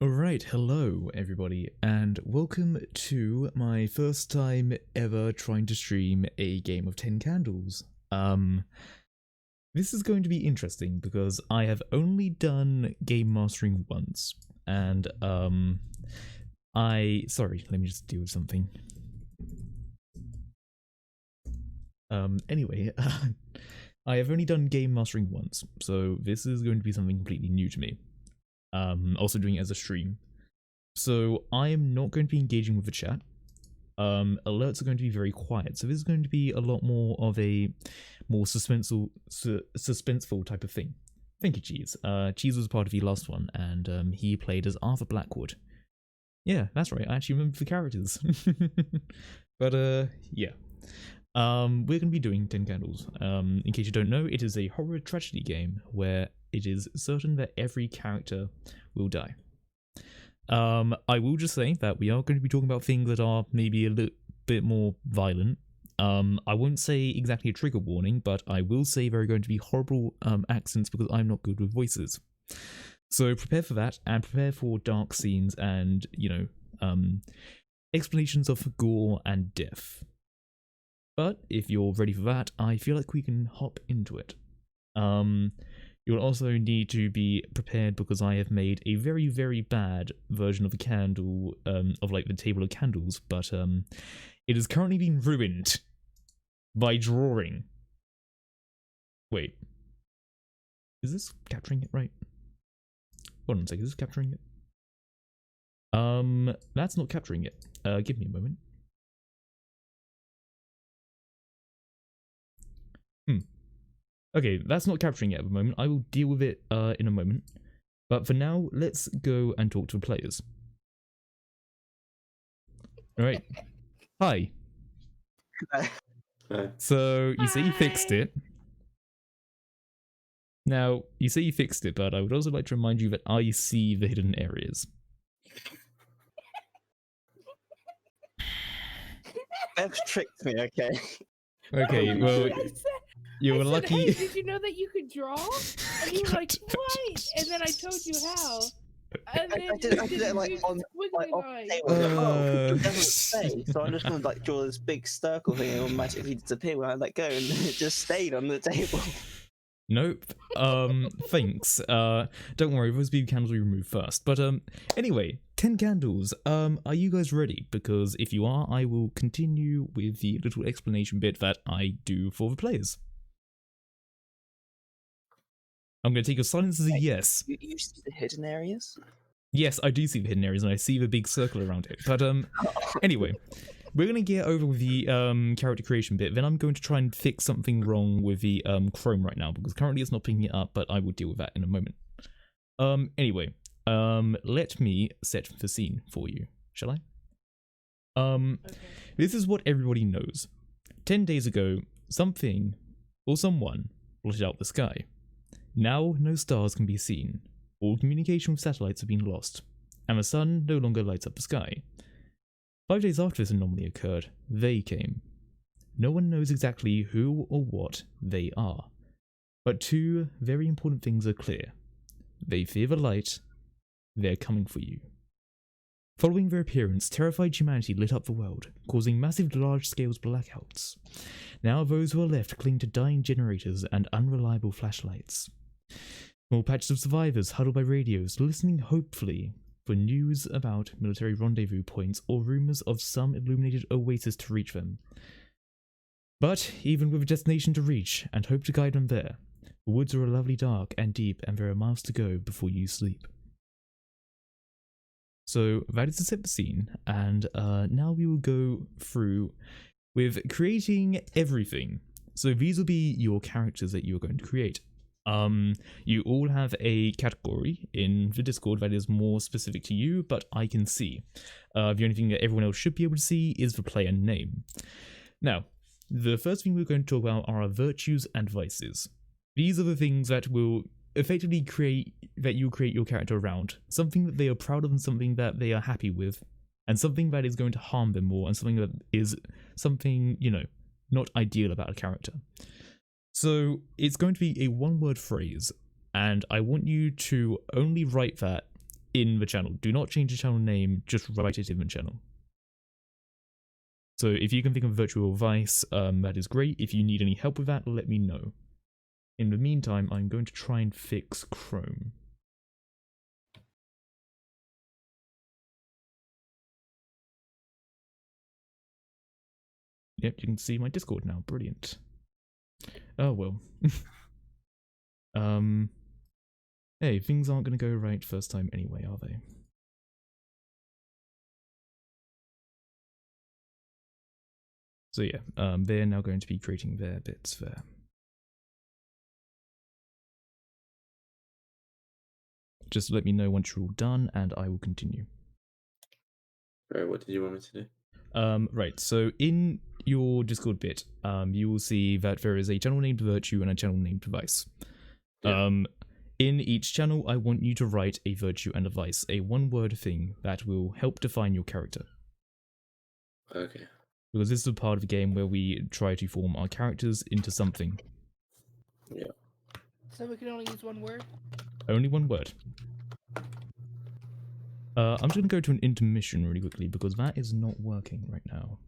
Alright, hello everybody, and welcome to my first time ever trying to stream a game of 10 candles. This is going to be interesting because I have only done game mastering once, and sorry, let me just deal with something. Anyway, I have only done game mastering once, so this is going to be something completely new to me. Also doing it as a stream. So I am not going to be engaging with the chat. Alerts are going to be very quiet, so this is going to be a lot more of a more suspenseful type of thing. Thank you, Cheese. Cheese was part of the last one, and he played as Arthur Blackwood. Yeah, that's right, I actually remember the characters. But yeah. We're going to be doing 10 Candles. In case you don't know, it is a horror tragedy game where it is certain that every character will die. I will just say that we are going to be talking about things that are maybe a little bit more violent. I won't say exactly a trigger warning, but I will say there are going to be horrible accents because I'm not good with voices. So prepare for that, and prepare for dark scenes and, you know, explanations of gore and death. But if you're ready for that, I feel like we can hop into it. You'll also need to be prepared because I have made a very, very bad version of the candle, of like the table of candles, but it is currently being ruined by drawing. Wait. Is this capturing it right? Hold on a second, is this capturing it? That's not capturing it. Give me a moment. Okay, that's not capturing it at the moment. I will deal with it in a moment. But for now, let's go and talk to the players. Alright. Hi. So, you say you fixed it. Now, you say you fixed it, but I would also like to remind you that I see the hidden areas. Beth tricked me, okay? Okay, well... You were lucky. Hey, did you know that you could draw? And you were like, what? And then I told you how. And then I did it like on like, off the table. It doesn't stay, so I'm just gonna like draw this big circle thing and it will magically disappear when I let go, and it just stayed on the table. Nope. Thanks. Don't worry, those BB candles we removed first. But anyway, 10 candles. Are you guys ready? Because if you are, I will continue with the little explanation bit that I do for the players. I'm going to take your silence as a yes. You see the hidden areas? Yes, I do see the hidden areas, and I see the big circle around it. But anyway, we're going to get over with the character creation bit. Then I'm going to try and fix something wrong with the Chrome right now, because currently it's not picking it up, but I will deal with that in a moment. Anyway, let me set the scene for you, shall I? Okay. This is what everybody knows. 10 days ago, something or someone blotted out the sky. Now no stars can be seen. All communication with satellites have been lost, and the sun no longer lights up the sky. 5 days after this anomaly occurred, they came. No one knows exactly who or what they are, but two very important things are clear. They fear the light. They're coming for you. Following their appearance, terrified humanity lit up the world, causing massive large-scale blackouts. Now those who are left cling to dying generators and unreliable flashlights. Small patches of survivors huddled by radios, listening hopefully for news about military rendezvous points or rumours of some illuminated oasis to reach them. But even with a destination to reach and hope to guide them there, the woods are a lovely dark and deep, and there are miles to go before you sleep. So that is to set the scene, and now we will go through with creating everything. So these will be your characters that you're going to create. You all have a category in the Discord that is more specific to you, but I can see. The only thing that everyone else should be able to see is the player name. Now, the first thing we're going to talk about are our virtues and vices. These are the things that will effectively create your character around. Something that they are proud of and something that they are happy with, and something that is going to harm them more, and something that is something, you know, not ideal about a character. So it's going to be a one-word phrase, and I want you to only write that in the channel. Do not change the channel name, just write it in the channel. So if you can think of a virtue or vice, that is great. If you need any help with that, let me know. In the meantime, I'm going to try and fix Chrome. Yep, you can see my Discord now. Brilliant. Oh well. Hey, things aren't going to go right first time anyway, are they? So yeah, they're now going to be creating their bits there. Just let me know once you're all done, and I will continue. Right, what did you want me to do? Right, so in your Discord bit, you will see that there is a channel named Virtue and a channel named Vice. Yeah. In each channel, I want you to write a virtue and a vice, a one-word thing that will help define your character. Okay. Because this is a part of the game where we try to form our characters into something. Yeah. So we can only use one word? Only one word. I'm just going to go to an intermission really quickly because that is not working right now.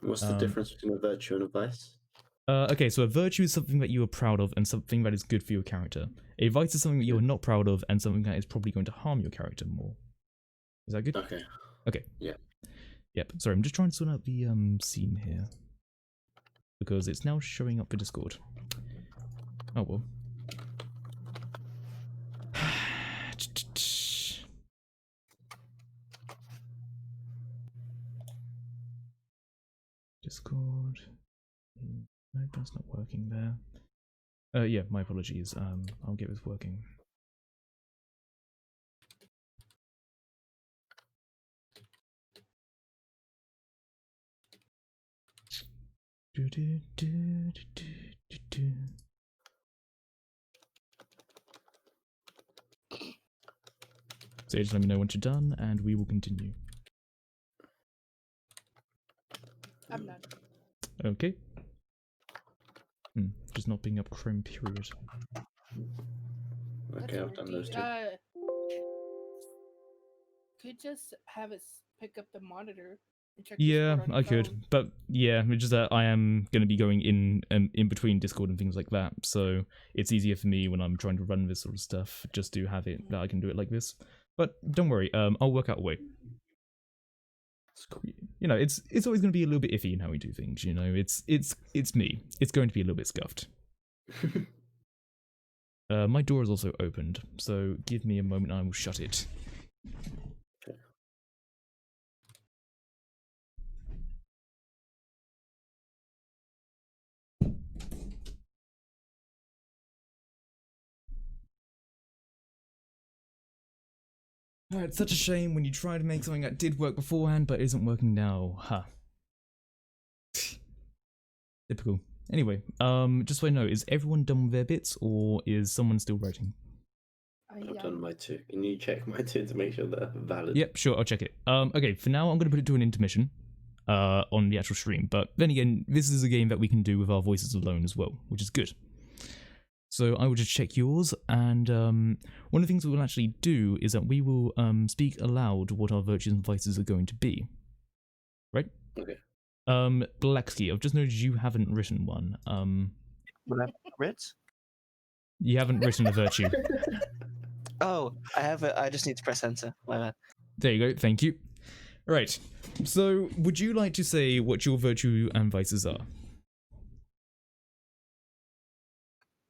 What's the difference between a virtue and a vice? Okay, so a virtue is something that you are proud of and something that is good for your character. A vice is something that you are not proud of and something that is probably going to harm your character more. Is that good? Okay. Okay. Yeah. Yep. Sorry, I'm just trying to sort out the scene here. Because it's now showing up for Discord. Oh well. Discord. No, that's not working there. Yeah, my apologies. I'll get this working. So just let me know once you're done, and we will continue. I'm done. Okay. Just not picking up Chrome, period. Okay, I've done those two. Could just have it pick up the monitor and check. Yeah, Discord on I could, phone. but yeah, it's just that I am going to be going in between Discord and things like that, so it's easier for me when I'm trying to run this sort of stuff just to have it that I can do it like this. But don't worry, I'll work out a way. You know, it's always going to be a little bit iffy in how we do things. You know, it's me. It's going to be a little bit scuffed. My door is also opened, so give me a moment and I will shut it. Oh, it's such a shame when you try to make something that did work beforehand but isn't working now. Huh. Typical. Anyway, just so I know, is everyone done with their bits or is someone still writing? I've done my 2. Can you check my 2 to make sure they're valid? Yep, sure, I'll check it. Okay, for now I'm going to put it to an intermission on the actual stream, but then again, this is a game that we can do with our voices alone as well, which is good. So I will just check yours, and one of the things we will actually do is that we will speak aloud what our virtues and vices are going to be. Right? Okay. Blackski, I've just noticed you haven't written one. Will I writ? You haven't written a virtue. Oh, I have it. I just need to press enter. My bad. There you go, thank you. Right, so would you like to say what your virtue and vices are?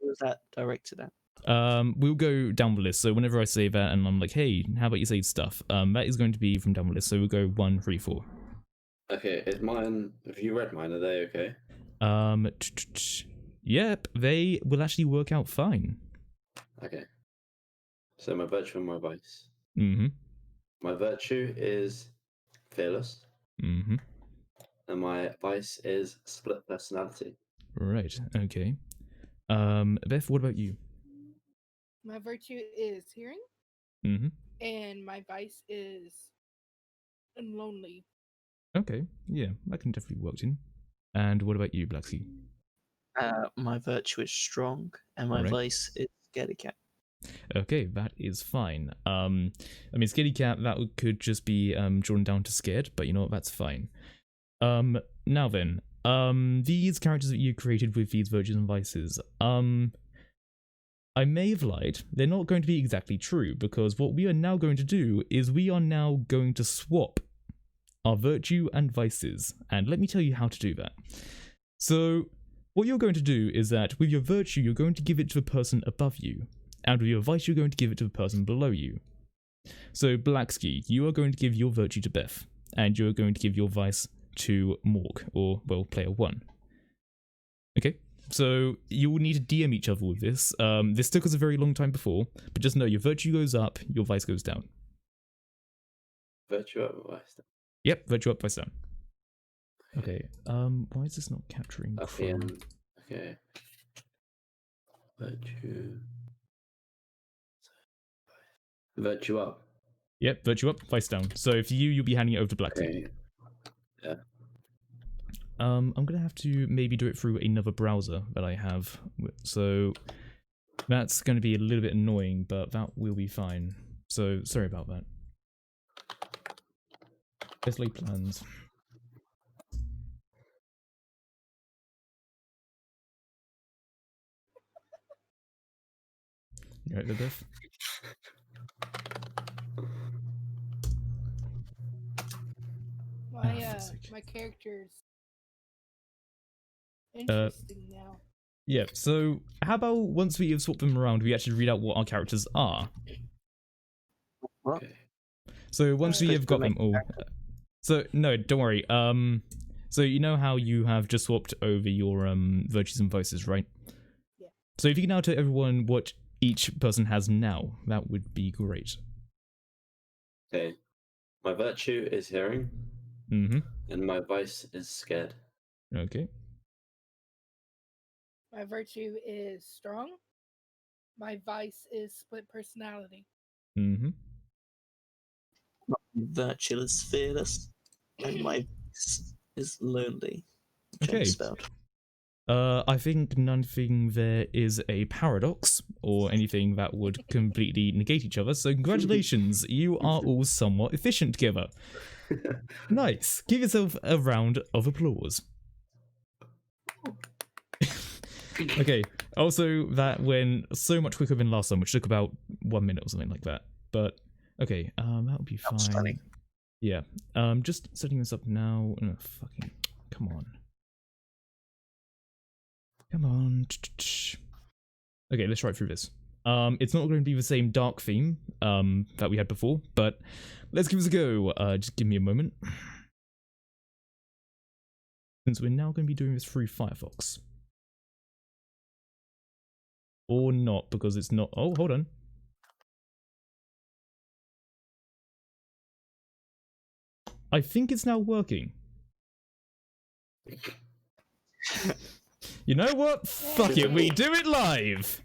Who was that directed at? We'll go down the list, so whenever I say that and I'm like, hey, how about you say stuff, that is going to be from down the list, so we'll go 1, 3, 4. Okay, is mine... Have you read mine? Are they okay? Yep, they will actually work out fine. Okay. So my virtue and my vice. Mm-hmm. My virtue is fearless. Mm-hmm. And my vice is split personality. Right, okay. Beth, what about you? My virtue is hearing, Mm-hmm. and my vice is lonely. Okay, yeah, that can definitely work in. And what about you, Blackski? My virtue is strong, and my Alright. vice is scaredy cat. Okay, that is fine. I mean, scaredy cat, that could just be drawn down to scared, but you know what, that's fine. Now then, these characters that you created with these virtues and vices, I may have lied. They're not going to be exactly true, because what we are now going to do is we are now going to swap our virtue and vices, and let me tell you how to do that. So, what you're going to do is that with your virtue, you're going to give it to the person above you, and with your vice, you're going to give it to the person below you. So, Blackski, you are going to give your virtue to Beth, and you're going to give your vice to Morc, or, well, player 1. Okay? So, you will need to DM each other with this. This took us a very long time before, but just know your virtue goes up, your vice goes down. Virtue up, vice down. Yep, virtue up, vice down. Okay, why is this not capturing Up the end. Okay. Virtue. Virtue up. Yep, virtue up, vice down. So if you'll be handing it over to Blackski. Okay. Yeah. I'm gonna have to maybe do it through another browser that I have. So that's gonna be a little bit annoying, but that will be fine. So sorry about that. Let's lay plans. You right there, Beth? My character's interesting now. Yeah, so how about once we have swapped them around, we actually read out what our characters are? What? Okay. So once we have got them all... So, no, don't worry. So you know how you have just swapped over your virtues and vices, right? Yeah. So if you can now tell everyone what each person has now, that would be great. Okay. My virtue is hearing. Mm-hmm. And my vice is scared. Okay. My virtue is strong. My vice is split personality. Mm-hmm. My virtue is fearless, and my vice is lonely. Which Okay. I spelled. I think nothing there is a paradox or anything that would completely negate each other, so congratulations, you are all somewhat efficient together. Nice. Give yourself a round of applause. Okay, also that went so much quicker than last time, which took about 1 minute or something like that. But Okay, that would be fine. Stunning. Yeah, just setting this up now. Fucking, come on. Come on. Okay, let's try through this. It's not going to be the same dark theme, that we had before, but let's give this a go. Just give me a moment. Since we're now going to be doing this through Firefox. Or not, because it's not. Oh, hold on. I think it's now working. You know what? Fuck it, we do it live!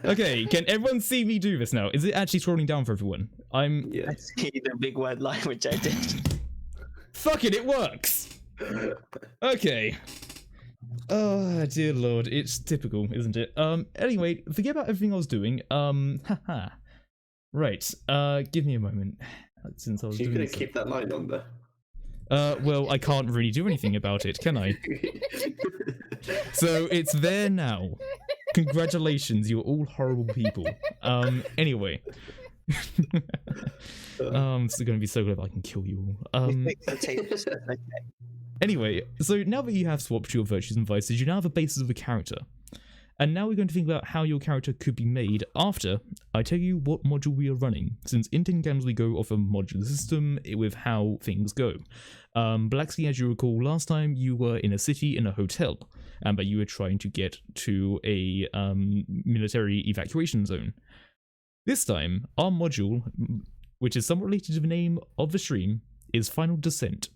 Okay, can everyone see me do this now? Is it actually scrolling down for everyone? Yeah. I see the big word line, which I did. Fuck it works! Okay. Oh, dear lord, it's typical, isn't it? Anyway, forget about everything I was doing. Haha. Right, give me a moment. Since I was You're doing gonna keep that line on there. Well, I can't really do anything about it, can I? So it's there now. Congratulations, you're all horrible people. Anyway. It's gonna be so good if I can kill you all. Anyway, so now that you have swapped your virtues and vices, you now have a basis of a character. And now we're going to think about how your character could be made after I tell you what module we are running, since in tin cans we go off a modular system with how things go. Blackski, as you recall, last time you were in a city in a hotel, but you were trying to get to a military evacuation zone. This time, our module, which is somewhat related to the name of the stream, is Final Descent.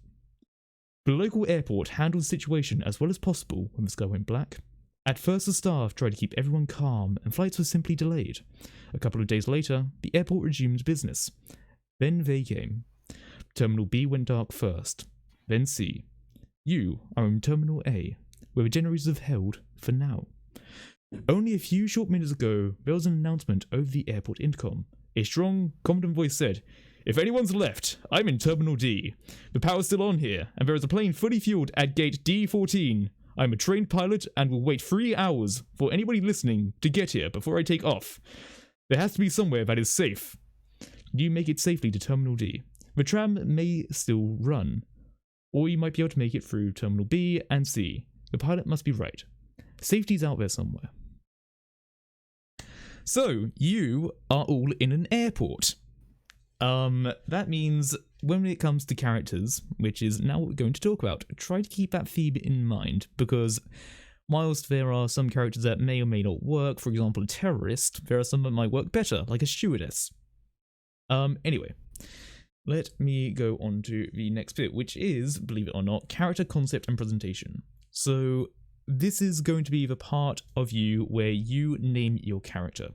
The local airport handled the situation as well as possible when the sky went black. At first, the staff tried to keep everyone calm, and flights were simply delayed. A couple of days later, the airport resumed business. Then they came. Terminal B went dark first, then C. You are in Terminal A, where the generators have held for now. Only a few short minutes ago, there was an announcement over the airport intercom. A strong, confident voice said, "If anyone's left, I'm in Terminal D. The power's still on here, and there is a plane fully fueled at gate D14. I'm a trained pilot and will wait 3 hours for anybody listening to get here before I take off. There has to be somewhere that is safe. You make it safely to Terminal D. The tram may still run, or you might be able to make it through Terminal B and C. The pilot must be right. Safety's out there somewhere." So, you are all in an airport. That means when it comes to characters, which is now what we're going to talk about, try to keep that theme in mind, because whilst there are some characters that may or may not work, for example a terrorist, there are some that might work better, like a stewardess. Anyway, let me go on to the next bit, which is, believe it or not, character concept and presentation. So this is going to be the part of you where you name your character.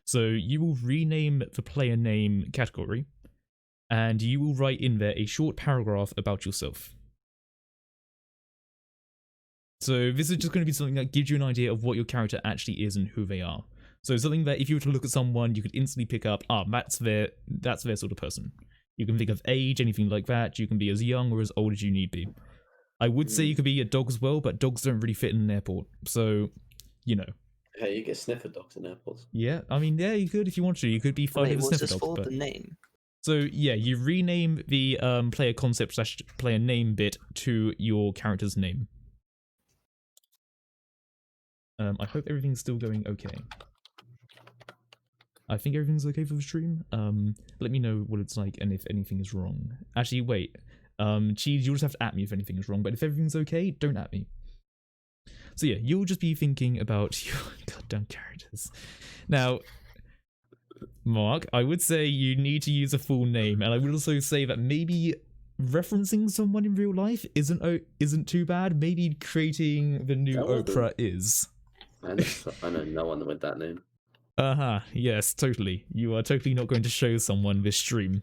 So you will rename the player name category, and you will write in there a short paragraph about yourself. So this is just going to be something that gives you an idea of what your character actually is and who they are. So something that if you were to look at someone, you could instantly pick up, that's their sort of person. You can think of age, anything like that. You can be as young or as old as you need be. I would say you could be a dog as well, but dogs don't really fit in an airport. So, you know. Hey, you get sniffer dogs in airports. Yeah, I mean, yeah, you could if you want to. You could be fine with a sniffer dog. What's the name? So yeah, you rename the player concept / player name bit to your character's name. I hope everything's still going okay. I think everything's okay for the stream. Let me know what it's like and if anything is wrong. Actually, wait. Cheese, you'll just have to at me if anything is wrong, but if everything's okay, don't at me. So yeah, you'll just be thinking about your goddamn characters. Now, Mark, I would say you need to use a full name, and I would also say that maybe referencing someone in real life isn't too bad. Maybe creating the new Oprah is. I know no one with that name. Yes, totally. You are totally not going to show someone this stream.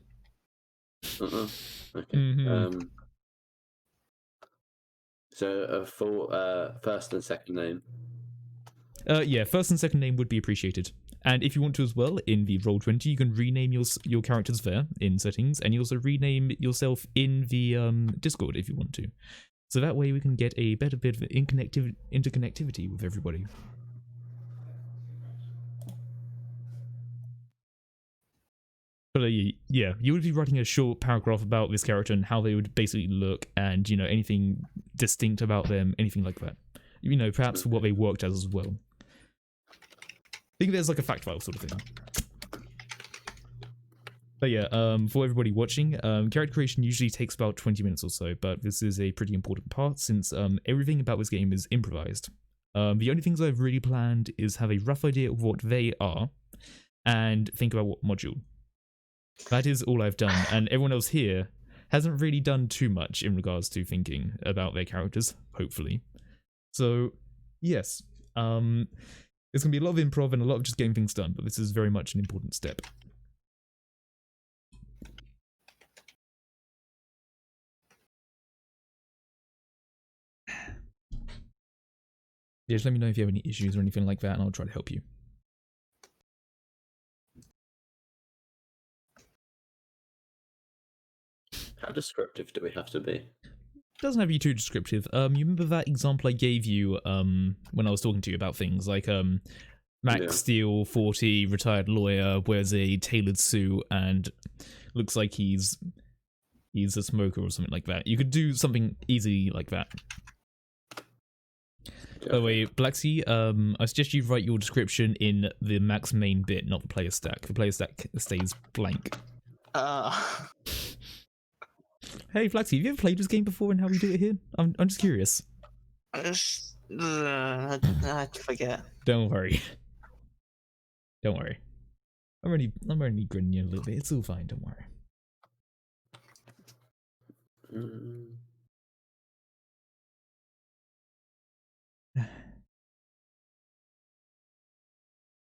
Okay. Mm-hmm. So a full first and second name. Yeah, first and second name would be appreciated. And if you want to as well, in the Roll20, you can rename your characters there in settings, and you also rename yourself in the Discord if you want to. So that way we can get a better bit of interconnectivity with everybody. But yeah, you would be writing a short paragraph about this character and how they would basically look, and anything distinct about them, anything like that. Perhaps what they worked as well. I think there's like a fact file sort of thing. But yeah, for everybody watching, character creation usually takes about 20 minutes or so, but this is a pretty important part since everything about this game is improvised. The only things I've really planned is have a rough idea of what they are, and think about what module. That is all I've done, and everyone else here hasn't really done too much in regards to thinking about their characters, hopefully. So, yes, it's going to be a lot of improv and a lot of just getting things done, but this is very much an important step. Yeah, just let me know if you have any issues or anything like that, and I'll try to help you. How descriptive do we have to be? Doesn't have to be too descriptive. You remember that example I gave you when I was talking to you about things like Max Steel, 40, retired lawyer, wears a tailored suit and looks like he's a smoker or something like that. You could do something easy like that. By the way, Blackski, I suggest you write your description in the Max main bit, not the player stack. The player stack stays blank. Hey, Blackski, have you ever played this game before and how we do it here? I'm just curious. I forget. Don't worry. Don't worry. I'm only grinning you a little bit. It's all fine. Don't worry.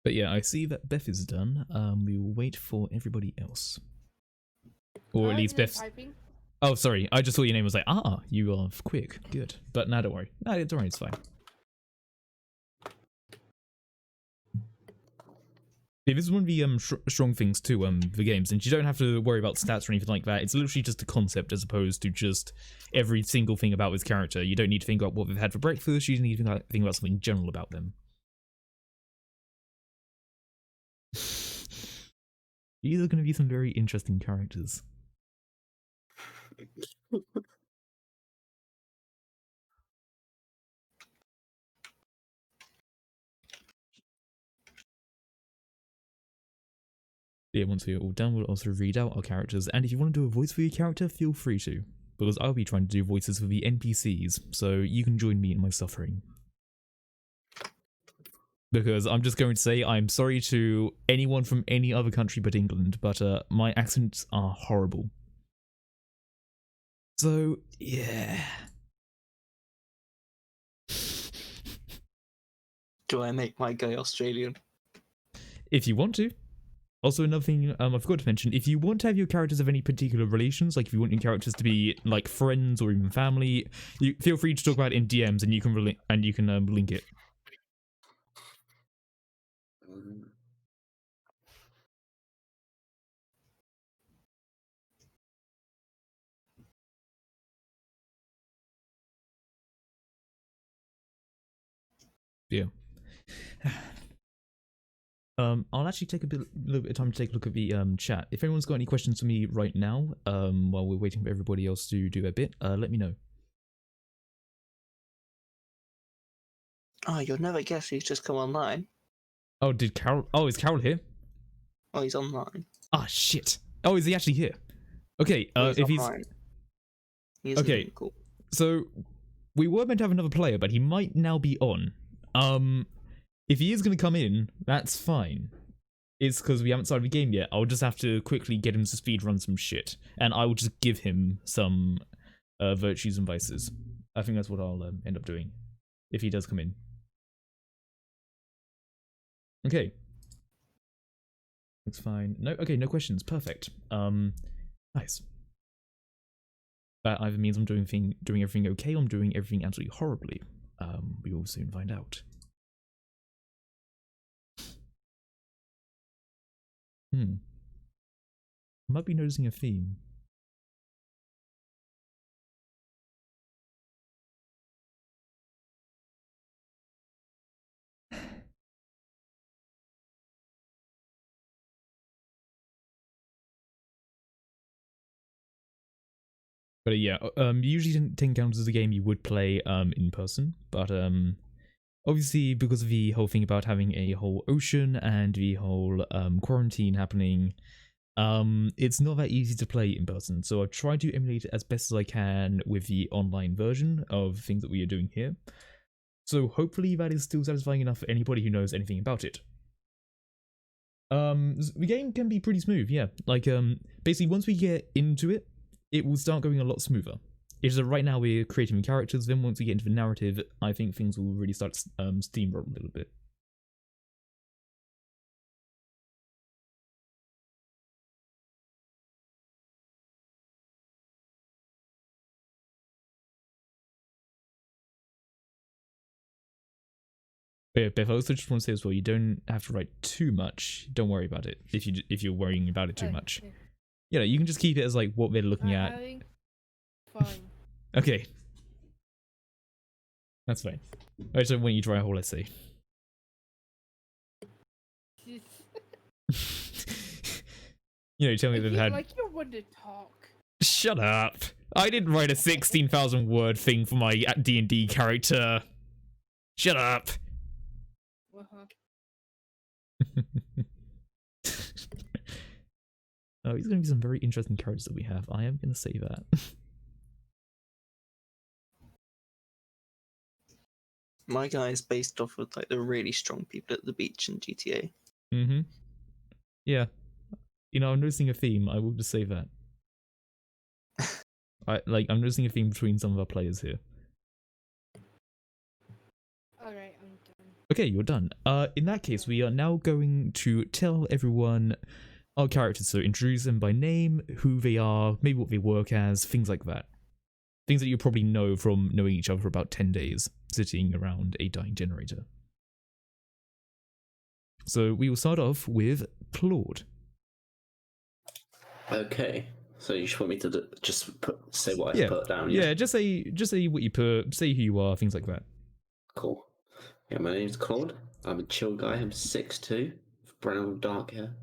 But yeah, I see that Beth is done. We will wait for everybody else. Or at least Beth's... Oh, sorry. I just thought your name was like, you are quick. Good. But no, don't worry. No, don't worry. It's fine. Yeah, this is one of the strong things too, the game, since you don't have to worry about stats or anything like that. It's literally just a concept as opposed to just every single thing about this character. You don't need to think about what they've had for breakfast. You just need to think about something general about them. These are going to be some very interesting characters. Yeah, once we're all done, we'll also read out our characters, and if you want to do a voice for your character, feel free to, because I'll be trying to do voices for the NPCs, so you can join me in my suffering. Because I'm just going to say I'm sorry to anyone from any other country but England, but my accents are horrible. So, yeah. Do I make my guy Australian? If you want to. Also, another thing I forgot to mention, if you want to have your characters have any particular relations, like if you want your characters to be like friends or even family, you feel free to talk about it in DMs and you can link it. Yeah. I'll actually take a little bit of time to take a look at the chat. If anyone's got any questions for me right now, while we're waiting for everybody else to do their bit, let me know. Oh, you'll never guess he's just come online. Oh, did Carol? Oh, is Carol here? Oh, he's online. Ah, shit. Oh, is he actually here? Okay, if he's okay. Cool. So we were meant to have another player, but he might now be on. If he is going to come in, that's fine. It's because we haven't started the game yet. I'll just have to quickly get him to speedrun some shit. And I will just give him some virtues and vices. I think that's what I'll end up doing. If he does come in. Okay. That's fine. No, okay, no questions. Perfect. Nice. That either means I'm doing everything okay or I'm doing everything absolutely horribly. We will soon find out. I might be noticing a theme. But yeah, usually 10 Counters is a game you would play in person, but obviously because of the whole thing about having a whole ocean and the whole quarantine happening, it's not that easy to play in person. So I've tried to emulate it as best as I can with the online version of things that we are doing here. So hopefully that is still satisfying enough for anybody who knows anything about it. The game can be pretty smooth, yeah. Like, basically once we get into it, it will start going a lot smoother. It's just right now we're creating the characters, then once we get into the narrative, I think things will really start steamroll a little bit. But Beth, I also just want to say as well, you don't have to write too much. Don't worry about it if you're worrying about it too much. Yeah, you can just keep it as like what they're looking at. Fine. Okay. That's fine. I just don't want you to write a whole essay. Tell me they've had. Like you're one to talk. Shut up! I didn't write a 16,000 word thing for my D&D character. Shut up! Oh, these are going to be some very interesting characters that we have. I am going to say that. My guy is based off of like the really strong people at the beach in GTA. Mm-hmm. Yeah. I'm noticing a theme. I will just say that. I'm noticing a theme between some of our players here. Alright, I'm done. Okay, you're done. In that case, we are now going to tell everyone our characters. So introduce them by name, who they are, maybe what they work as, things like that. Things that you probably know from knowing each other for about 10 days, sitting around a dying generator. So we will start off with Claude. Okay, so you just want me to say what I put down? Yeah, just say what you put, say who you are, things like that. Cool. Yeah, my name's Claude. I'm a chill guy. I'm 6'2", brown dark hair.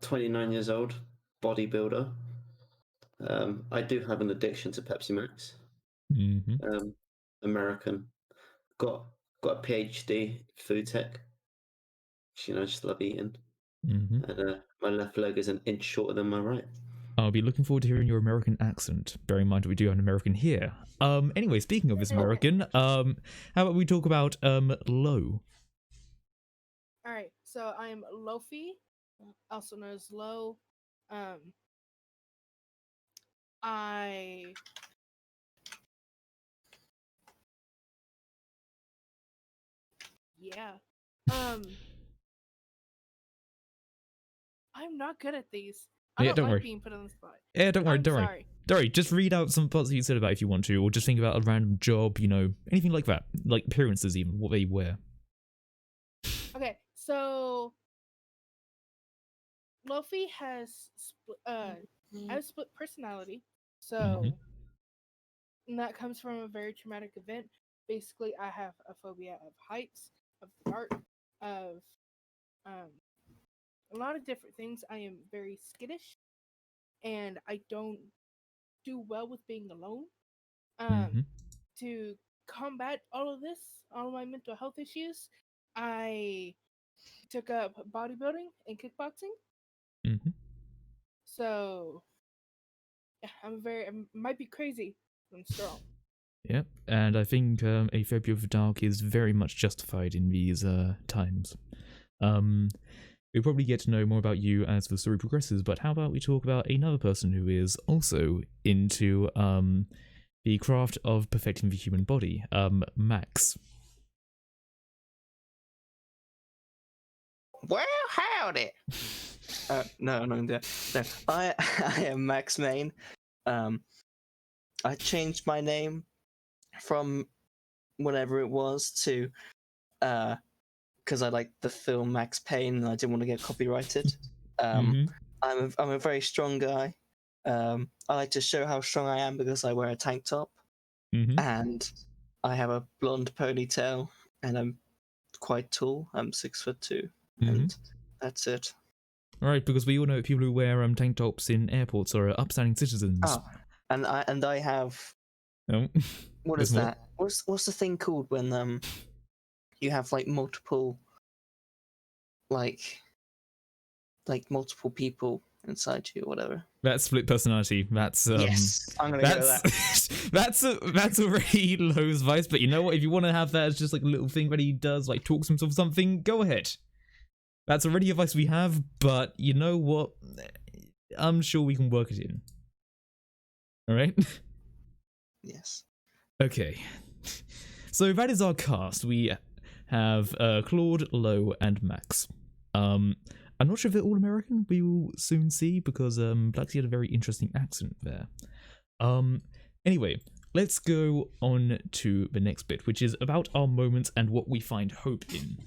29 years old, bodybuilder. I do have an addiction to Pepsi Max. Mm-hmm. American. Got a PhD food tech. Just love eating. Mm-hmm. And my left leg is an inch shorter than my right. I'll be looking forward to hearing your American accent. Bear in mind that we do have an American here. Anyway, speaking of this American, how about we talk about Lo? Alright, so I am Lofi, also known as Lo. I'm not good at these. I don't worry. Being put on the spot. Yeah, don't worry. Don't worry. Just read out some parts that you said about if you want to, or just think about a random job, anything like that. Like appearances even, what they wear. Okay, so Lofi has I have split personality. So and that comes from a very traumatic event. Basically, I have a phobia of heights, of the dark, of a lot of different things. I am very skittish, and I don't do well with being alone. To combat all of this, all of my mental health issues, I took up bodybuilding and kickboxing. So, yeah, I might be crazy, but I'm strong. Yep, and I think a phobia of the dark is very much justified in these times. We'll probably get to know more about you as the story progresses, but how about we talk about another person who is also into the craft of perfecting the human body, Max. Well, howdy. No. I am Max Main. I changed my name from whatever it was to because I liked the film Max Payne and I didn't want to get copyrighted. I'm a very strong guy. I like to show how strong I am because I wear a tank top and I have a blonde ponytail and I'm quite tall. I'm 6'2", and that's it. Right, because we all know people who wear tank tops in airports are upstanding citizens. I have No. what There's is more. that? What's the thing called when you have like multiple like multiple people inside you or whatever? That's split personality. That's Yes, I'm gonna go with that's that's already low advice. But you know what? If you want to have that as just like a little thing that he does, like talks himself something, go ahead. That's already advice we have. But you know what? I'm sure we can work it in. All right. Yes. Okay. So that is our cast. We have Claude, Lo, and Max. I'm not sure if they're all American. We will soon see because Blackski had a very interesting accent there. Anyway, let's go on to the next bit, which is about our moments and what we find hope in.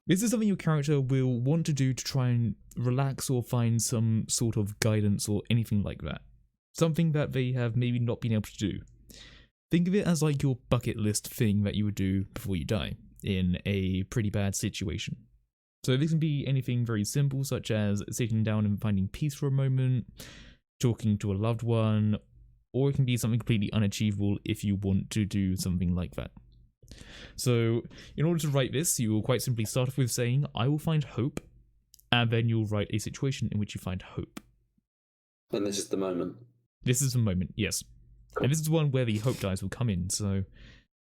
This is something your character will want to do to try and relax or find some sort of guidance or anything like that. Something that they have maybe not been able to do. Think of it as like your bucket list thing that you would do before you die in a pretty bad situation. So this can be anything very simple, such as sitting down and finding peace for a moment, talking to a loved one, or it can be something completely unachievable if you want to do something like that. So in order to write this, you will quite simply start off with saying, I will find hope, and then you'll write a situation in which you find hope. And this is the moment. This is the moment, yes. Cool. And this is the one where the hope dice will come in, so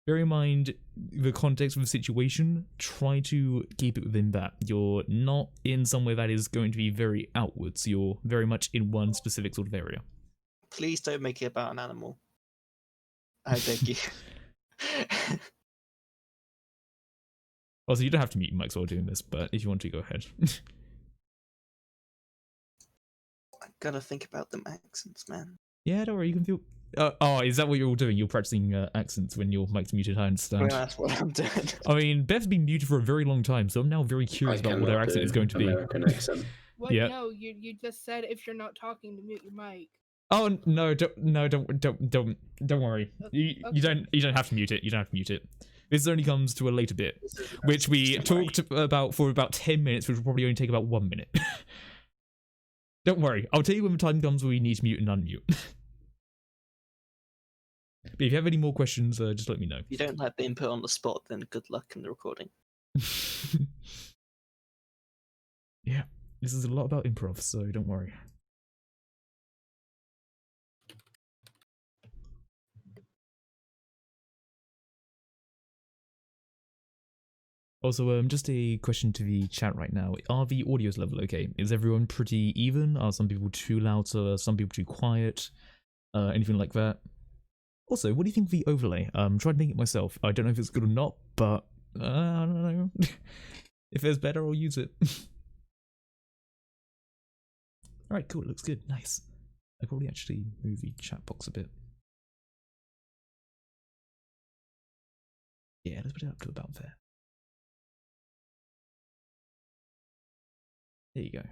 bear in mind the context of the situation, try to keep it within that. You're not in somewhere that is going to be very outwards, you're very much in one specific sort of area. Please don't make it about an animal. I beg you. Also, you don't have to mute Mike while doing this, but if you want to, go ahead. I gotta think about them accents, man. Yeah, don't worry, you can feel... oh, is that what you're all doing? You're practicing accents when your mic's muted, I understand. Well, that's what I'm doing. I mean, Beth's been muted for a very long time, so I'm now very curious about what her accent is going to be. American accent. What? Yeah. No, you just said if you're not talking to mute your mic. Oh no! Don't worry. You don't have to mute it. You don't have to mute it. This only comes to a later bit, which we talked about for about 10 minutes, which will probably only take about 1 minute. Don't worry. I'll tell you when the time comes where we need to mute and unmute. But if you have any more questions, just let me know. If you don't like the input on the spot, then good luck in the recording. Yeah, this is a lot about improv, so don't worry. Also, just a question to the chat right now. Are the audios level okay? Is everyone pretty even? Are some people too loud? Some people too quiet? Anything like that? Also, what do you think of the overlay? Tried to make it myself. I don't know if it's good or not, but I don't know. If there's better, I'll use it. Alright, cool. It looks good. Nice. I probably actually move the chat box a bit. Yeah, let's put it up to about there. There you go.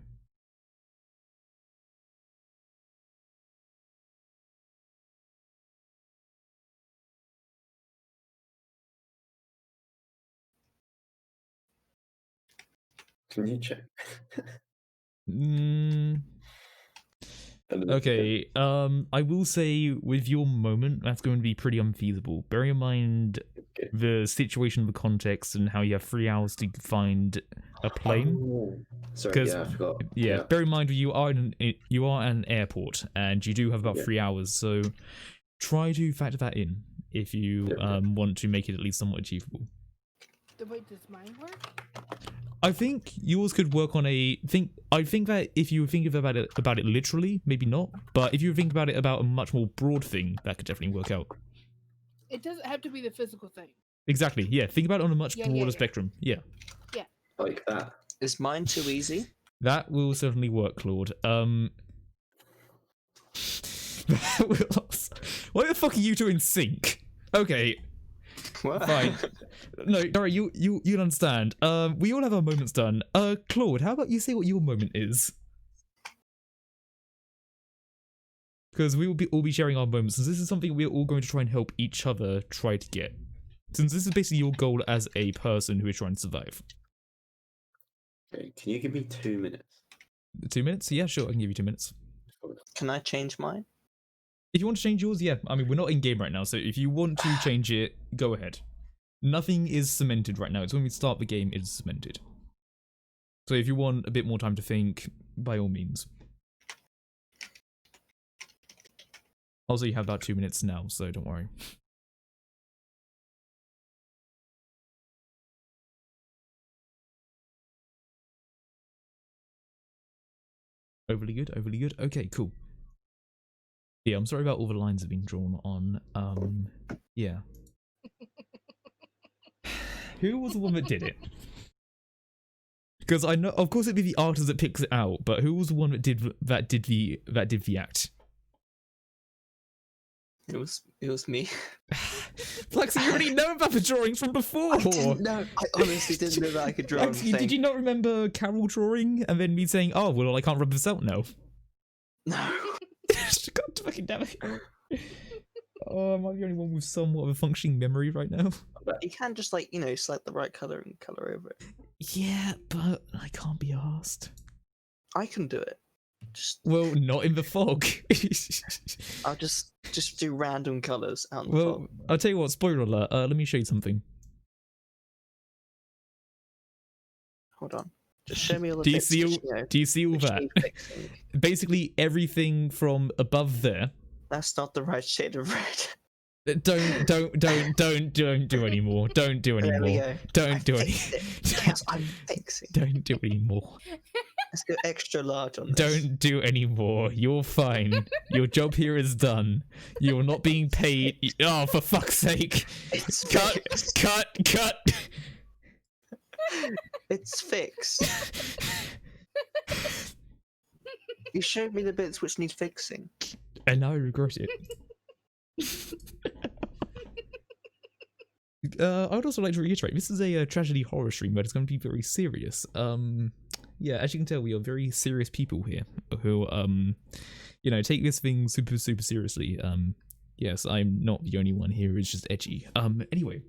Can you check? Okay, I will say with your moment, that's going to be pretty unfeasible. Bear in mind the situation, the context, and how you have 3 hours to find a plane. Oh, sorry, yeah, I forgot. Yeah, bear in mind you are at an airport, and you do have about 3 hours, so try to factor that in if you want to make it at least somewhat achievable. Wait, does mine work? I think yours could work on I think that if you think about it literally, maybe not. But if you think about it about a much more broad thing, that could definitely work out. It doesn't have to be the physical thing. Exactly. Yeah. Think about it on a much broader spectrum. Yeah. Yeah. Like that. Is mine too easy? That will certainly work, Claude. Why the fuck are you two in sync? Okay. What? Fine. No, Dora, you'll understand. We all have our moments done. Claude, how about you say what your moment is? Because we will all be sharing our moments, since this is something we're all going to try and help each other try to get. Since this is basically your goal as a person who is trying to survive. Okay, can you give me 2 minutes? 2 minutes? Yeah, sure, I can give you 2 minutes. Can I change mine? If you want to change yours, yeah. I mean, we're not in game right now, so if you want to change it, go ahead. Nothing is cemented right now. It's when we start the game, it's cemented. So if you want a bit more time to think, by all means. Also, you have about 2 minutes now, so don't worry. Overly good, overly good. Okay, cool. Yeah, I'm sorry about all the lines that have been drawn on. Yeah. Who was the one that did it? Because I know, of course, it'd be the artist that picks it out, but who was the one that did the act? It was me. Blackski, you already know about the drawings from before. I honestly didn't know that I could draw. Blackski, did you not remember Carol drawing and then me saying, "Oh, well, I can't rub this out now"? No. God fucking damn it. Oh, am I the only one with somewhat of a functioning memory right now? You can just select the right color and color over it. Yeah, but I can't be asked. I can do it. Well, not in the fog. I'll just do random colors out in the Well, fog. I'll tell you what, spoiler alert, let me show you something. Hold on. Just show me all the Do you bits see which, do you see all which that? need fixing. Basically everything from above there. That's not the right shade of red. Don't do anymore. Don't do There we anymore. go. Don't do any. Yes, I'm fixing. Don't do anymore. Let's go extra large on this. Don't do anymore. You're fine. Your job here is done. You're not being paid. Oh, for fuck's sake! It's Cut! fixed. Cut! It's fixed. You showed me the bits which need fixing. And now I regret it. I would also like to reiterate, this is a tragedy horror stream, but it's going to be very serious. Yeah, as you can tell, we are very serious people here who, take this thing super, super seriously. Yes, I'm not the only one here, it's just edgy. Anyway.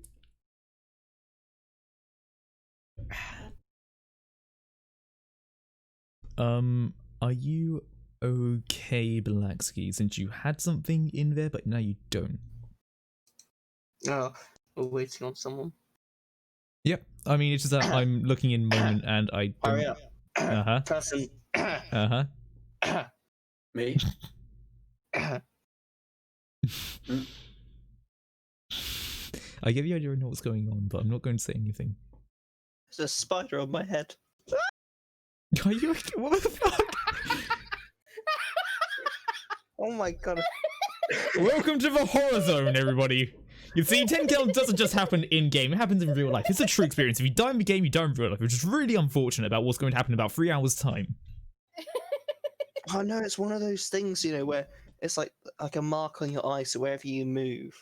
Are you okay, Blackski, since you had something in there, but now you don't? Oh, we're waiting on someone. Yep. I mean, it's just that I'm looking in moment and I don't... Hurry up. Uh-huh. Person. Uh-huh. Me? I give you idea I know what's going on, but I'm not going to say anything. There's a spider on my head. Are you okay? What the fuck? Oh my god. Welcome to the horror zone, everybody. You see, 10 kills doesn't just happen in-game, it happens in real life. It's a true experience. If you die in the game, you die in real life, which is really unfortunate about what's going to happen in about 3 hours' time. Oh no, it's one of those things, where it's like a mark on your eye, so wherever you move,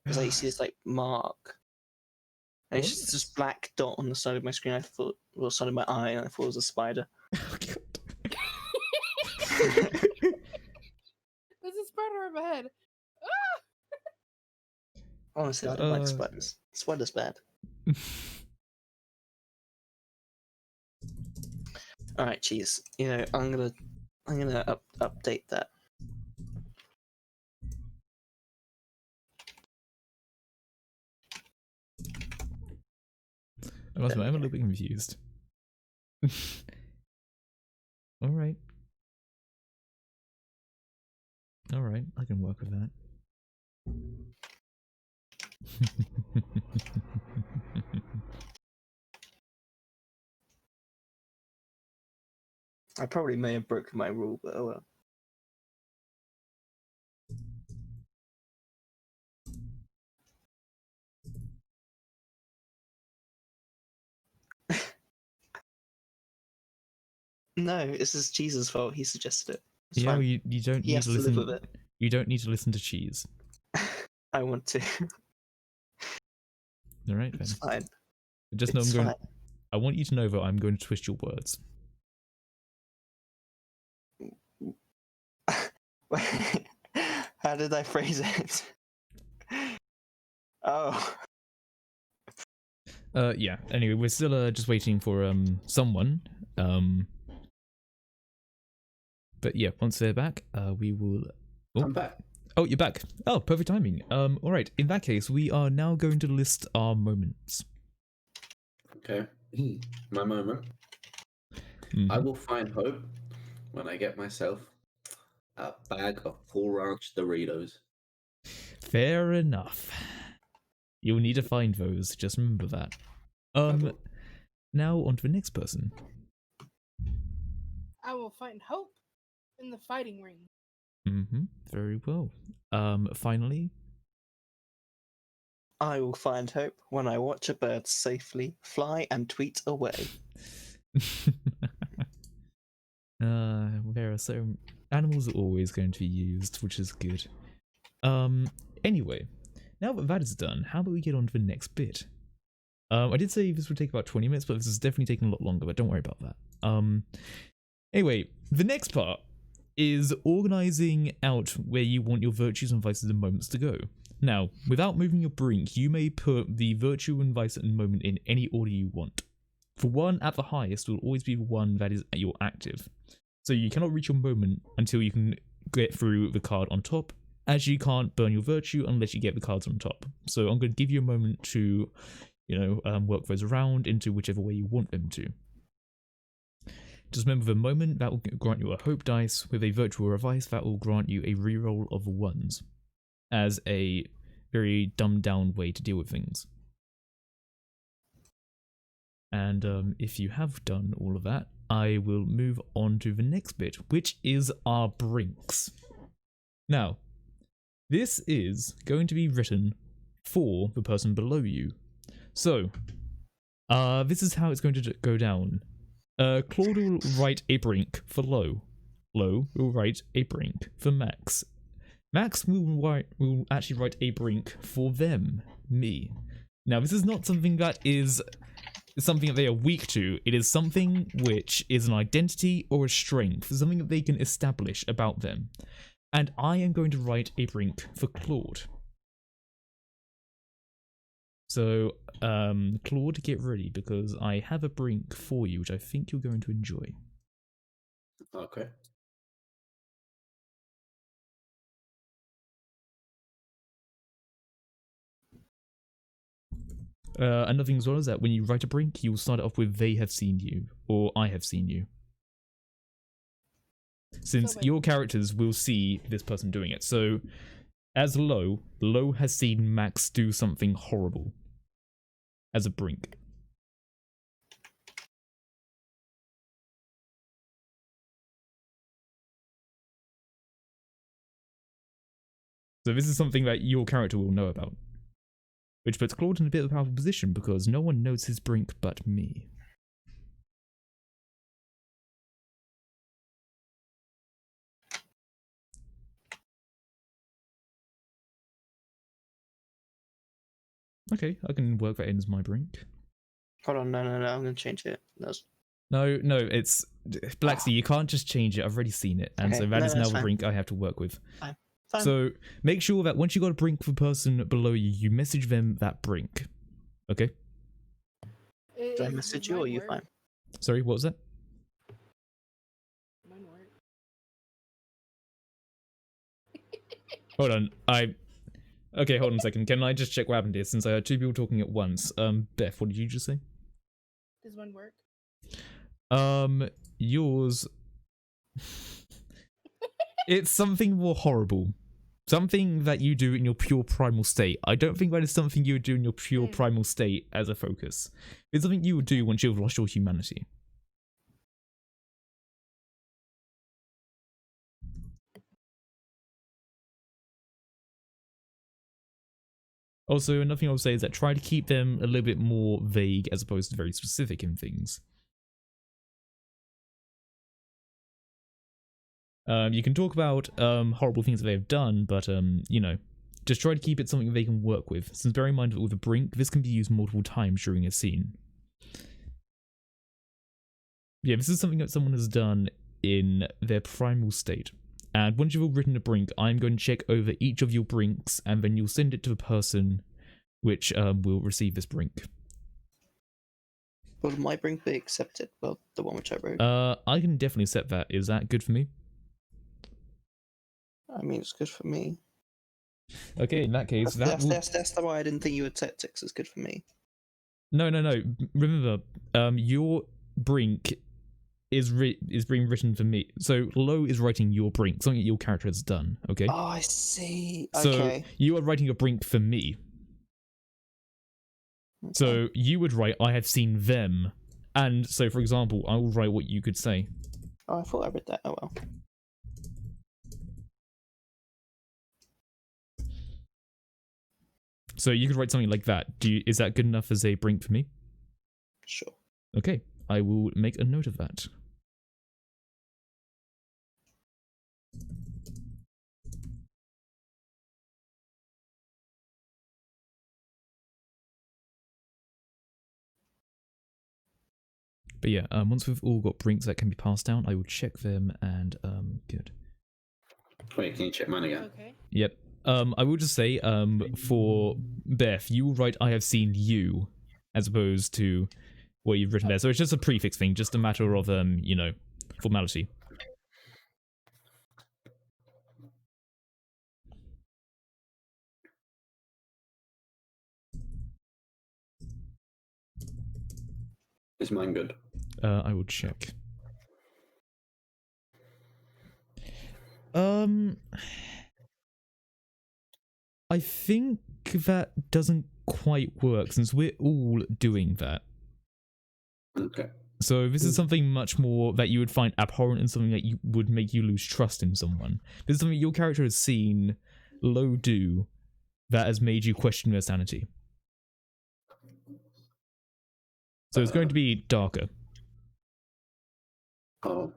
it's like you see this mark. And it's just this black dot on the side of my screen. I thought, well, side of my eye, and I thought it was a spider. Oh, God. There's a spider on my head. Ah! Honestly, I don't like spiders. Spiders bad. All right, cheese. I'm gonna update that. I must admit, I'm a little bit confused. Alright. Alright, I can work with that. I probably may have broken my rule, but oh well. No, this is Cheese's fault. He suggested it. It's Yeah, fine. you don't He need has to to listen. live with it. You don't need to listen to Cheese. I want to. Alright, then. It's fine. Just know It's I'm going. I want you to know that I'm going to twist your words. fine. How did I phrase it? Oh. Yeah. Anyway, we're still just waiting for someone. But yeah, once they're back, we will. Oh, I'm back. Oh, you're back. Oh, perfect timing. Alright, in that case, we are now going to list our moments. Okay. My moment. I will find hope when I get myself a bag of Full Ranch Doritos. Fair enough. You'll need to find those, just remember that. Now on to the next person. I will find hope in the fighting ring. Very well. Finally. I will find hope when I watch a bird safely fly and tweet away. There are so animals are always going to be used, which is good. Anyway, now that is done, how about we get on to the next bit? I did say this would take about 20 minutes, but this is definitely taking a lot longer, but don't worry about that. Anyway, the next part is organizing out where you want your virtues and vices and moments to go. Now, without moving your brink, you may put the virtue and vice and moment in any order you want. For one at the highest will always be the one that is your active. So you cannot reach your moment until you can get through the card on top, as you can't burn your virtue unless you get the cards on top. So I'm going to give you a moment to, work those around into whichever way you want them to. Just remember the moment, that will grant you a hope dice. With a virtue or a vice, that will grant you a reroll of ones, as a very dumbed down way to deal with things. And if you have done all of that, I will move on to the next bit, which is our brinks. Now, this is going to be written for the person below you. So, this is how it's going to go down. Claude will write a brink for Lo. Lo will write a brink for Max. Max will actually write a brink for them, me. Now, this is not something that is something that they are weak to. It is something which is an identity or a strength, something that they can establish about them. And I am going to write a brink for Claude. So, Claude, get ready, because I have a brink for you, which I think you're going to enjoy. Okay. Another thing as well is that when you write a brink, you'll start it off with "they have seen you" or "I have seen you," since your characters will see this person doing it. So, as Lo has seen Max do something horrible as a brink. So this is something that your character will know about. Which puts Claude in a bit of a powerful position because no one knows his brink but me. Okay, I can work that in as my brink. Hold on, no, I'm gonna change it. No, it's Blackski, you can't just change it. I've already seen it, and Okay, so that is now the fine. brink I have to work with. Fine. So make sure that once you got a brink for the person below you, you message them that brink. Okay? Do I message you or you fine? Sorry, what was that? Mine work. Hold on, okay, hold on a second. Can I just check what happened here, since I heard two people talking at once? Beth, what did you just say? Does one work? Yours... It's something more horrible. Something that you do in your pure primal state. I don't think that is something you would do in your pure primal state as a focus. It's something you would do once you've lost your humanity. Also, another thing I would say is that try to keep them a little bit more vague as opposed to very specific in things. You can talk about horrible things that they've done, but, just try to keep it something they can work with. Since bear in mind that with a brink, this can be used multiple times during a scene. Yeah, this is something that someone has done in their primal state. And once you've all written a brink, I'm going to check over each of your brinks, and then you'll send it to the person which will receive this brink. Will my brink be accepted? Well, the one which I wrote. I can definitely set that. Is that good for me? I mean, it's good for me. Okay, in that case, that's why I didn't think you would tactics as good for me. No. Remember, your brink is being written for me. So Lo is writing your brink, something that your character has done. Okay. Oh, I see. So Okay. you are writing a brink for me. Okay. So you would write, "I have seen them," and so, for example, I will write what you could say. Oh, I thought I read that. Oh well. So you could write something like that. Is that good enough as a brink for me? Sure. Okay, I will make a note of that. But yeah, once we've all got brinks that can be passed down, I will check them and good. Wait, can you check mine again? Okay. Yep. I will just say, for Beth, you will write "I have seen you" as opposed to what you've written there. So it's just a prefix thing, just a matter of you know, formality. Is mine good? I will check. I think that doesn't quite work since we're all doing that. Okay. So this is something much more that you would find abhorrent and something that would make you lose trust in someone. This is something your character has seen Lo do that has made you question their sanity. So it's going to be darker. Oh.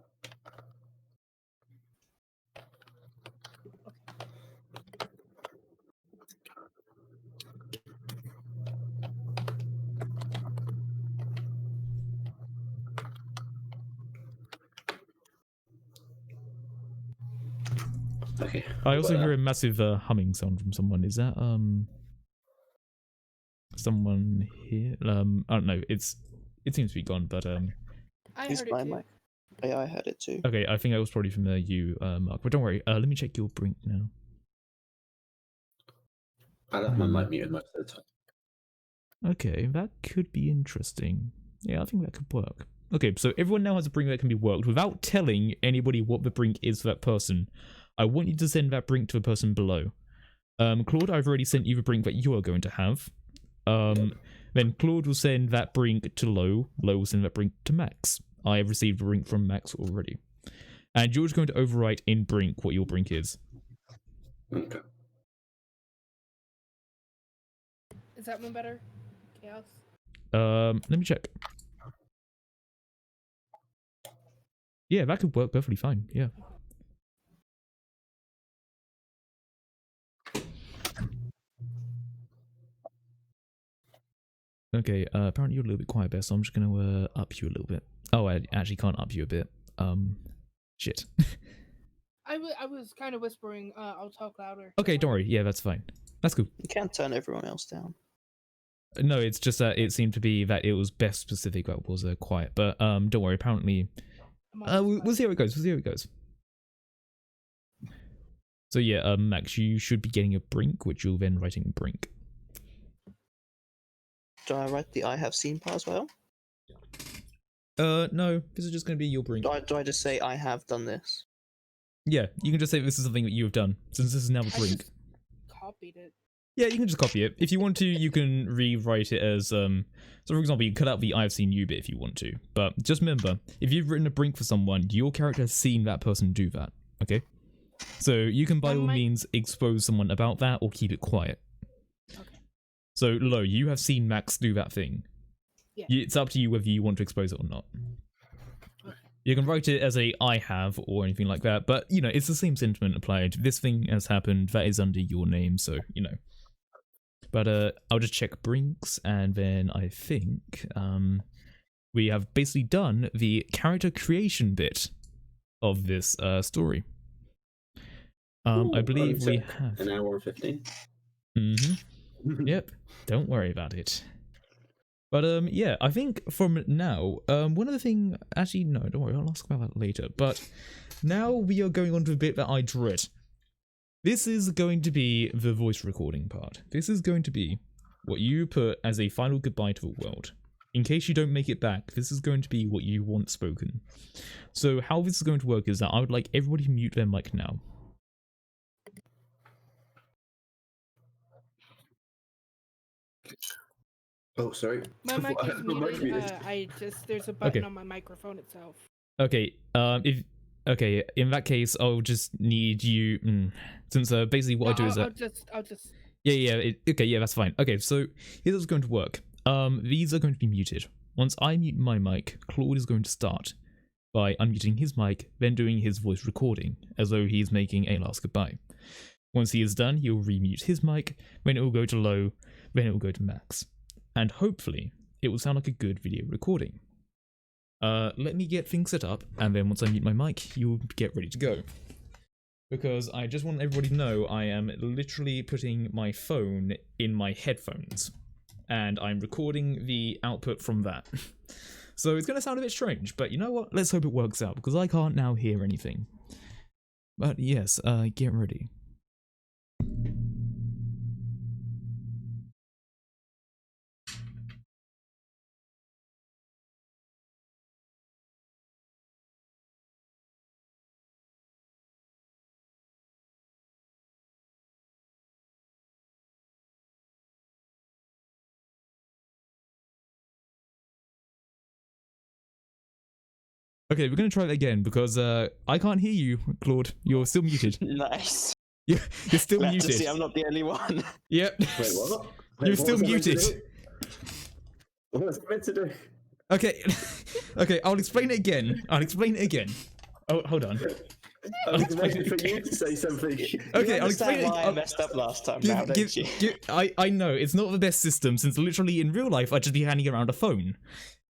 Okay. I also hear a massive humming sound from someone. Is that someone here? I don't know. It seems to be gone, but I heard it too. Yeah, I heard it too. Okay, I think that was probably from you, Mark. But don't worry. Let me check your brink now. I left my mic muted most of the time. Okay, that could be interesting. Yeah, I think that could work. Okay, so everyone now has a brink that can be worked without telling anybody what the brink is for that person. I want you to send that brink to the person below. Claude, I've already sent you the brink that you are going to have. Then Claude will send that brink to Lo. Lo will send that brink to Max. I have received a brink from Max already. And you're just going to overwrite in brink what your brink is. Okay. Is that one better? Chaos? Let me check. Yeah, that could work perfectly fine. Yeah. Okay, apparently you're a little bit quiet, Beth, so I'm just gonna up you a little bit. Oh, I actually can't up you a bit. Shit. I was kind of whispering. I'll talk louder. Okay, don't worry. Yeah, that's fine. That's cool. You can't turn everyone else down. No, it's just that it seemed to be that it was Beth specific that was quiet. But don't worry. Apparently, we'll see how it goes. We'll see how it goes. So yeah, Max, you should be getting a brink, which you'll then write in brink. Do I write the "I have seen" part as well? No, this is just going to be your brink. Do I just say "I have done this"? Yeah, you can just say this is something that you have done, since this is now the brink. I just copied it. Yeah, you can just copy it. If you want to, you can rewrite it as, so for example, you can cut out the "I have seen you" bit if you want to. But just remember, if you've written a brink for someone, your character has seen that person do that, okay? So you can by all means expose someone about that or keep it quiet. Okay. So, Lo, you have seen Max do that thing. Yeah. It's up to you whether you want to expose it or not. Okay. You can write it as a "I have" or anything like that, but, you know, it's the same sentiment applied. This thing has happened, that is under your name, so, you know. But I'll just check brinks, and then I think we have basically done the character creation bit of this story. I believe we have an hour and 15. Yep, don't worry about it. But yeah, I think from now, one of the things, actually no, don't worry, I'll ask about that later. But now we are going on to a bit that I dread. This is going to be the voice recording part. This is going to be what you put as a final goodbye to the world. In case you don't make it back, this is going to be what you want spoken. So how this is going to work is that I would like everybody to mute their mic now. Oh, sorry. My mic is muted. There's a button on my microphone itself. Okay. In that case, I'll just need you. Since basically what I do is that. I'll just. Yeah, that's fine. Okay, so here's what's going to work. These are going to be muted. Once I mute my mic, Claude is going to start by unmuting his mic, then doing his voice recording, as though he's making a last goodbye. Once he is done, he'll remute his mic, then it will go to low, then it will go to max. And hopefully, it will sound like a good video recording. Let me get things set up, and then once I mute my mic, you'll get ready to go. Because I just want everybody to know I am literally putting my phone in my headphones, and I'm recording the output from that. So it's going to sound a bit strange, but you know what? Let's hope it works out, because I can't now hear anything. But yes, get ready. Okay, we're going to try that again, because I can't hear you, Claude. You're still muted. Nice. You're still Glad muted. To see I'm not the only one. Yep. Wait, what? You're still muted. What was it meant to do? Okay, okay, I'll explain it again. Oh, hold on. I was waiting for you to say something. Okay, I'll explain it. Why I messed up last time now, don't you? I know, it's not the best system, since literally in real life I'd just be handing around a phone.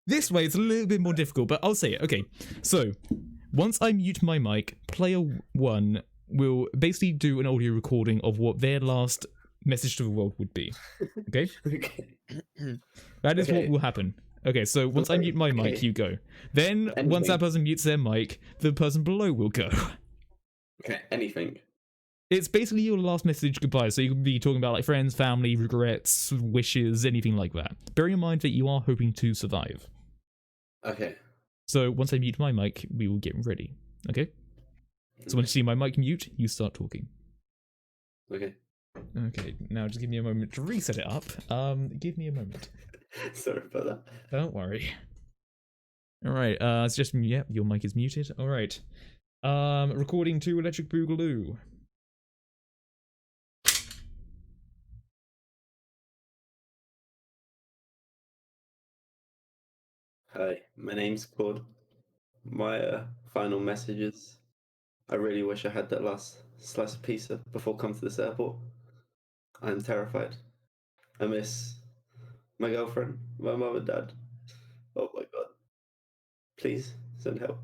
This way it's a little bit more difficult, but I'll say it. Okay, so once I mute my mic, player 1 will basically do an audio recording of what their last message to the world would be. Okay? That is what will happen. Okay, so once I mute my mic, you go. Then, once that person mutes their mic, the person below will go. Okay, anything. It's basically your last message goodbye, so you can be talking about like friends, family, regrets, wishes, anything like that. Bearing in mind that you are hoping to survive. Okay. So once I mute my mic, we will get ready. Okay? So once you see my mic mute, you start talking. Okay. Okay, now just give me a moment to reset it up. Give me a moment. Sorry about that. Don't worry. Alright, it's just, yeah, your mic is muted. Alright. Recording to Electric Boogaloo. Hi, my name's Claude. My final message is, I really wish I had that last slice of pizza before coming to this airport. I'm terrified. I miss my girlfriend, my mum and dad. Oh my god. Please send help.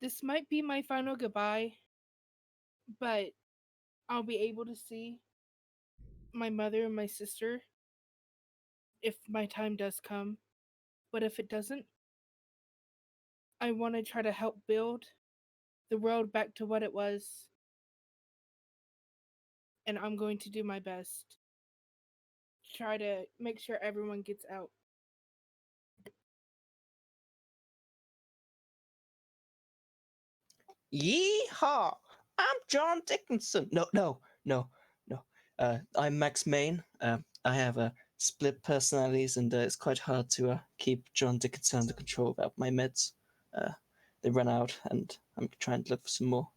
This might be my final goodbye, but I'll be able to see my mother and my sister if my time does come. But if it doesn't, I want to try to help build the world back to what it was. And I'm going to do my best. Try to make sure everyone gets out. Yeehaw! I'm John Dickinson. No. I'm Max Main. I have split personalities, and it's quite hard to keep John Dickinson under control without my meds. They run out, and I'm trying to look for some more.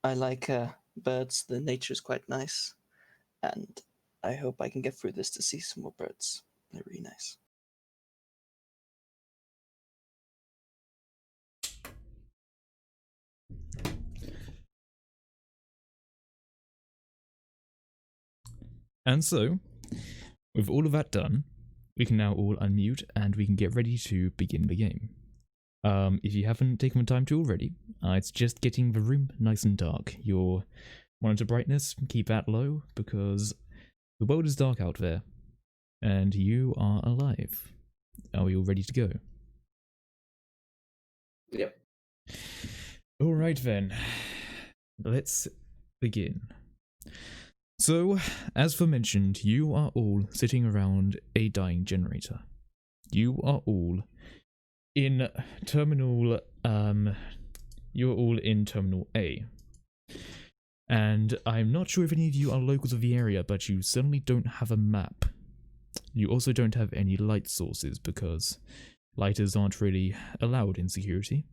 I like birds. The nature is quite nice, and I hope I can get through this to see some more birds. They're really nice. And so, with all of that done, we can now all unmute and we can get ready to begin the game. If you haven't taken the time to already, it's just getting the room nice and dark. Your monitor brightness, keep that low, because the world is dark out there, and you are alive. are we all ready to go? Yep. Alright then, let's begin. So, as forementioned, you are all sitting around a dying generator. You are all in terminal, you're all in terminal A. And I'm not sure if any of you are locals of the area, but you certainly don't have a map. You also don't have any light sources because lighters aren't really allowed in security.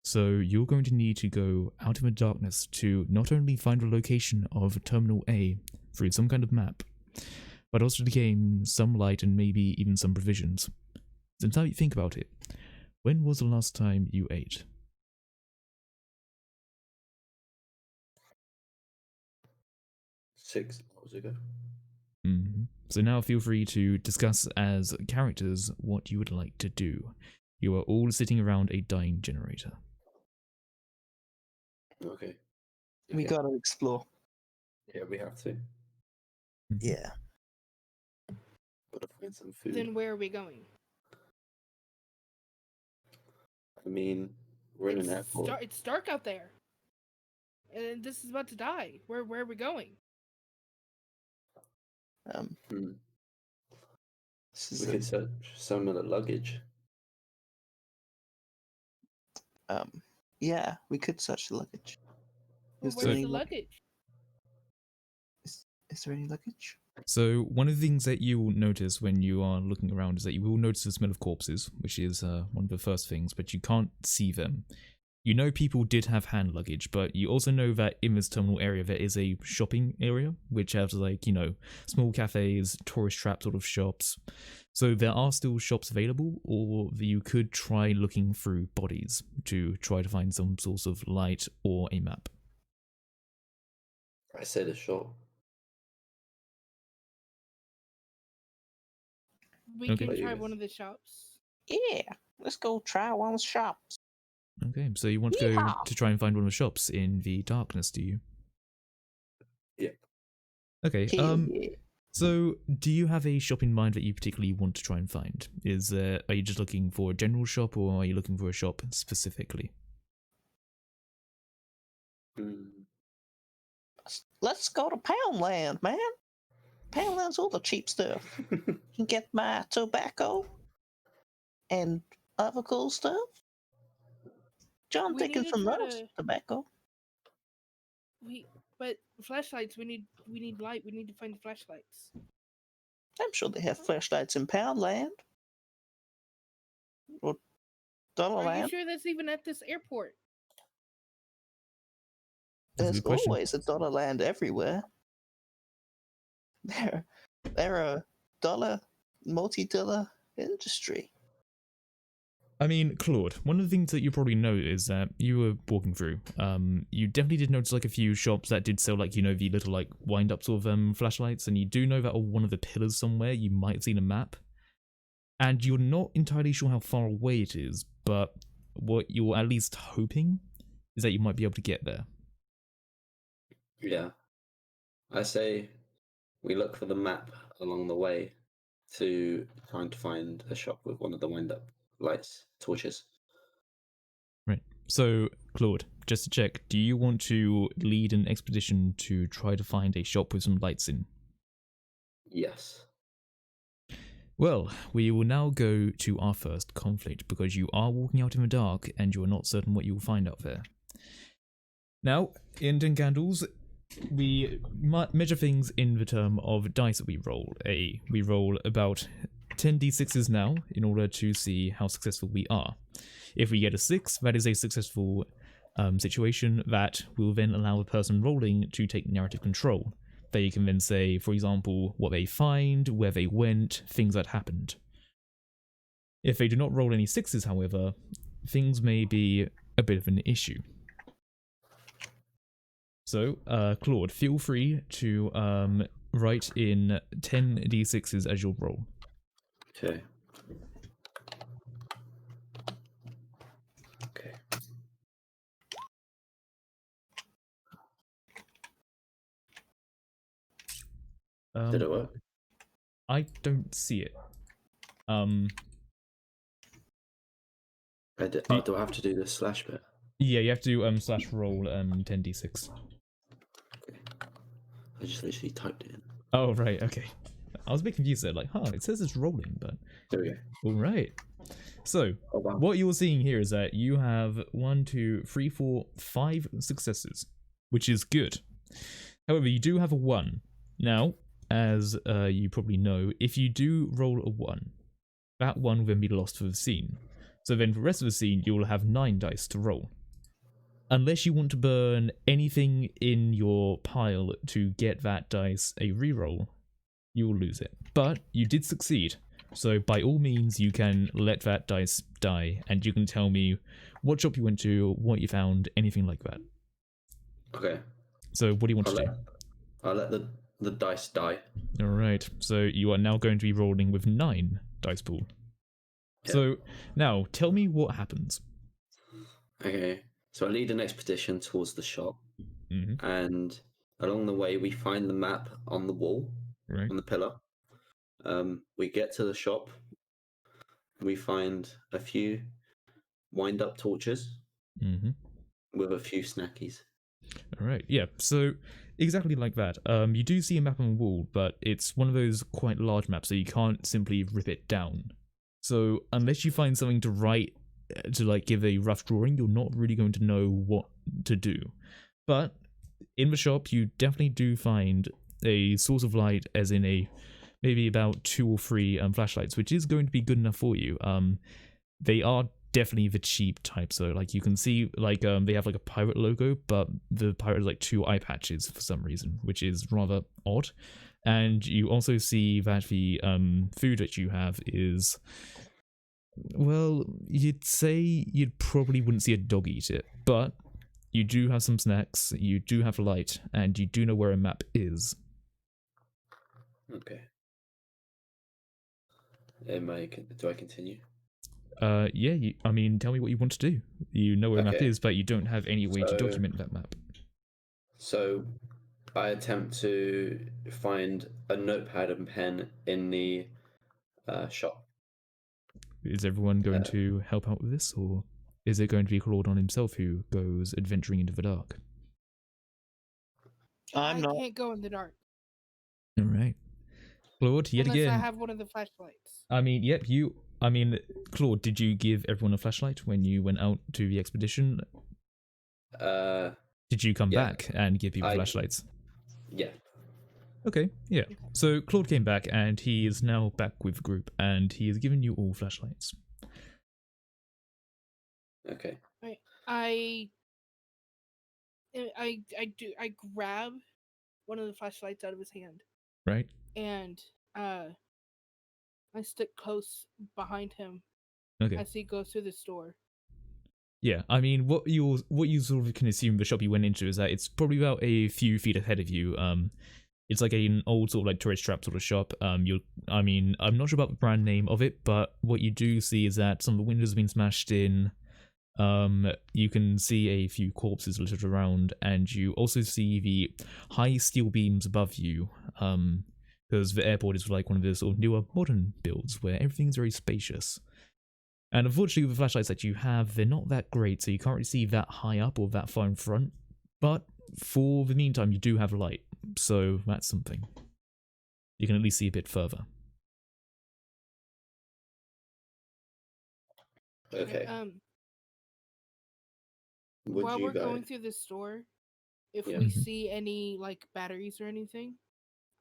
So you're going to need to go out in the darkness to not only find the location of Terminal A through some kind of map, but also to gain some light and maybe even some provisions. So now you think about it, when was the last time you ate? Six hours ago. So now feel free to discuss as characters what you would like to do. You are all sitting around a dying generator. Okay. We gotta explore. Yeah, we have to. Yeah. Gotta find some food. Then where are we going? I mean, we're in an airport. It's dark out there. And this is about to die. Where are we going? We could search some of the luggage. Yeah, we could search the luggage. Where's there any the luggage? Is there any luggage? So one of the things that you will notice when you are looking around is that you will notice the smell of corpses, which is one of the first things, but you can't see them. You know people did have hand luggage, but you also know that in this terminal area there is a shopping area, which has like, you know, small cafes, tourist trap sort of shops. So there are still shops available, or you could try looking through bodies to try to find some source of light or a map. I said a shop. We can try one of the shops. Yeah, let's go try one of the shops. Okay, so you want to go to try and find one of the shops in the darkness, do you? Yeah. Okay, Yeah. so do you have a shop in mind that you particularly want to try and find? Are you just looking for a general shop, or are you looking for a shop specifically? Let's go to Poundland, man. Poundland's all the cheap stuff. You can get my tobacco and other cool stuff. John Dickinson loves tobacco. But flashlights, we need light. We need to find the flashlights. I'm sure they have flashlights in Poundland. Or Dollarland. Are you sure that's even at this airport? There's always a Dollarland everywhere. They're a multi-dollar industry. I mean, Claude, one of the things that you probably know is that you were walking through, you definitely did notice like a few shops that did sell like, you know, the little like wind-up sort of flashlights, and you do know that on one of the pillars somewhere you might have seen a map. And you're not entirely sure how far away it is, but what you're at least hoping is that you might be able to get there. Yeah. I say we look for the map along the way to trying to find a shop with one of the wind-up lights, torches. Right. So, Claude, just to check, do you want to lead an expedition to try to find a shop with some lights in? Yes. Well, we will now go to our first conflict, because you are walking out in the dark and you are not certain what you will find out there. Now, in 10 Candles, we measure things in the term of dice that we roll. We roll about 10 d6s now in order to see how successful we are. If we get a 6, that is a successful situation that will then allow the person rolling to take narrative control. They can then say, for example, what they find, where they went, things that happened. If they do not roll any 6s, however, things may be a bit of an issue. So, Claude, feel free to write in 10 d6s as your roll. Okay. Okay. Did it work? I don't see it. Do I have to do the slash bit? Yeah, you have to do slash roll 10d6. Okay. I just literally typed it in. Oh right, okay. I was a bit confused there, like, it says it's rolling, but There we go. all right. So Oh, wow. what you're seeing here is that you have 1, 2, 3, 4, 5 successes, which is good. However, you do have a 1. Now, as you probably know, if you do roll a 1, that 1 will then be lost for the scene. So then for the rest of the scene, you'll have 9 dice to roll. Unless you want to burn anything in your pile to get that dice a reroll, you will lose it. But you did succeed, so by all means you can let that dice die, and you can tell me what shop you went to, what you found, anything like that. Okay. So what do you want to do? I'll let the dice die. Alright, so you are now going to be rolling with 9 dice pool. Yeah. So now tell me what happens. Okay. So I lead an expedition towards the shop, Mm-hmm. and along the way we find the map on the wall, Right. on the pillar. We get to the shop. We find a few wind-up torches Mm-hmm. with a few snackies. Alright, yeah, so exactly like that. You do see a map on the wall, but it's one of those quite large maps, so you can't simply rip it down. So unless you find something to write, to like give a rough drawing, you're not really going to know what to do. But in the shop, you definitely do find a source of light, as in maybe about 2 or 3 flashlights, which is going to be good enough for you. They are definitely the cheap type, so like you can see like they have like a pirate logo, but the pirate has like 2 eye patches for some reason, which is rather odd. And you also see that the food that you have is, well, you'd say you probably wouldn't see a dog eat it, but you do have some snacks, you do have light, and you do know where a map is. Okay. Do I continue? Yeah, I mean, tell me what you want to do. You know where a map Okay. is, but you don't have any way to document that map. So I attempt to find a notepad and pen in the shop. Is everyone going to help out with this, or is it going to be Claude on himself who goes adventuring into the dark? I'm not. I can't go in the dark. All right, Claude, yet unless again. I have one of the flashlights. I mean, yep, Claude, did you give everyone a flashlight when you went out to the expedition? Did you come back and give people flashlights? Yeah. Okay, yeah. So Claude came back, and he is now back with the group, and he has given you all flashlights. Okay. Right. I grab one of the flashlights out of his hand. Right. And I stick close behind him. Okay. As he goes through the store. Yeah, I mean, what you sort of can assume the shop you went into is that it's probably about a few feet ahead of you. It's like an old sort of like tourist trap sort of shop. I'm not sure about the brand name of it, but what you do see is that some of the windows have been smashed in. You can see a few corpses littered around, and you also see the high steel beams above you. Because the airport is like one of the sort of newer modern builds where everything's very spacious. And unfortunately, with the flashlights that you have, they're not that great, so you can't really see that high up or that far in front. But for the meantime, you do have light, so that's something. You can at least see a bit further. Okay. While we're going through the store, if we see any like batteries or anything,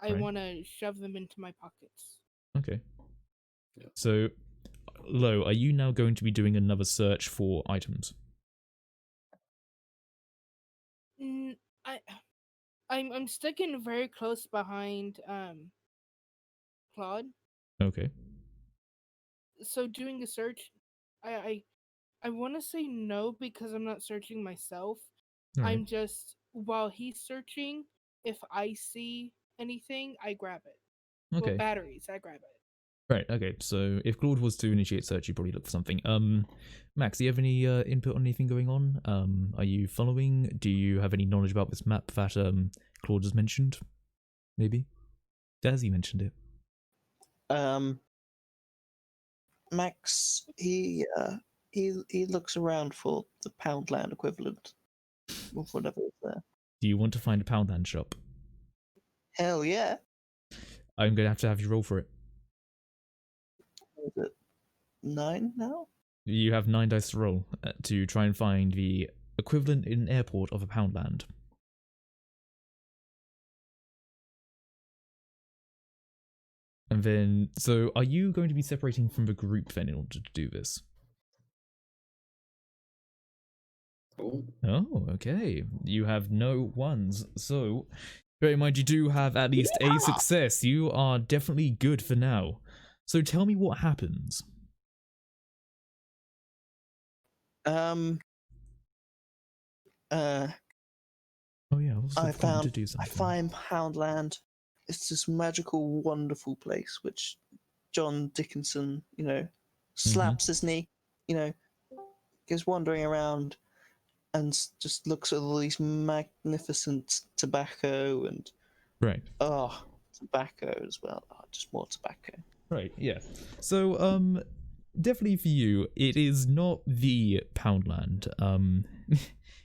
I want to shove them into my pockets. Okay. Yeah. So, Lo, are you now going to be doing another search for items? I'm sticking very close behind Claude. Okay. So doing a search, I want to say no because I'm not searching myself. Right. I'm just, while he's searching, if I see anything, I grab it. Okay. Well, batteries, I grab it. Right, okay, so if Claude was to initiate search, you'd probably look for something. Max, do you have any input on anything going on? Are you following? Do you have any knowledge about this map that Claude has mentioned? Maybe? Dazzy mentioned it. Max, he he looks around for the Poundland equivalent of whatever is there. Do you want to find a Poundland shop? Hell yeah! I'm going to have you roll for it. Is it 9 now? You have 9 dice to roll to try and find the equivalent in an airport of a Poundland. And then, so are you going to be separating from the group then in order to do this? Oh, okay. You have no ones. So, bear in mind you do have at least a success. You are definitely good for now. So tell me what happens. Oh yeah, I find Poundland. It's this magical, wonderful place which John Dickinson, slaps his knee, goes wandering around and just looks at all these magnificent tobacco and tobacco as well. Just more tobacco. Right, yeah. So, definitely for you, it is not the Poundland.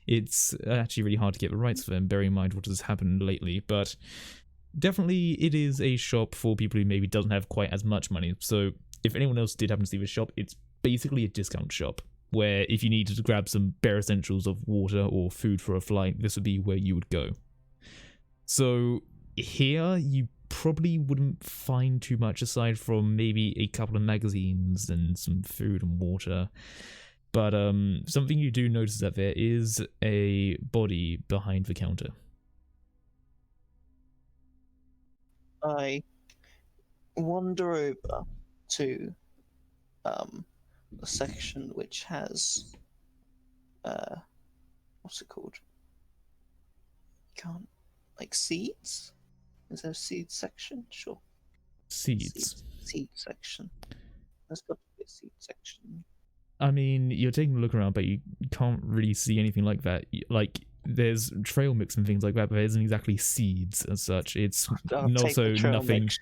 It's actually really hard to get the rights for them, bearing in mind what has happened lately, but definitely it is a shop for people who maybe doesn't have quite as much money. So if anyone else did happen to see the shop, it's basically a discount shop, where if you needed to grab some bare essentials of water or food for a flight, this would be where you would go. So here, you probably wouldn't find too much aside from maybe a couple of magazines and some food and water. But something you do notice that there is a body behind the counter. I wander over to a section which has what's it called? Seeds? Is there a seed section? Sure. Seeds. Seed section. There's got to be a seed section. I mean, you're taking a look around, but you can't really see anything like that. Like, there's trail mix and things like that, but there isn't exactly seeds as such. It's also nothing. Mix.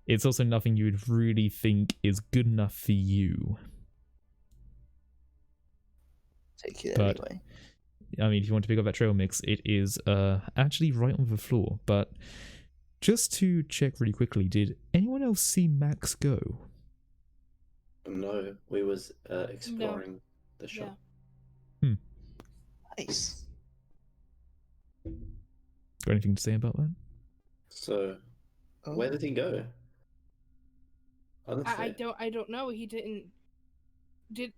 It's also nothing you would really think is good enough for you. Take it anyway. I mean, if you want to pick up that trail mix, it is actually right on the floor. But just to check really quickly, did anyone else see Max go? No, we was exploring the shop. Yeah. Nice. Got anything to say about that? So, where did he go? I don't know. He didn't. Did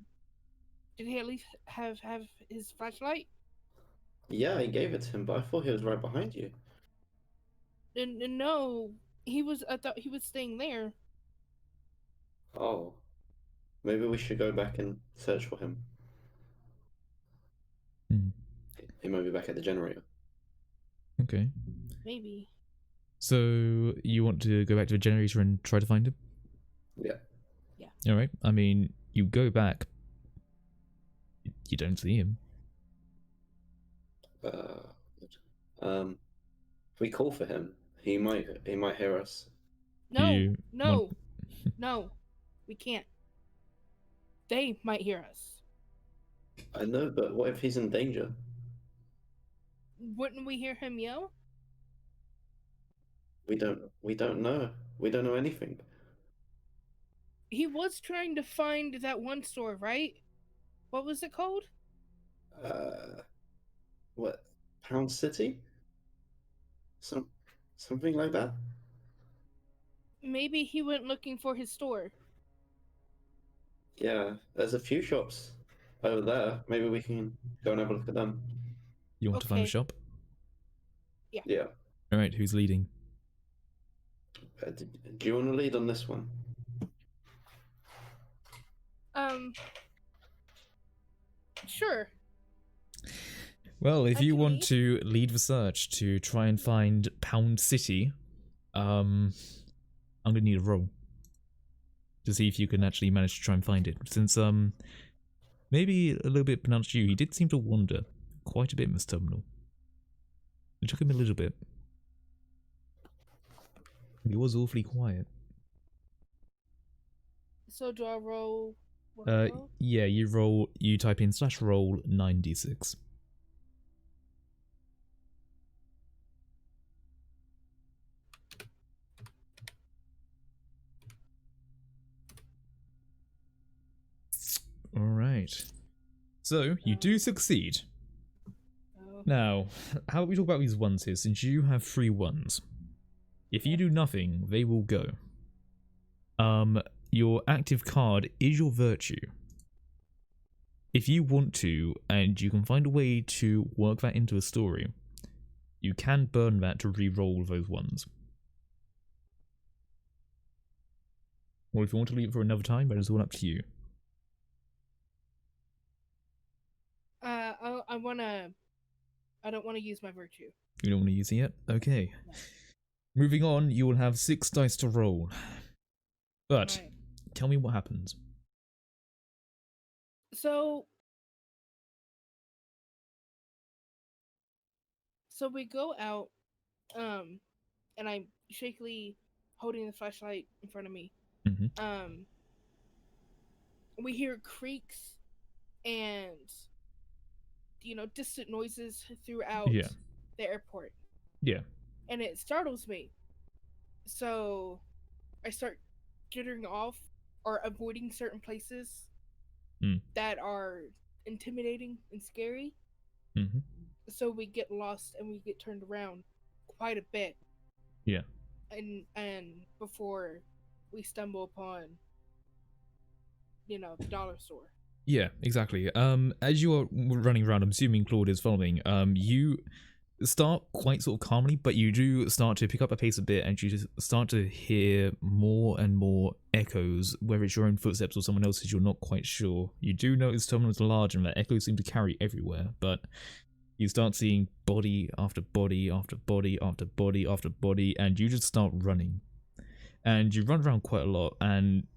he at least have his flashlight? Yeah, I gave it to him, but I thought he was right behind you. No, he was. I thought he was staying there. Oh, maybe we should go back and search for him. He might be back at the generator. Okay. Maybe. So you want to go back to the generator and try to find him? Yeah. All right. I mean, you go back. You don't see him. If we call for him, he might hear us. No, we can't. They might hear us. I know, but what if he's in danger? Wouldn't we hear him yell? We don't know. We don't know anything. He was trying to find that one store, right? What was it called? What? Pound City? Something like that? Maybe he went looking for his store. Yeah, there's a few shops over there. Maybe we can go and have a look at them. You want to find a shop? Yeah. Alright, who's leading? Do you want to lead on this one? Sure. Well, if you want to lead the search to try and find Pound City, I'm gonna need a roll to see if you can actually manage to try and find it. Since maybe a little bit pronounced you, he did seem to wander quite a bit in this terminal. It took him a little bit. He was awfully quiet. So do I roll Yeah, you type in /roll 9d6. Alright. So, you do succeed. Now, how about we talk about these ones here, since you have 3 ones. If you do nothing, they will go. Your active card is your virtue. If you want to, and you can find a way to work that into a story, you can burn that to re-roll those ones. Or if you want to leave it for another time, that is all up to you. I don't want to use my virtue. You don't want to use it yet? Okay. No. Moving on, you will have 6 dice to roll. But, Right. tell me what happens. So we go out, and I'm shakily holding the flashlight in front of me. Mm-hmm. We hear creaks and, distant noises throughout the airport. Yeah. And it startles me. So I start jittering off or avoiding certain places that are intimidating and scary. Mm-hmm. So we get lost and we get turned around quite a bit. Yeah. And before we stumble upon, the dollar store. Yeah, exactly. As you are running around, I'm assuming Claude is following, you start quite sort of calmly, but you do start to pick up a pace a bit, and you just start to hear more and more echoes, whether it's your own footsteps or someone else's, you're not quite sure. You do notice the terminal is large and that echoes seem to carry everywhere, but you start seeing body after body after body after body after body, and you just start running. And you run around quite a lot, and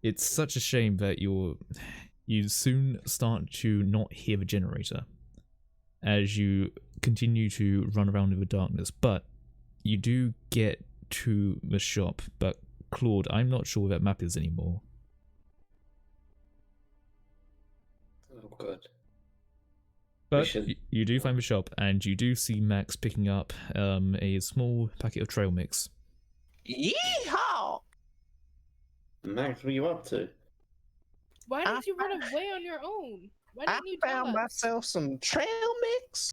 it's such a shame that you soon start to not hear the generator as you continue to run around in the darkness. But you do get to the shop. But Claude, I'm not sure where that map is anymore. Oh, good. But you do find the shop, and you do see Max picking up a small packet of trail mix. Yeehaw! Max, what are you up to? Why did you run away on your own? Why didn't you tell found us? myself some trail mix,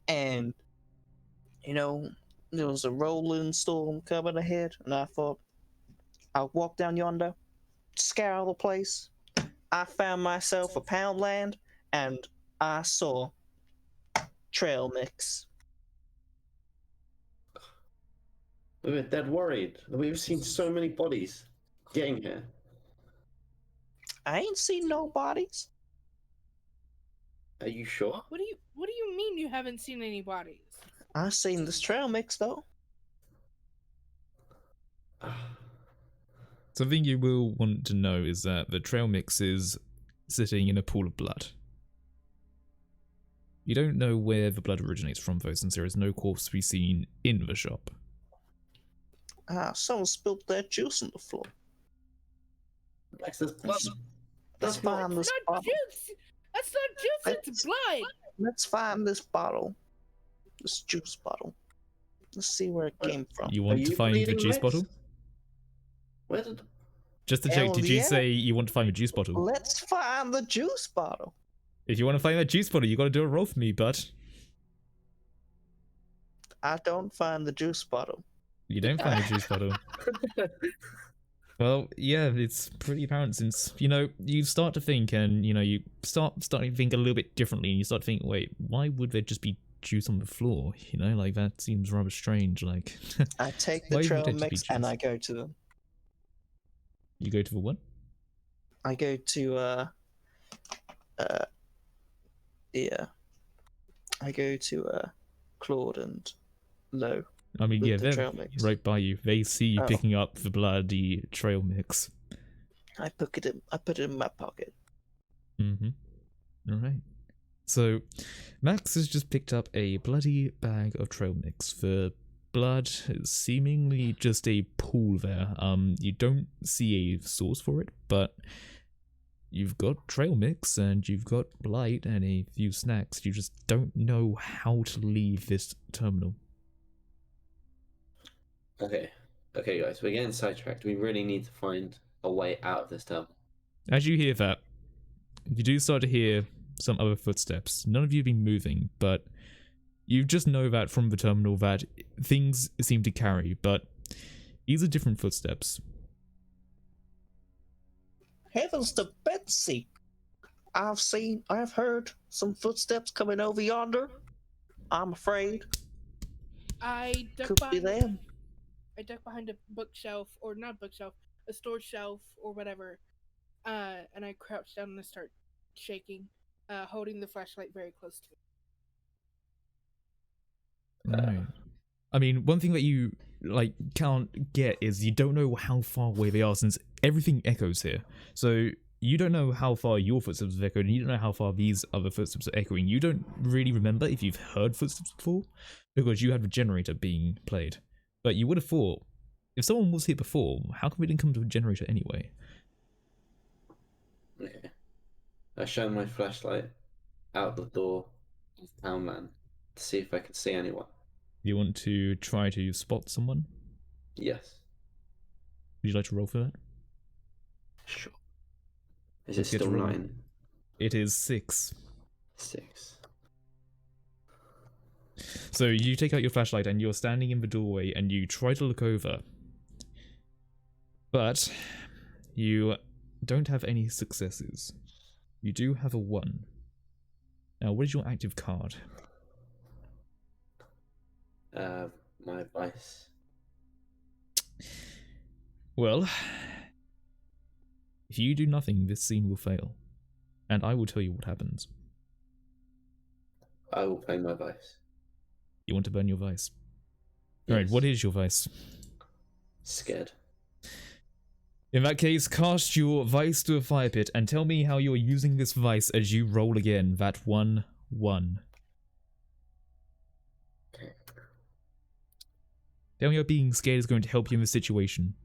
and there was a rolling storm coming ahead, and I thought I'll walk down yonder, scour the place. I found myself a Poundland, and I saw trail mix. We were dead worried. We've seen so many bodies getting here. I ain't seen no bodies. Are you sure? What do you mean you haven't seen any bodies? I seen this trail mix though. Something you will want to know is that the trail mix is sitting in a pool of blood. You don't know where the blood originates from, though, since there is no corpse to be seen in the shop. Someone spilled that juice on the floor. Max, there's blood. Let's find this bottle. Juice! That's not juice, it's blood! Let's find this bottle. This juice bottle. Let's see where it came from. You want to find the juice bottle? Where did... Just to check, did you say you want to find the juice bottle? Let's find the juice bottle. If you want to find that juice bottle, you got to do a roll for me, bud. I don't find the juice bottle. You don't find the juice bottle. Well, yeah, it's pretty apparent since, you start to think, and, you starting to think a little bit differently, and you start to think, wait, why would there just be juice on the floor? That seems rather strange, like... I take the trail mix and I go to them. You go to the what? I go to, I go to, Claude and Lo. I mean, yeah, they're right by you. They see you Oh. picking up the bloody trail mix. I put it in my pocket. Mm-hmm. Alright. So, Max has just picked up a bloody bag of trail mix. The blood is seemingly just a pool there. You don't see a source for it, but you've got trail mix and you've got blight and a few snacks. You just don't know how to leave this terminal. Okay, guys, we're getting sidetracked. We really need to find a way out of this terminal. As you hear that, you do start to hear some other footsteps. None of you have been moving, but you just know that from the terminal that things seem to carry, but these are different footsteps. Heavens to Betsy! I've heard some footsteps coming over yonder. I'm afraid. I duck Could be behind. them. I duck behind a bookshelf, or not bookshelf, a storage shelf or whatever, and I crouch down and I start shaking, holding the flashlight very close to me. Right. I mean, one thing that you can't get is you don't know how far away they are, since everything echoes here. So you don't know how far your footsteps have echoed, and you don't know how far these other footsteps are echoing. You don't really remember if you've heard footsteps before, because you had the generator being played. But you would have thought, if someone was here before, how come we didn't come to a generator anyway? Okay. I shine my flashlight out the door of Townland to see if I can see anyone. You want to try to spot someone? Yes. Would you like to roll for that? Sure. Is Let's it get still to roll. 9? It is 6. 6. So you take out your flashlight and you're standing in the doorway and you try to look over. But you don't have any successes. You do have a 1. Now, what is your active card? My advice. Well, if you do nothing, this scene will fail. And I will tell you what happens. I will play my vice. You want to burn your vice? Yes. Alright, what is your vice? Scared. In that case, cast your vice to a fire pit and tell me how you're using this vice as you roll again. That 1-1. Tell me how being scared is going to help you in this situation.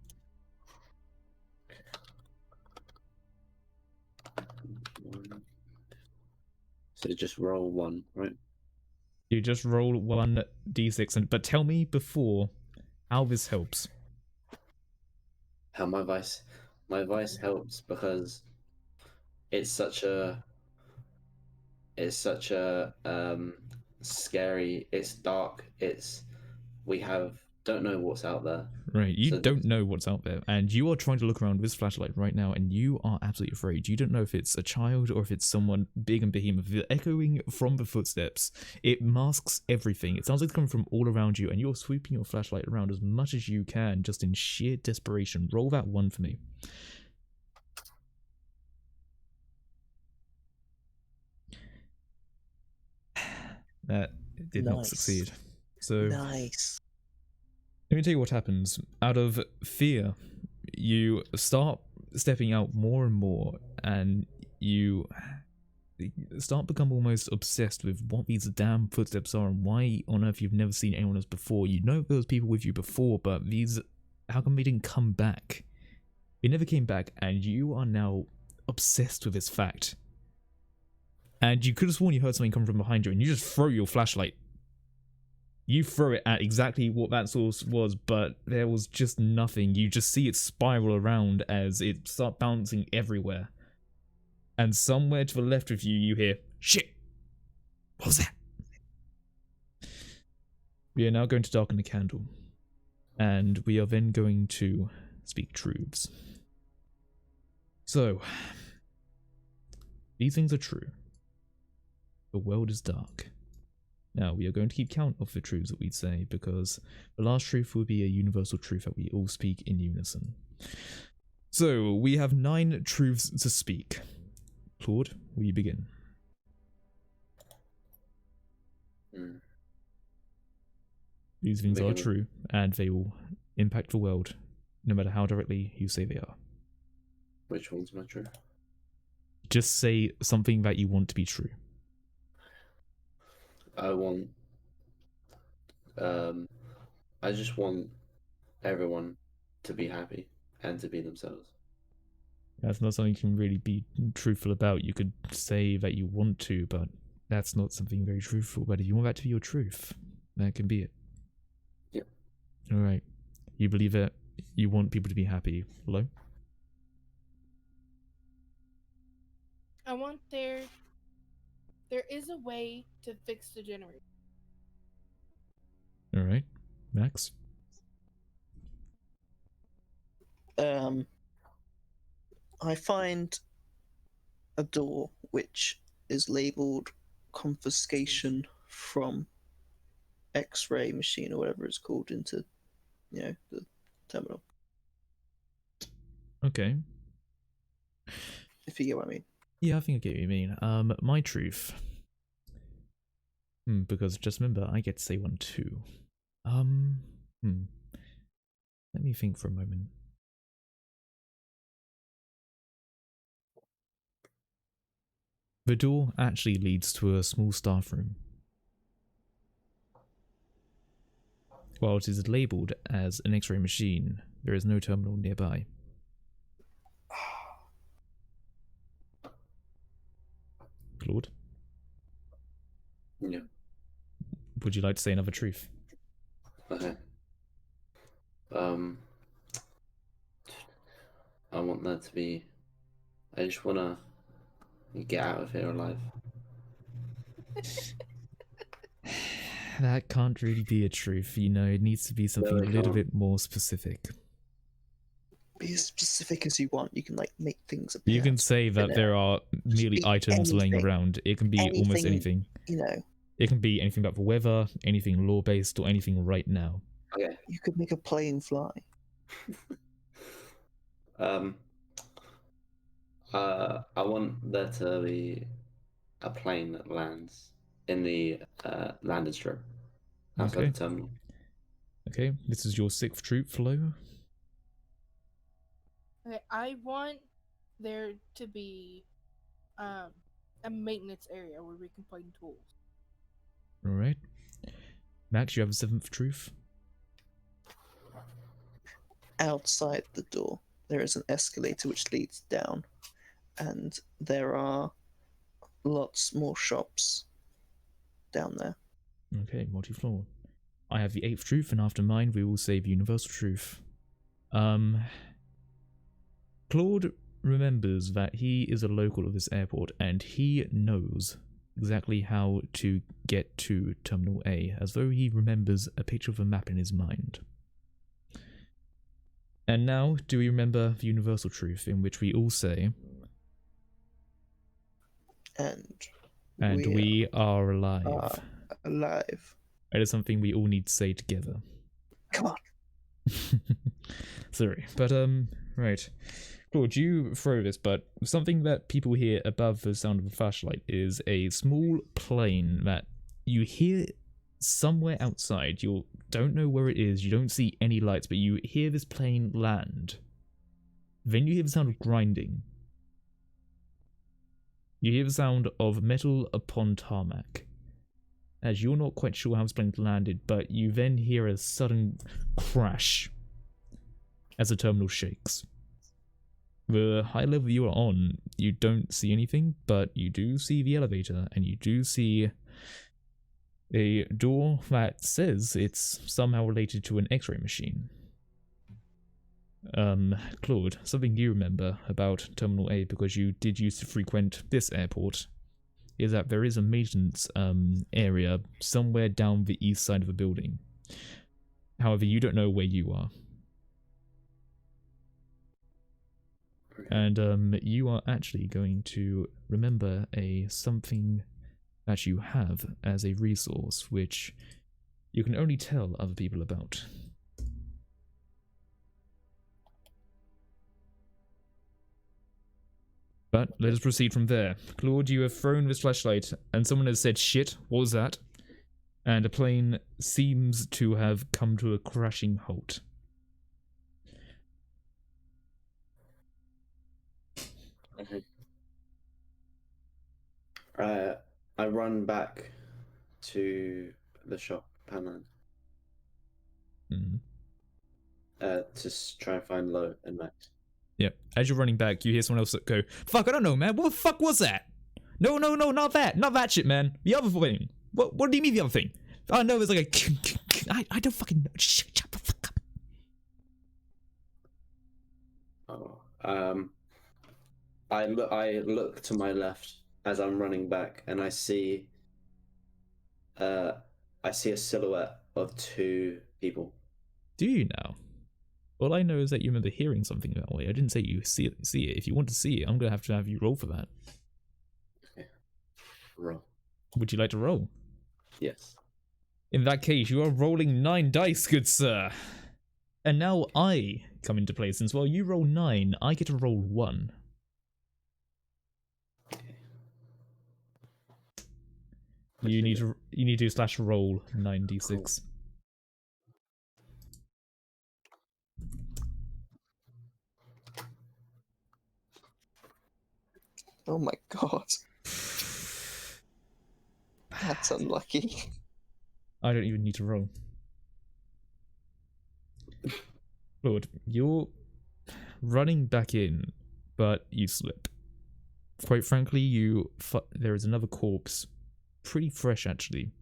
So just roll 1, right? You just roll 1d6, but tell me before how this helps. How my vice helps because it's such a scary, it's dark, we don't know what's out there. Right, you don't know what's out there, and you are trying to look around with this flashlight right now, and you are absolutely afraid. You don't know if it's a child or if it's someone big and behemoth. You're echoing from the footsteps. It masks everything. It sounds like it's coming from all around you, and you're sweeping your flashlight around as much as you can, just in sheer desperation. Roll that 1 for me. That did not succeed. So Nice. let me tell you what happens. Out of fear, you start stepping out more and more, and you start become almost obsessed with what these damn footsteps are and why on earth you've never seen anyone else before. You know there was people with you before, but these, how come they didn't come back? They never came back, and you are now obsessed with this fact. And you could have sworn you heard something come from behind you, and you just throw your flashlight. You throw it at exactly what that source was, but there was just nothing. You just see it spiral around as it starts bouncing everywhere. And somewhere to the left of you, you hear, "Shit! What was that?" We are now going to darken the candle. And we are then going to speak truths. So, these things are true. The world is dark. Now, we are going to keep count of the truths that we say, because the last truth will be a universal truth that we all speak in unison. So, we have 9 truths to speak. Claude, will you begin? These things are true, and they will impact the world, no matter how directly you say they are. Which one's not true? Just say something that you want to be true. I just want everyone to be happy and to be themselves. That's not something you can really be truthful about. You could say that you want to, but that's not something very truthful. But if you want that to be your truth, that can be it. Yep. Alright. You believe it. You want people to be happy. Hello? I want there is a way to fix the generator. Alright. Max? I find a door which is labeled confiscation from X-ray machine or whatever it's called into, the terminal. Okay. If you get what I mean. Yeah, I think I get what you mean. My truth. Because just remember, I get to say one too. Let me think for a moment. The door actually leads to a small staff room. While it is labelled as an X-ray machine, there is no terminal nearby. Claude? Yeah. Would you like to say another truth? Okay. I want that to be. I just wanna get out of here alive. That can't really be a truth, it needs to be something a little bit more specific. Be as specific as you want. You can make things appear. You can say that there are merely items laying around. It can be almost anything. It can be anything about the weather, anything law-based, or anything right now. Okay. You could make a plane fly. I want there to be a plane that lands in the landing strip outside the terminal. Okay, this is your sixth truth, Flo. Okay, I want there to be a maintenance area where we can play tools. Alright. Max, you have a seventh truth? Outside the door, there is an escalator which leads down, and there are lots more shops down there. Okay, multi-floor. I have the eighth truth, and after mine, we will say the universal truth. Claude remembers that he is a local of this airport, and he knows exactly how to get to Terminal A, as though he remembers a picture of a map in his mind. And now, do we remember the universal truth, in which we all say, and we are alive. Alive. That is something we all need to say together. Come on. Sorry, but right. Claude, you throw this, but something that people hear above the sound of a flashlight is a small plane that you hear somewhere outside. You don't know where it is, you don't see any lights, but you hear this plane land. Then you hear the sound of grinding. You hear the sound of metal upon tarmac. As you're not quite sure how this plane landed, but you then hear a sudden crash as the terminal shakes. The high level you are on, you don't see anything, but you do see the elevator, and you do see a door that says it's somehow related to an X-ray machine. Claude, something you remember about Terminal A, because you did used to frequent this airport, is that there is a maintenance area somewhere down the east side of the building. However, you don't know where you are. And you are actually going to remember something that you have as a resource, which you can only tell other people about. But let us proceed from there. Claude, you have thrown this flashlight, and someone has said, "Shit, what was that?" And a plane seems to have come to a crashing halt. Okay. I run back to the shop, Panland. Mm-hmm. To try and find Lo and Max. Yeah. As you're running back, you hear someone else go, "Fuck, I don't know, man. What the fuck was that? No, not that. Not that shit, man. The other thing. What do you mean the other thing? Oh, no, it's like a... I don't fucking know. Shut the fuck up. Oh, I look to my left as I'm running back, and I see a silhouette of 2 people. Do you now? All I know is that you remember hearing something that way. I didn't say you see it. If you want to see it, I'm going to have you roll for that. Okay. Roll. Would you like to roll? Yes. In that case, you are rolling 9 dice, good sir. And now I come into play, since while you roll 9, I get to roll 1. You need to slash roll 9d6. Oh my god. That's unlucky. I don't even need to roll. Lord, you're running back in, but you slip. Quite frankly, there is another corpse, pretty fresh actually,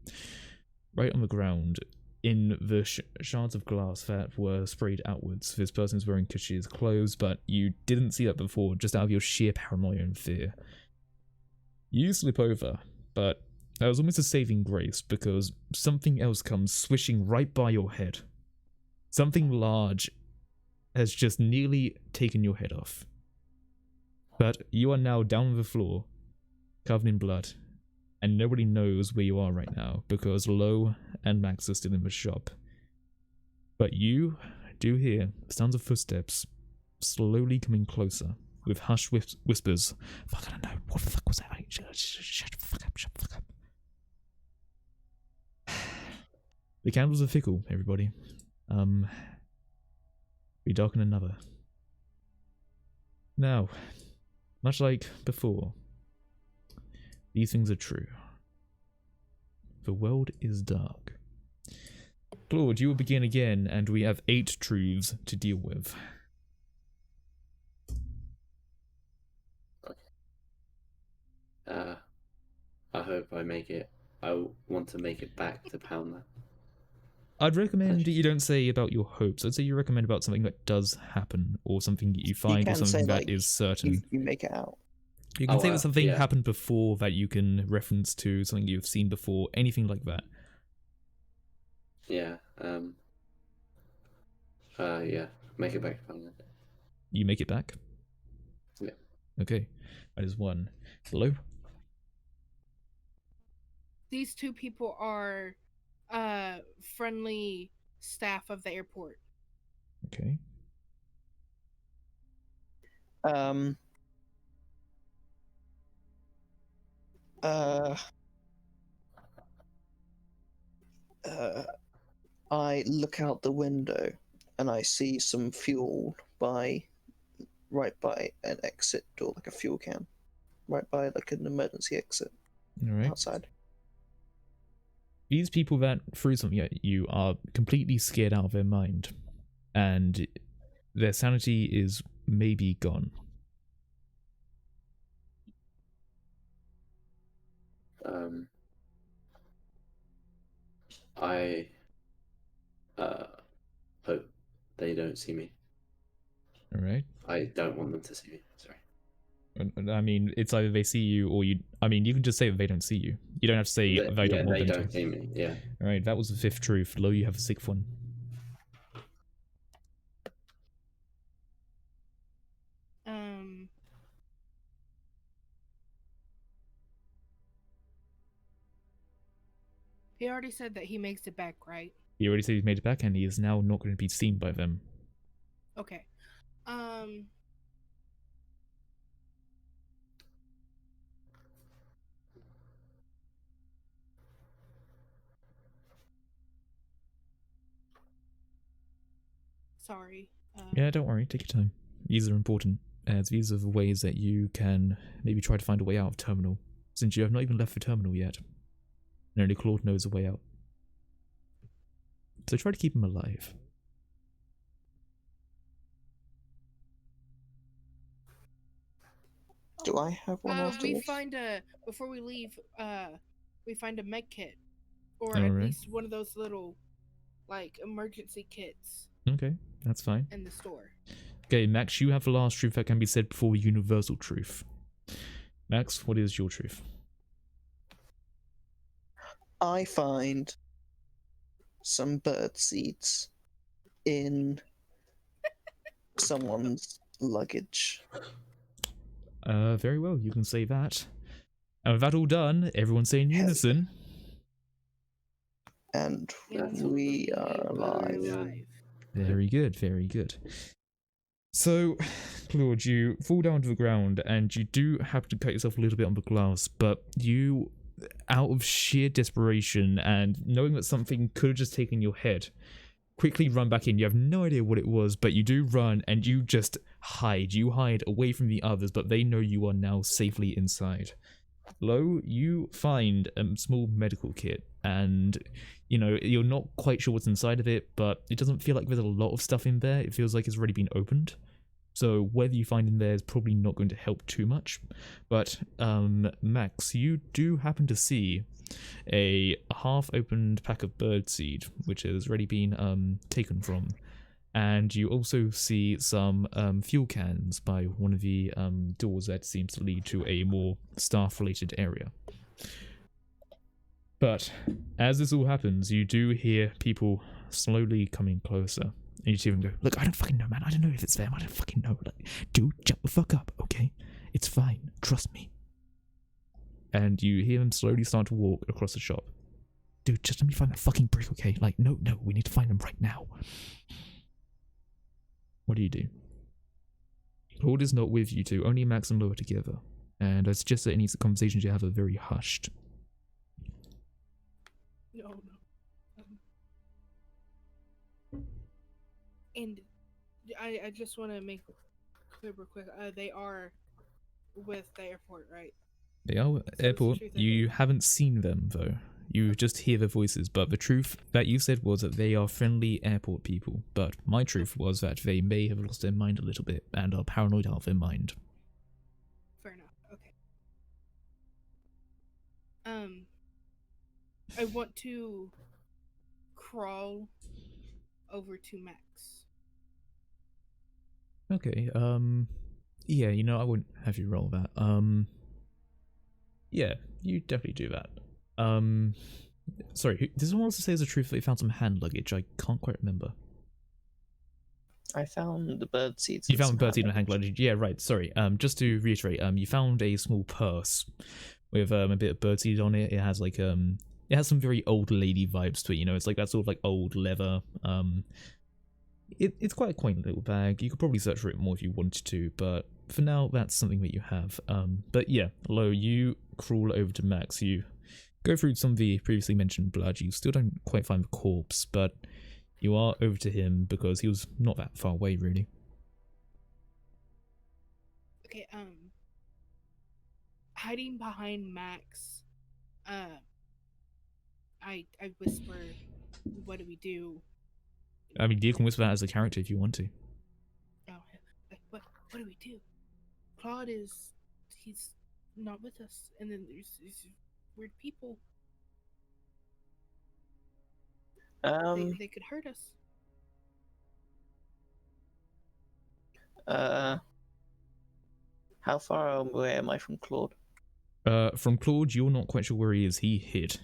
right on the ground, in the shards of glass that were sprayed outwards. This person's wearing Kashir's clothes, but you didn't see that before, just out of your sheer paranoia and fear. You slip over, but that was almost a saving grace, because something else comes swishing right by your head. Something large has just nearly taken your head off. But you are now down on the floor, covered in blood, and nobody knows where you are right now, because Lo and Max are still in the shop. But you do hear sounds of footsteps slowly coming closer, with hushed whispers. Fuck, I don't know. What the fuck was that? Shut the fuck up, shut the fuck up. The candles are fickle, everybody. Be dark in another. Now, much like before, these things are true. The world is dark. Claude, you will begin again, and we have 8 truths to deal with. I hope I make it. I want to make it back to Pounder. I'd recommend that you don't say about your hopes. I'd say you recommend about something that does happen, or something that you find, or something that is certain. You make it out. You can say that something happened before that you can reference to, something you've seen before, anything like that. Yeah, yeah, make it back to Pounder. You make it back? Yeah. Okay, that is 1. Hello? These 2 people are friendly staff of the airport. Okay. I look out the window and I see some fuel right by an exit door, like a fuel can, right by like an emergency exit. All right. Outside. These people that threw something at you are completely scared out of their mind, and their sanity is maybe gone. I hope they don't see me. All right. I don't want them to see me. Sorry. I mean, it's either they see you or you. I mean, you can just say that they don't see you. You don't have to say they don't want them to. They don't see me. Yeah. All right, that was the 5th truth. Lo, you have the 6th one. He already said that he makes it back, right? He already said he's made it back, and he is now not going to be seen by them. Okay. Sorry. Yeah, don't worry. Take your time. These are important, as these are the ways that you can maybe try to find a way out of Terminal, since you have not even left the Terminal yet. And only Claude knows the way out. So try to keep him alive. Do I have one after we this? find a before we leave. We find a med kit, or All at right. least one of those little, like, emergency kits Okay, that's fine. in the store. Okay, Max, you have the last truth that can be said before universal truth. Max, what is your truth? I find some bird seeds in someone's luggage. Very well, you can say that. And with that all done, everyone say in unison. And Until we the are day alive. Very good, very good. So, Claude, you fall down to the ground and you do have to cut yourself a little bit on the glass, but you, out of sheer desperation and knowing that something could have just taken your head, quickly run back in. You have no idea what it was, but you do run and you just hide. You hide away from the others, but they know you are now safely inside. Lo, you find a small medical kit, and you know you're not quite sure what's inside of it, but it doesn't feel like there's a lot of stuff in there. It feels like it's already been opened, so whatever you find in there is probably not going to help too much. But Max, you do happen to see a half-opened pack of birdseed, which has already been taken from, and you also see some fuel cans by one of the doors that seems to lead to a more staff-related area. But as this all happens, you do hear people slowly coming closer. And you see them go, "Look, I don't fucking know, man. I don't know if it's them. I don't fucking know. Like, dude, shut the fuck up, okay? It's fine. Trust me." And you hear them slowly start to walk across the shop. "Dude, just let me find that fucking brick, okay? Like, no, we need to find them right now." What do? Claude is not with you two, only Max and Lo are together. And I suggest that any conversations you have are very hushed. No. And I just want to make clear real quick. They are with the airport, right? They are at the airport. You haven't seen them, though. You just hear their voices, but the truth that you said was that they are friendly airport people. But my truth was that they may have lost their mind a little bit and are paranoid out of their mind. Fair enough. Okay. I want to crawl over to Max. Okay, yeah, you know, I wouldn't have you roll that. Yeah, you definitely do that. Sorry, does someone else say as a truth that they found some hand luggage? I can't quite remember. I found the bird seeds. You found bird seed and hand luggage. Yeah, right. Sorry. Just to reiterate, you found a small purse with a bit of bird seed on it. It has like it has some very old lady vibes to it. You know, it's like that sort of like old leather. It's quite a quaint little bag. You could probably search for it more if you wanted to, but for now, that's something that you have. But yeah, Lo, you crawl over to Max. You go through some of the previously mentioned blood. You still don't quite find the corpse, but you are over to him because he was not that far away, really. Okay, hiding behind Max, I whisper, "What do we do?" I mean, you can whisper that as a character if you want to. Oh, like, what do we do? Claude he's not with us, and then there's these weird people. They could hurt us. How far away am I from Claude? From Claude, you're not quite sure where he is. He hid.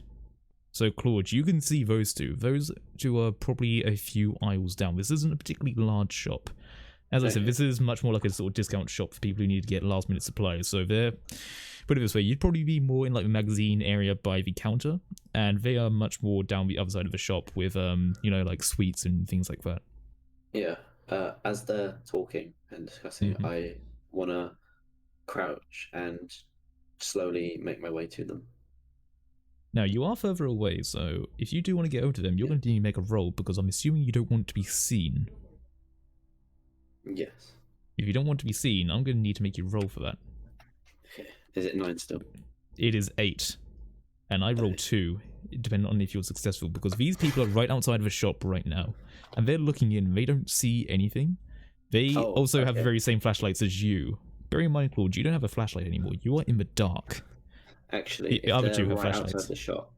So Claude, you can see those two. Those two are probably a few aisles down. This isn't a particularly large shop. As I said, this is much more like a sort of discount shop for people who need to get last minute supplies. So they're, put it this way, you'd probably be more in like the magazine area by the counter, and they are much more down the other side of the shop with you know, like sweets and things like that. Yeah. As they're talking and discussing, I wanna crouch and slowly make my way to them. Now, you are further away, so if you do want to get over to them, you're going to need to make a roll, because I'm assuming you don't want to be seen. Yes. If you don't want to be seen, I'm going to need to make you roll for that. Okay. Is it 9 still? It is 8. And I roll 2, depending on if you're successful, because these people are right outside of a shop right now, and they're looking in. They don't see anything. They also have the very same flashlights as you, bear in mind, Claude, you don't have a flashlight anymore. You are in the dark. Actually, The other two have right flashlights. outside the shop,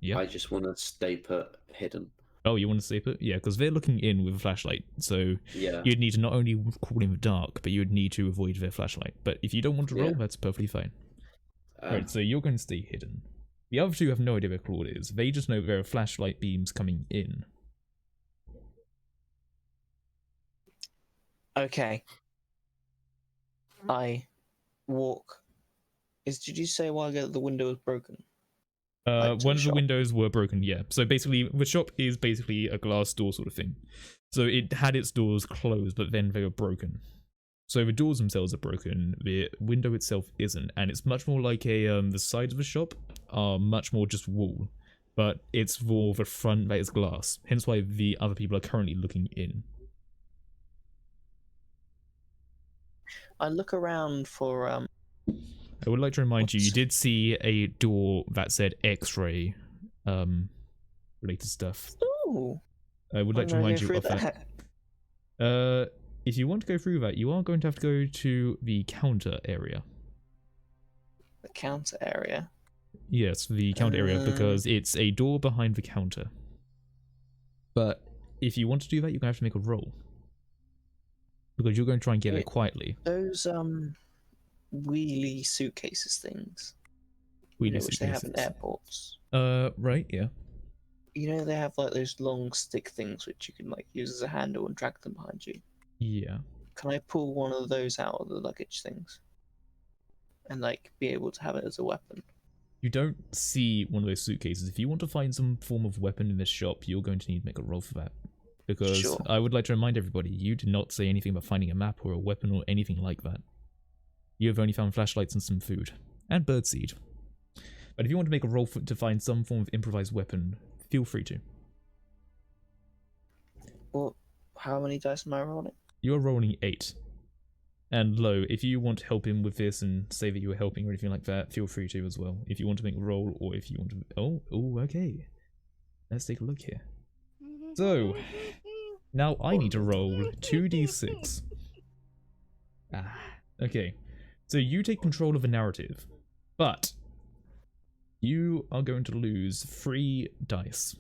Yeah. I just want to stay put hidden. Oh, you want to stay put? Yeah, because they're looking in with a flashlight, so Yeah. you'd need to not only crawl in the dark, but you would need to avoid their flashlight. But if you don't want to roll, that's perfectly fine. Alright, so you're going to stay hidden. The other two have no idea where Claude is. They just know there are flashlight beams coming in. Okay. I walk. Did you say a while ago that the window was broken? One of the windows were broken, yeah. So basically, the shop is basically a glass door sort of thing. So it had its doors closed, but then they were broken. So the doors themselves are broken, the window itself isn't, and it's much more like the sides of the shop are much more just wall, but it's for the front that is glass, hence why the other people are currently looking in. I look around for I would like to remind you, you did see a door that said X-ray related stuff. Ooh. I would like to remind you of that. If you want to go through that, you are going to have to go to the counter area. The counter area? Yes, the counter area, because it's a door behind the counter. But if you want to do that, you're going to have to make a roll. Because you're going to try and get there quietly. Those, wheelie suitcases things. Wheelie which they have in airports. Right, yeah. You know, they have like those long stick things which you can like use as a handle and drag them behind you. Yeah. Can I pull one of those out of the luggage things? And like be able to have it as a weapon? You don't see one of those suitcases. If you want to find some form of weapon in this shop, you're going to need to make a roll for that. Because I would like to remind everybody, you did not say anything about finding a map or a weapon or anything like that. You have only found flashlights and some food. And birdseed. But if you want to make a roll to find some form of improvised weapon, feel free to. Well, how many dice am I rolling? You're rolling 8. And Lo, if you want to help him with this and say that you were helping or anything like that, feel free to as well. If you want to make a roll or if you want to... Oh, okay. Let's take a look here. So, now I need to roll 2d6. Okay. So you take control of the narrative, but you are going to lose 3 dice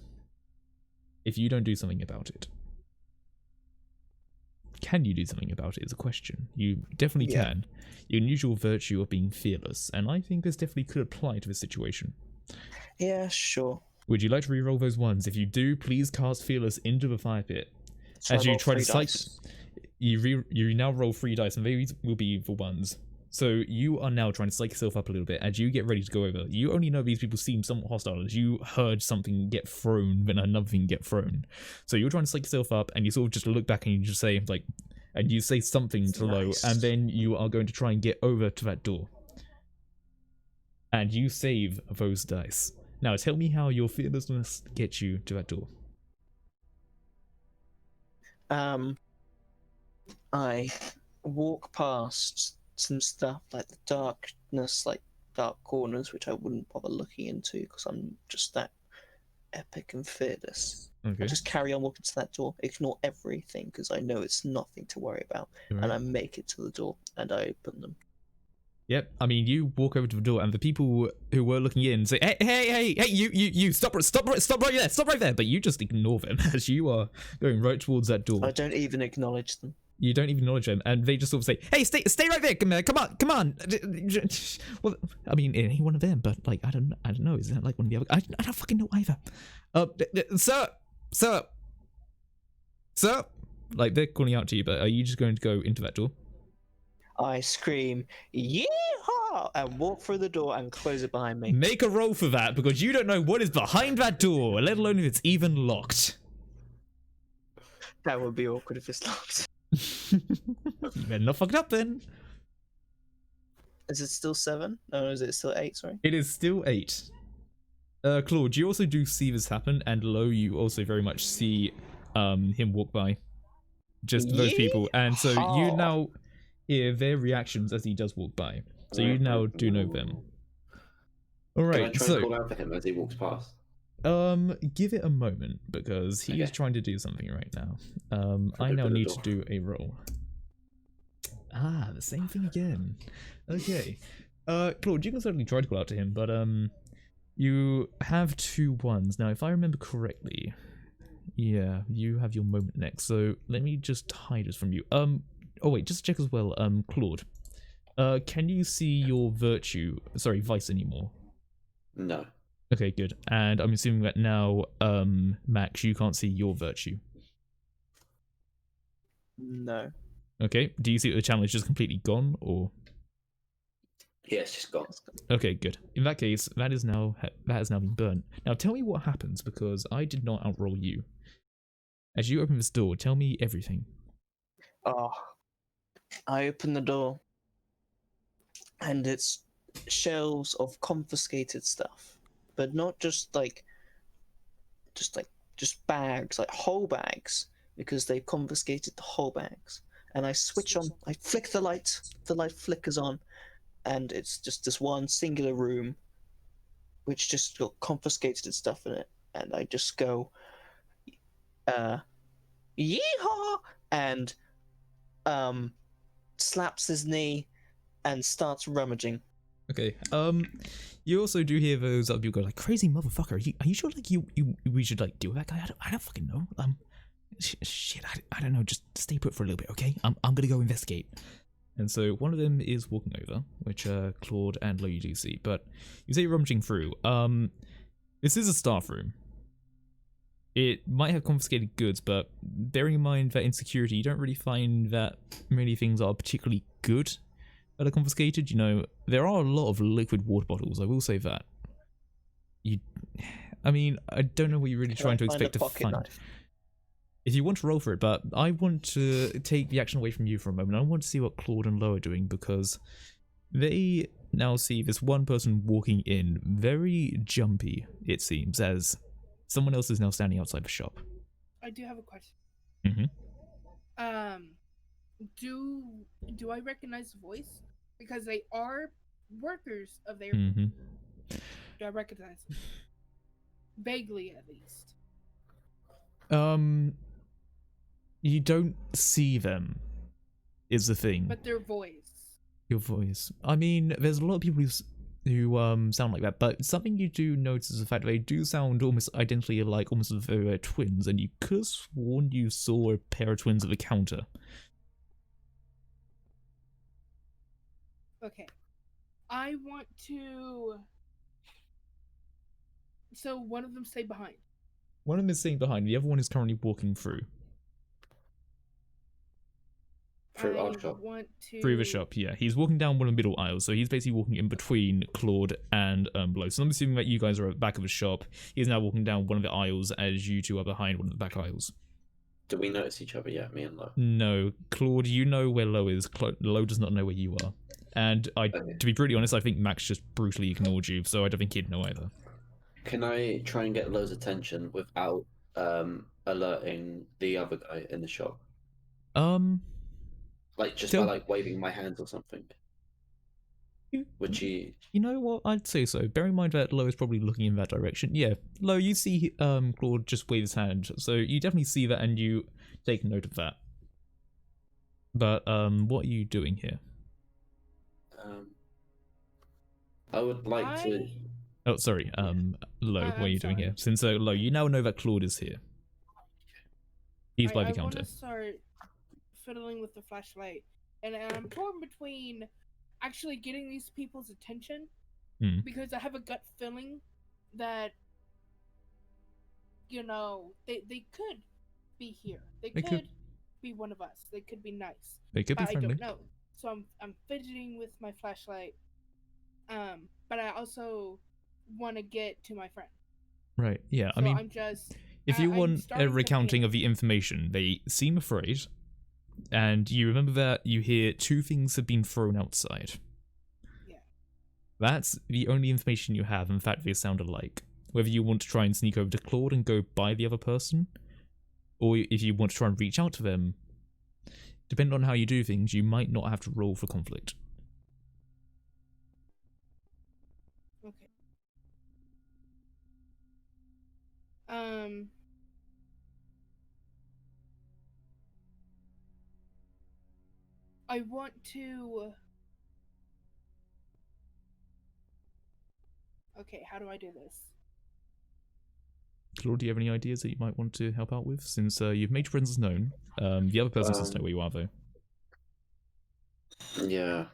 if you don't do something about it. Can you do something about it is a question. You definitely can. Your unusual virtue of being fearless, and I think this definitely could apply to this situation. Yeah, sure. Would you like to re-roll those ones? If you do, please cast fearless into the fire pit. As you try to psych, you now roll 3 dice, and they will be for ones. So you are now trying to psych yourself up a little bit as you get ready to go over. You only know these people seem somewhat hostile as you heard something get thrown, then another thing get thrown. So you're trying to psych yourself up, and you sort of just look back and you just say, like, and you say something to Lo, and then you are going to try and get over to that door. And you save those dice. Now tell me how your fearlessness gets you to that door. I walk past some stuff like the darkness, like dark corners, which I wouldn't bother looking into because I'm just that epic and fearless. Okay. I just carry on walking to that door, ignore everything because I know it's nothing to worry about, and I make it to the door and I open them. Yep, I mean, you walk over to the door and the people who were looking in say, hey, you, stop right there, but you just ignore them as you are going right towards that door. I don't even acknowledge them. You don't even acknowledge them, and they just sort of say, hey, stay right there, come on. Well, I mean, any one of them, but like, I don't know, is that like one of the other? I don't fucking know either. Sir, like, they're calling out to you, but are you just going to go into that door? I scream, yeehaw, and walk through the door and close it behind me. Make a roll for that, because you don't know what is behind that door, let alone if it's even locked. That would be awkward if it's locked. You better not fuck it up then. Is it still 7? No, is it still 8, sorry? It is still 8. Claude, you also do see this happen, and Lo, you also very much see him walk by. Just those people, and so you now hear their reactions as he does walk by. So you now do know them. Alright, Can I try and call out for him as he walks past? Give it a moment, because he is trying to do something right now. I now need to do a roll. Ah, the same thing again. Okay. Claude, you can certainly try to call out to him, but you have 2 ones. Now, if I remember correctly, yeah, you have your moment next. So let me just hide this from you. Oh wait, just check as well, Claude. Can you see your vice anymore? No. Okay, good. And I'm assuming that now, Max, you can't see your virtue. No. Okay. Do you see that the channel is just completely gone, or? Yeah, it's just gone. Okay, good. In that case, that has now been burnt. Now, tell me what happens because I did not outroll you. As you open this door, tell me everything. Oh, I open the door, and it's shelves of confiscated stuff, but not just just bags, like whole bags, because they've confiscated the whole bags. And I switch on, I flick the light flickers on, and it's just this one singular room, which just got confiscated stuff in it. And I just go, yeehaw, and slaps his knee and starts rummaging. Okay. You also do hear those other people go like, "Crazy motherfucker! Are you sure like we should like deal with that guy? I don't fucking know. Shit, I don't know. Just stay put for a little bit, okay? I'm gonna go investigate." And so one of them is walking over, which Claude and Lo you do see, but you say you're rummaging through. This is a staff room. It might have confiscated goods, but bearing in mind that in security, you don't really find that many things are particularly good that are confiscated. You know, there are a lot of liquid water bottles, I will say that. I mean, I don't know what you're really trying to expect to find. Knife? If you want to roll for it, but I want to take the action away from you for a moment. I want to see what Claude and Lo are doing because they now see this one person walking in, very jumpy, it seems, as someone else is now standing outside the shop. I do have a question. Mm-hmm. Do I recognize the voice? Because they are workers of their. Mm-hmm. Do I recognize them? Vaguely, at least. You don't see them, is the thing. But their voice. Your voice. I mean, there's a lot of people who sound like that, but something you do notice is the fact that they do sound almost identically alike, almost as though they're twins, and you could have sworn you saw a pair of twins at the counter. Okay. I want to. So one of them stay behind. One of them is staying behind, the other one is currently walking through. Through our shop. Through the shop, yeah. He's walking down one of the middle aisles, so he's basically walking in between Claude and Blow. So I'm assuming that you guys are at the back of the shop. He's now walking down one of the aisles as you two are behind one of the back aisles. Do we notice each other yet, me and Lo? No. Claude, you know where Lo is. Lo does not know where you are. And to be brutally honest, I think Max just brutally ignored you, so I don't think he'd know either. Can I try and get Lo's attention without alerting the other guy in the shop? Like just by like waving my hands or something. Would he? You know what? I'd say so. Bear in mind that Lo is probably looking in that direction. Yeah, Lo, you see Claude just wave his hand, so you definitely see that and you take note of that. But what are you doing here? I would like to. Oh, sorry. Lo, what are you doing here? Since Lo, you now know that Claude is here. He's by the counter. I want to start fiddling with the flashlight, and I'm torn between actually getting these people's attention because I have a gut feeling that they could be here. They could be one of us. They could be nice. They could be friendly. I don't know. So I'm fidgeting with my flashlight. But I also want to get to my friend. Right. Yeah. So I mean, I'm just. If you want a recounting of the information, they seem afraid. And you remember that you hear 2 things have been thrown outside. Yeah. That's the only information you have. In fact, they sound alike. Whether you want to try and sneak over to Claude and go by the other person, or if you want to try and reach out to them, depending on how you do things, you might not have to roll for conflict. Okay. I want to. Okay, how do I do this? Claude, do you have any ideas that you might want to help out with? Since you've made your presence known. The other person doesn't know where you are, though. Yeah.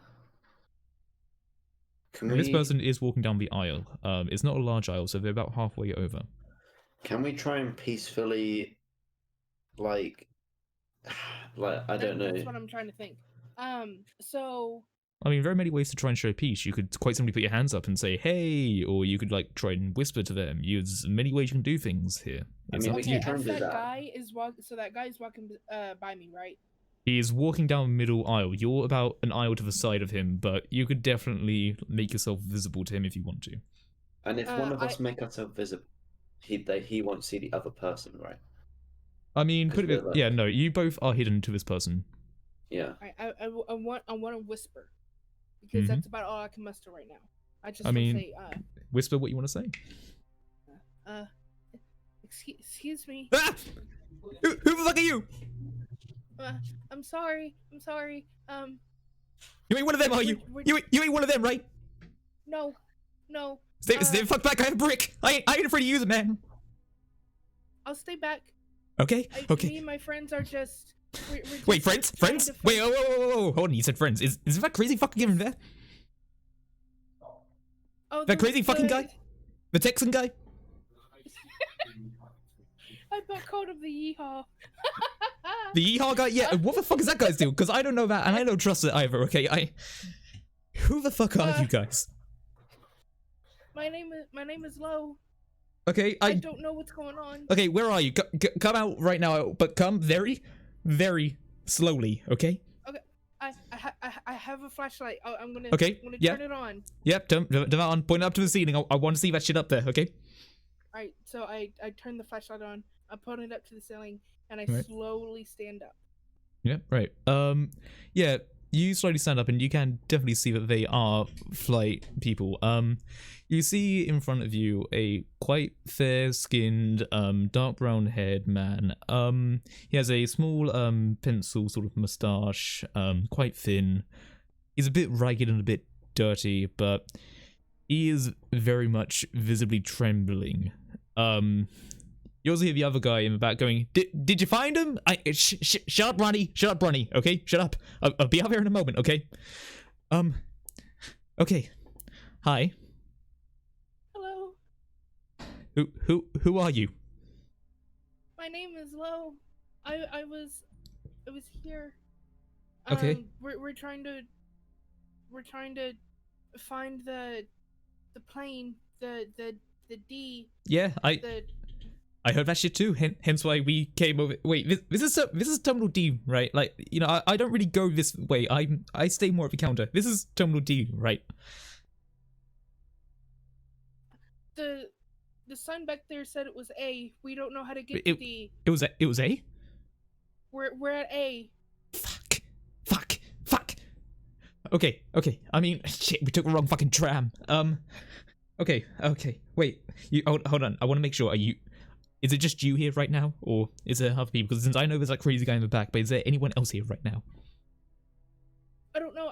This person is walking down the aisle. It's not a large aisle, so they're about halfway over. Can we try and peacefully, like I don't know. That's what I'm trying to think. So. I mean, there are many ways to try and show peace. You could quite simply put your hands up and say, "Hey," or you could like try and whisper to them. There's many ways you can do things here. It's up to you. That guy is so that guy is walking by me, right? He is walking down the middle aisle. You're about an aisle to the side of him, but you could definitely make yourself visible to him if you want to. And if one of us make ourselves visible, he won't see the other person, right? I mean, yeah, no, you both are hidden to this person. Yeah. I want to whisper. Because that's about all I can muster right now. I mean, say, whisper what you want to say. Excuse me. Ah! Who the fuck are you? I'm sorry. You ain't one of them, are you? You ain't one of them, right? No. Stay the fuck back. I have a brick. I ain't afraid to use it, man. I'll stay back. Okay. Me and my friends are just. Wait, friends? Wait, whoa, hold on, you said friends. Is that crazy fucking guy in there? Oh, that crazy fucking guy? The Texan guy? I called him the Yeehaw. The Yeehaw guy? Yeah, what the fuck is that guy's deal? Because I don't know that, and I don't trust it either, okay? Who the fuck are you guys? My name is Lo. Okay, I don't know what's going on. Okay, where are you? Come out right now, but come very, very slowly, okay? Okay, I have a flashlight. I'm gonna turn it on. Yep, turn it on. Point it up to the ceiling. I want to see that shit up there, okay? Alright, so I turn the flashlight on. I point it up to the ceiling, and I slowly stand up. Yep, right. Yeah, you slowly stand up, and you can definitely see that they are flight people. You see in front of you a quite fair-skinned, dark brown-haired man. He has a small, pencil sort of mustache, quite thin. He's a bit ragged and a bit dirty, but he is very much visibly trembling. You also hear the other guy in the back going, Did you find him? Shut up, Ronnie. Shut up, Ronnie. Okay, shut up. I'll be out there in a moment, okay? Okay. Hi. Who are you? My name is Lo. I was here. Okay. We're trying to find the plane, the D. Yeah, I heard that shit too. Hence why we came over. Wait, this is Terminal D, right? Like, you know, I don't really go this way. I stay more at the counter. This is Terminal D, right? The sign back there said it was A. We don't know how to get to D. It was A? We're at A. Fuck. Okay. I mean, shit, we took the wrong fucking tram. Okay. Wait, you hold on. I want to make sure. Is it just you here right now, or is there other people? Because since I know there's that crazy guy in the back, but is there anyone else here right now? I don't know.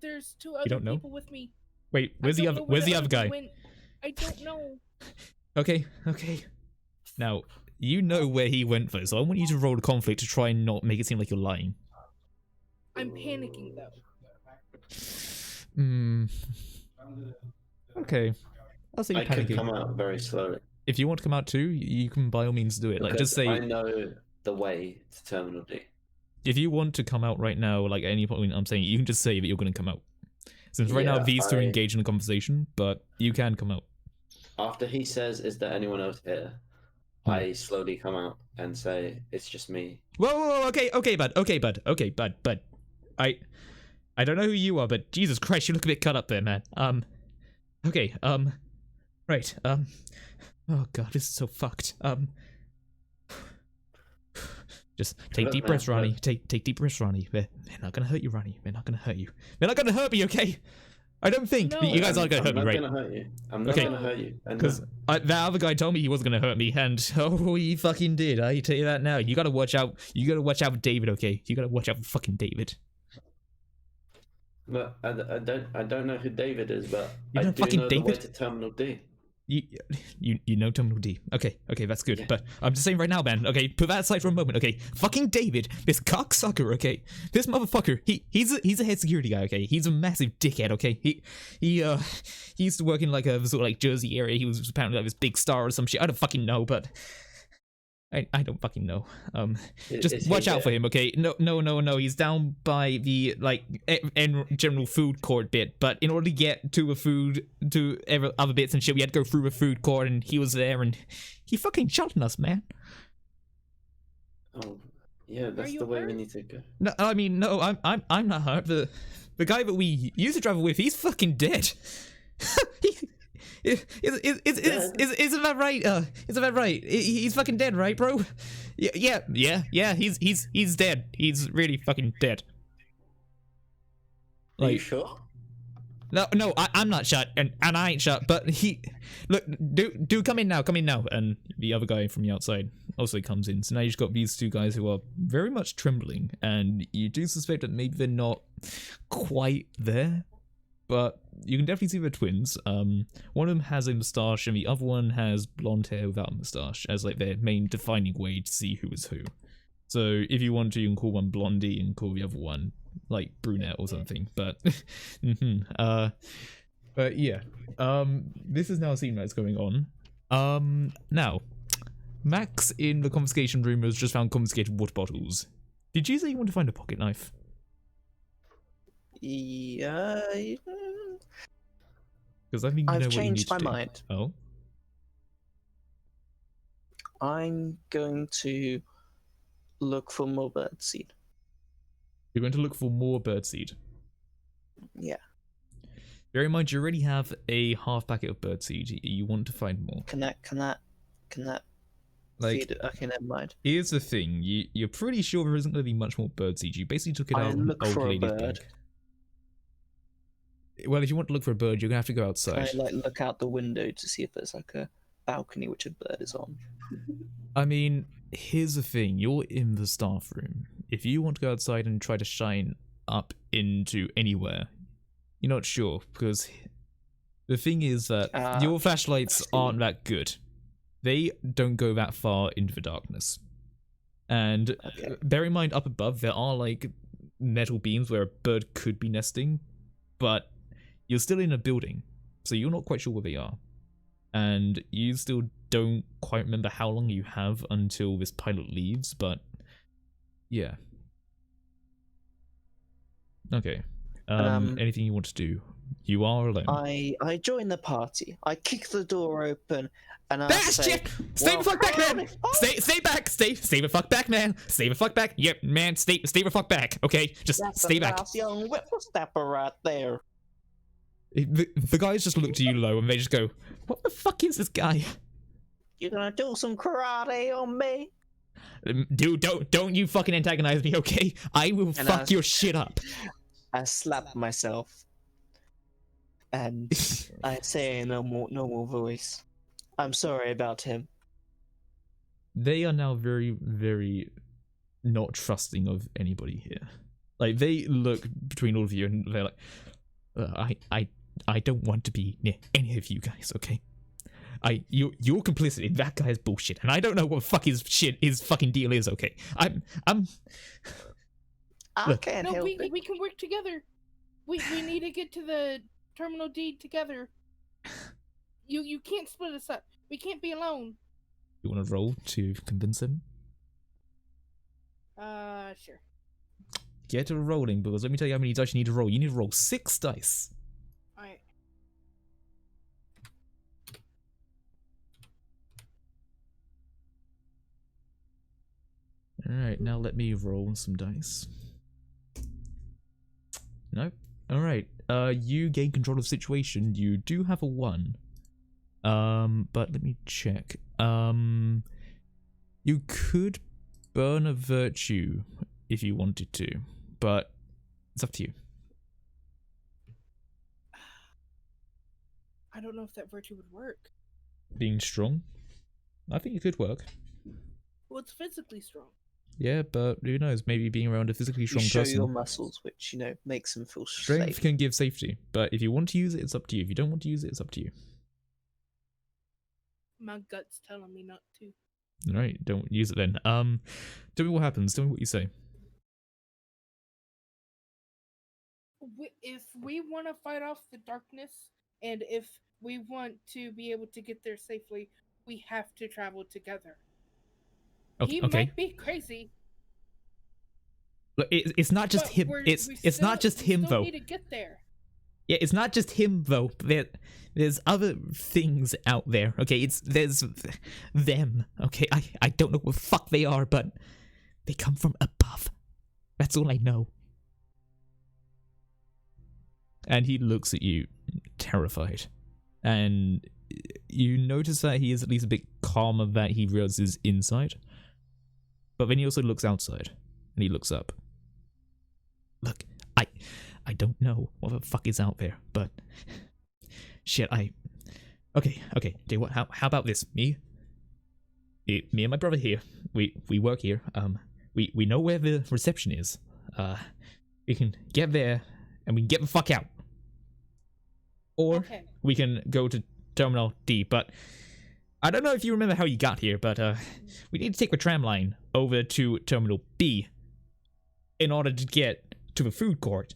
There's two other people with me. Wait, where's the other guy? I don't know. Okay. Now, you know where he went though, so I want you to roll a conflict to try and not make it seem like you're lying. I'm panicking though. Okay. I'll say you're panicking. I could come out very slowly. If you want to come out too, you can by all means do it. Like, just say. I know the way to Terminal D. If you want to come out right now, like at any point, I'm saying you can just say that you're going to come out. Since right now these two are engaged in a conversation, but you can come out. After he says, "Is there anyone else here?" I slowly come out and say, "It's just me." Whoa, okay, bud. I don't know who you are, but Jesus Christ, you look a bit cut up there, man. Okay, right, oh god, this is so fucked. Just take deep breaths, Ronnie. Take deep breaths, Ronnie. They're not gonna hurt you, Ronnie. They're not gonna hurt you. They're not gonna hurt me, okay? I don't think you guys are gonna hurt me, right? I'm not gonna hurt you. I'm not gonna hurt you. Because that other guy told me he wasn't gonna hurt me, and he fucking did. I tell you that now. You gotta watch out. You gotta watch out for David, okay? You gotta watch out for fucking David. But I don't know who David is, but You I know do fucking know the way David? to Terminal D. You know Terminal D. Okay, that's good. Yeah. But I'm just saying right now, man. Okay, put that aside for a moment. Okay, fucking David, this cocksucker. Okay, this motherfucker. He's a head security guy. Okay, he's a massive dickhead. Okay, he used to work in like a sort of like Jersey area. He was apparently like this big star or some shit. I don't fucking know, but I don't fucking know. Just Is he watch out there? for him, okay? No. He's down by the like general food court bit. But in order to get to other bits and shit, we had to go through a food court, and he was there, and he fucking shot us, man. Oh, yeah, that's you the way hurt? we need to go. No, I mean, no, I'm not hurt. The guy that we used to travel with, he's fucking dead. Isn't that right? Isn't that right? He's fucking dead, right, bro? Yeah. He's dead. He's really fucking dead. Are you sure? No, I'm not shot, and I ain't shot. But look, do come in now, and the other guy from the outside also comes in. So now you've got these two guys who are very much trembling, and you do suspect that maybe they're not quite there, but you can definitely see they're twins. One of them has a moustache, and the other one has blonde hair without a moustache, as like their main defining way to see who is who. So if you want to, you can call one Blondie and call the other one like brunette or something. But but yeah. This is now a scene that's going on. Now, Max in the confiscation room has just found confiscated water bottles. Did you say you want to find a pocket knife? Yeah. Because I think you know I've what you need changed to my do. mind. Oh, I'm going to look for more birdseed. you're going to look for more birdseed. Yeah. Bear in mind, you already have a half packet of birdseed. You want to find more. Can that Like, feed it? Okay, never mind. here's the thing. You're pretty sure there isn't going to be much more birdseed. You basically took it I out of an look old for a lady's bird. bag. Well, if you want to look for a bird, you're going to have to go outside. I look out the window to see if there's like a balcony which a bird is on. I mean, here's the thing. You're in the staff room. If you want to go outside and try to shine up into anywhere, you're not sure, because the thing is that your flashlights aren't that good. They don't go that far into the darkness. And bear in mind, up above, there are like metal beams where a bird could be nesting, but you're still in a building, so you're not quite sure where they are. And you still don't quite remember how long you have until this pilot leaves, but yeah. Okay. Anything you want to do? You are alone. I join the party. I kick the door open and I That's say, Jeff! Stay the fuck back, man! Stay back! Stay the fuck back, man! Stay the fuck back! Yep, man, stay the fuck back, okay? Just That's stay a back. nice young whippersnapper right there. The guys just look to you low and they just go, what the fuck is this guy? You gonna do some karate on me? Dude, don't you fucking antagonize me, okay? I will fuck your shit up. I slap myself and I say in a more normal voice, I'm sorry about him. They are now very, very not trusting of anybody here. Like, they look between all of you and they're like, I don't want to be near any of you guys, okay? You're complicit in that guy's bullshit, and I don't know what fuck his fucking deal is, okay? I Look. can't No, help we it. can work together. We need to get to the Terminal D together. You can't split us up. We can't be alone. You want to roll to convince him? Sure. Get rolling, because let me tell you how many dice you need to roll. You need to roll 6 dice. Alright. Alright, now let me roll some dice. Nope. Alright, you gain control of the situation. You do have a 1. But let me check. You could burn a virtue if you wanted to, but it's up to you. I don't know if that virtue would work. Being strong? I think it could work. Well, it's physically strong. Yeah, but who knows? Maybe being around a physically You strong show person. your muscles, which makes them feel Strength safe. can give safety, but if you want to use it, it's up to you. If you don't want to use it, it's up to you. My gut's telling me not to. All right, don't use it then. Tell me what happens. Tell me what you say. If we want to fight off the darkness, and if we want to be able to get there safely, we have to travel together. He might be crazy. Look, it's not just him. It's not just him though. We need to get there. Yeah, it's not just him though. There's other things out there. Okay, there's them. Okay, I don't know what the fuck they are, but they come from above. That's all I know. And he looks at you, terrified, and you notice that he is at least a bit calmer that he realizes inside. But then he also looks outside, and he looks up. Look, I don't know what the fuck is out there, but shit, okay, tell you what, how about this? Me and my brother here, we work here, we know where the reception is. We can get there and we can get the fuck out. Or we can go to Terminal D, but I don't know if you remember how you got here, but we need to take the tram line over to Terminal B in order to get to the food court.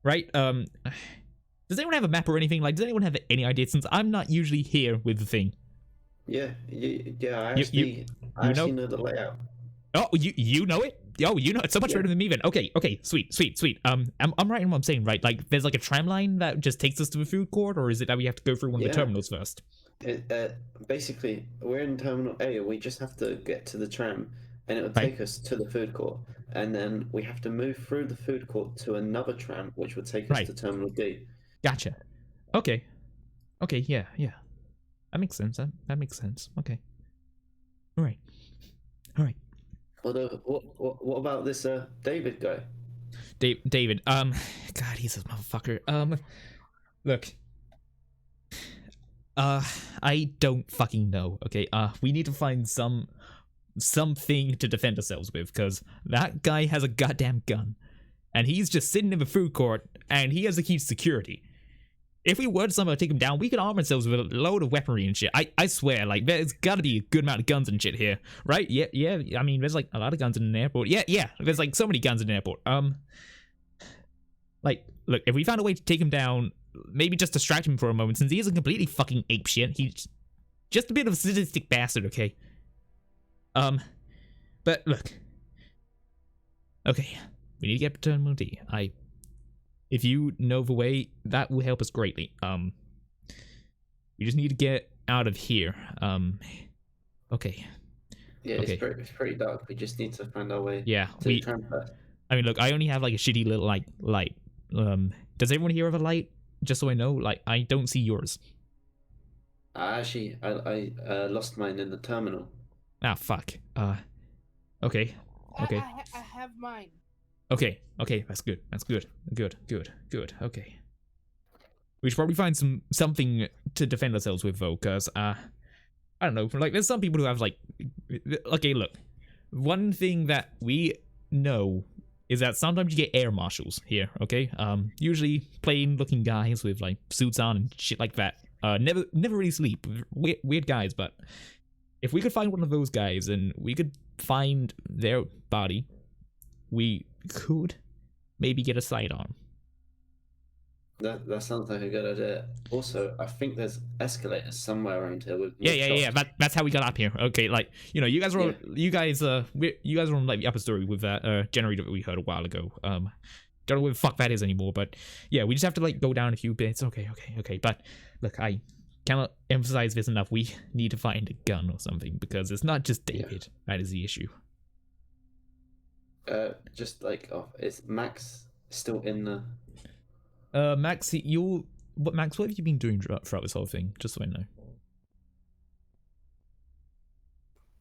Right? Does anyone have a map or anything? Like, does anyone have any idea? Since I'm not usually here with the thing. Yeah. I actually know the layout. Oh, you know it? Oh, you know it so much better than me then. Okay, sweet. I'm right in what I'm saying, right? Like, there's like a tram line that just takes us to the food court, or is it that we have to go through one of the terminals first? Basically, we're in Terminal A, and we just have to get to the tram, and it will take us to the food court, and then we have to move through the food court to another tram, which would take us to Terminal D. Gotcha. Okay, yeah. That makes sense. That makes sense. Okay. All right. What about this David guy? David. God, he's a motherfucker. Look. I don't fucking know. Okay. We need to find something to defend ourselves with, because that guy has a goddamn gun, and he's just sitting in the food court, and he has the key to security. If we were to somehow take him down, we could arm ourselves with a load of weaponry and shit. I swear, like, there's gotta be a good amount of guns and shit here, right? Yeah, I mean, there's like a lot of guns in an airport. Yeah, there's like so many guns in an airport. Like, look, if we found a way to take him down, maybe just distract him for a moment, since he isn't completely fucking apeshit. He's just a bit of a sadistic bastard, okay? But look. Okay, we need to get to Terminal D. If you know the way, that will help us greatly. We just need to get out of here. Okay. Yeah, okay. It's pretty dark. We just need to find our way. Yeah, to the tram. I mean, look, I only have like a shitty little like light. Does everyone here have a light? Just so I know, like, I don't see yours. Actually, I lost mine in the terminal. Ah, fuck. Okay. I have mine. Okay, that's good. Good. Okay. We should probably find something to defend ourselves with, though, because, I don't know, like, there's some people who have, like, okay, look, one thing that we know is that sometimes you get air marshals here, okay? Usually plain-looking guys with, like, suits on and shit like that. Never really sleep. Weird guys, but if we could find one of those guys and we could find their body, we could maybe get a sidearm. That sounds like a good idea. Also, I think there's escalators somewhere around here. Yeah. That's how we got up here. Okay, like, you know, you guys were you guys were on like the upper story with that generator that we heard a while ago. Don't know where the fuck that is anymore, but yeah, we just have to like go down a few bits. Okay. But look, I cannot emphasize this enough. We need to find a gun or something, because it's not just David that is the issue. Just like, is Max still in the? Max, Max, what have you been doing throughout this whole thing? Just so I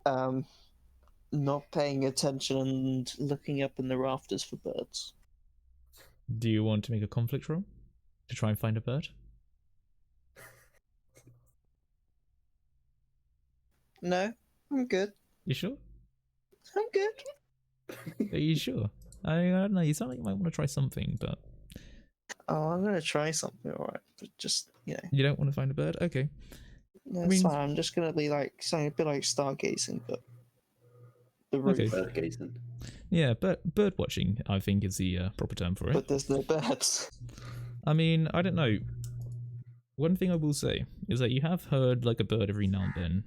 know. Not paying attention and looking up in the rafters for birds. Do you want to make a conflict roll to try and find a bird? No, I'm good. You sure? I'm good. Are you sure? I don't know. You sound like you might want to try something, but Oh, I'm gonna try something, alright. But just, you don't want to find a bird. Okay. no, I it's mean- fine. I'm just gonna be like something a bit like stargazing, but the roof. Okay. Bird gazing. Yeah, but bird watching, I think, is the proper term for it. But there's no birds. I mean, I don't know. One thing I will say is that you have heard like a bird every now and then.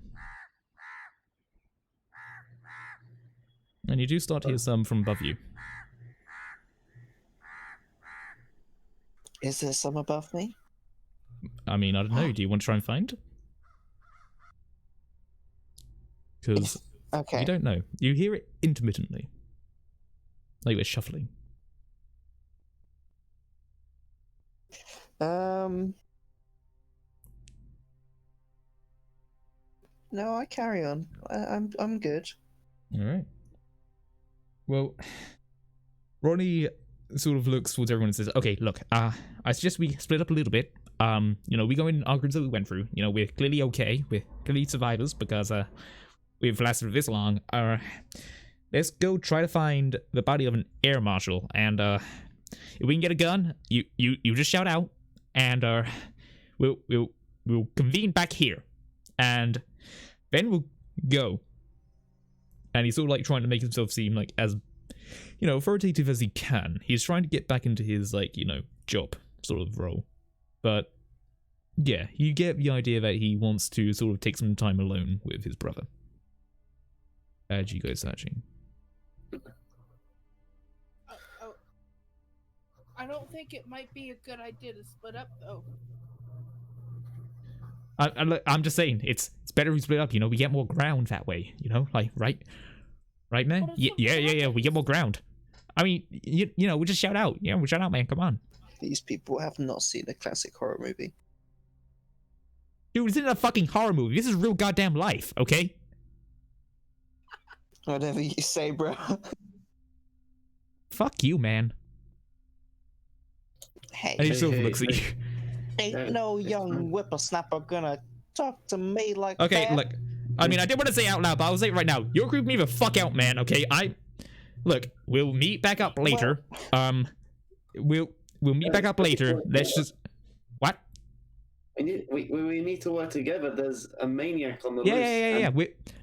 And you do start to hear some from above you. Is there some above me? I mean, I don't know. Do you want to try and find? Because Okay. you don't know. You hear it intermittently. Like we're shuffling. No, I carry on. I'm good. Alright. Well, Ronnie sort of looks towards everyone and says, okay, look, I suggest we split up a little bit. We go in our groups that we went through. We're clearly okay. We're clearly survivors because we've lasted this long. Let's go try to find the body of an air marshal, and if we can get a gun, you just shout out, and we'll convene back here, and then we'll go. And he's sort of like trying to make himself seem like as authoritative as he can. He's trying to get back into his job sort of role, but yeah, you get the idea that he wants to sort of take some time alone with his brother. As you go searching. I don't think it might be a good idea to split up, though. I'm just saying, it's better we split up. We get more ground that way. Right, man? Yeah. We get more ground. I mean, we just shout out. Yeah, we shout out, man. Come on. These people have not seen a classic horror movie. Dude, this isn't a fucking horror movie. This is real goddamn life, okay? Whatever you say, bro. Fuck you, man. Hey, And he sort of looks at you. ain't no young whippersnapper gonna talk to me like Okay, that. look. I mean, I didn't want to say it out loud, but I'll say it right now. You're creeping me the fuck out, man, okay? Look, we'll meet back up later. We'll meet back up later. Let's just... What? We need to work together. There's a maniac on the loose. Yeah.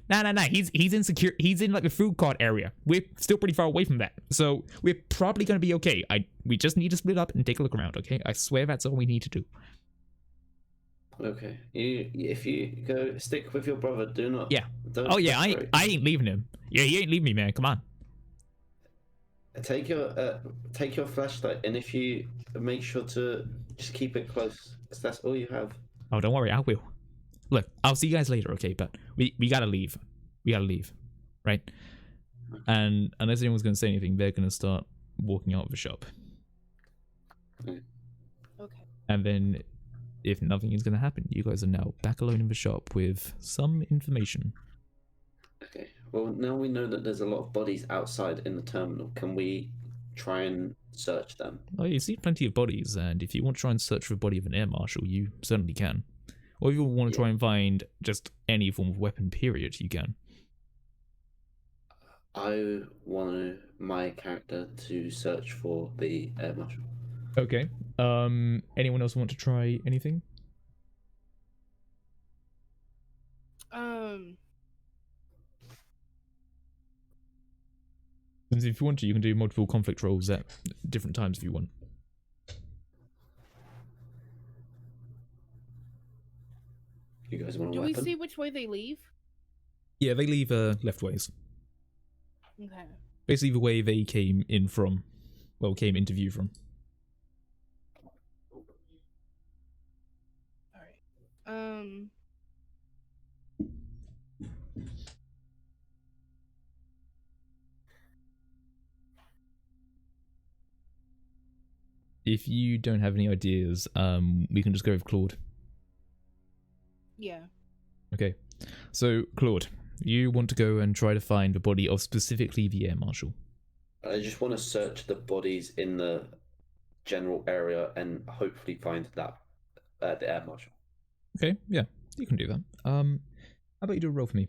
Nah. He's insecure. He's in like the food court area. We're still pretty far away from that, so we're probably gonna be okay. We just need to split up and take a look around. Okay, I swear that's all we need to do. Okay. If you go stick with your brother, do not. Yeah. Don't Oh yeah, separate. I ain't leaving him. Yeah, he ain't leaving me, man. Come on. Take your flashlight, and if you make sure to just keep it close, because that's all you have. Oh, don't worry, I will. Look, I'll see you guys later, okay? But we gotta leave. We gotta leave, right? And unless anyone's gonna say anything, they're gonna start walking out of the shop. Okay. And then, if nothing is gonna happen, you guys are now back alone in the shop with some information. Okay. Well, now we know that there's a lot of bodies outside in the terminal. Can we try and search them? Oh, you see plenty of bodies, and if you want to try and search for the body of an air marshal, you certainly can. Or if you want to try and find just any form of weapon, period, you can. I want my character to search for the air marshal. Okay. Anyone else want to try anything? Since if you want to, you can do multiple conflict rolls at different times if you want. You guys want a Do weapon? we see which way they leave? Yeah, they leave left ways. Okay. Basically the way they came in from. Well, came into view from. Alright. If you don't have any ideas, we can just go with Claude. Yeah. Okay. So, Claude, you want to go and try to find the body of specifically the air marshal. I just want to search the bodies in the general area and hopefully find that the air marshal. Okay, yeah, you can do that. How about you do a roll for me?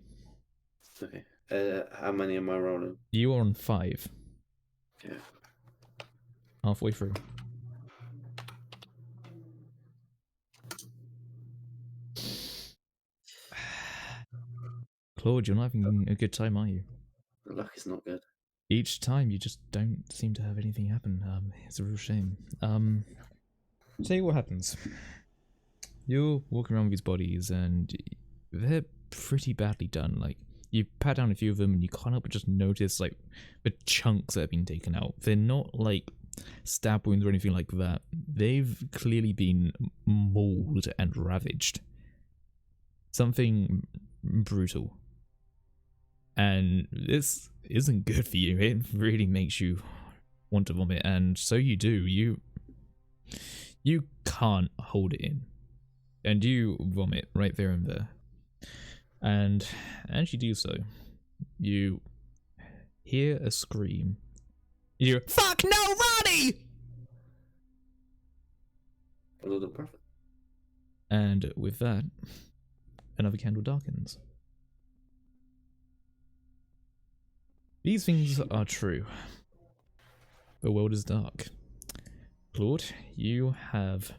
Okay. How many am I rolling? You are on 5. Yeah. Halfway through. Claude, you're not having a good time, are you? The luck is not good. Each time you just don't seem to have anything happen. It's a real shame. Tell you what happens. You're walking around with these bodies and they're pretty badly done. Like, you pat down a few of them and you can't help but just notice, like, the chunks that have been taken out. They're not, like, stab wounds or anything like that. They've clearly been mauled and ravaged. Something brutal. And this isn't good for you. It really makes you want to vomit, and so you do. You can't hold it in. And you vomit right there and there. And as you do so, you hear a scream. You hear, "Fuck no, Ronnie!" A little prophet. And with that, another candle darkens. These things are true. The world is dark. Claude, you have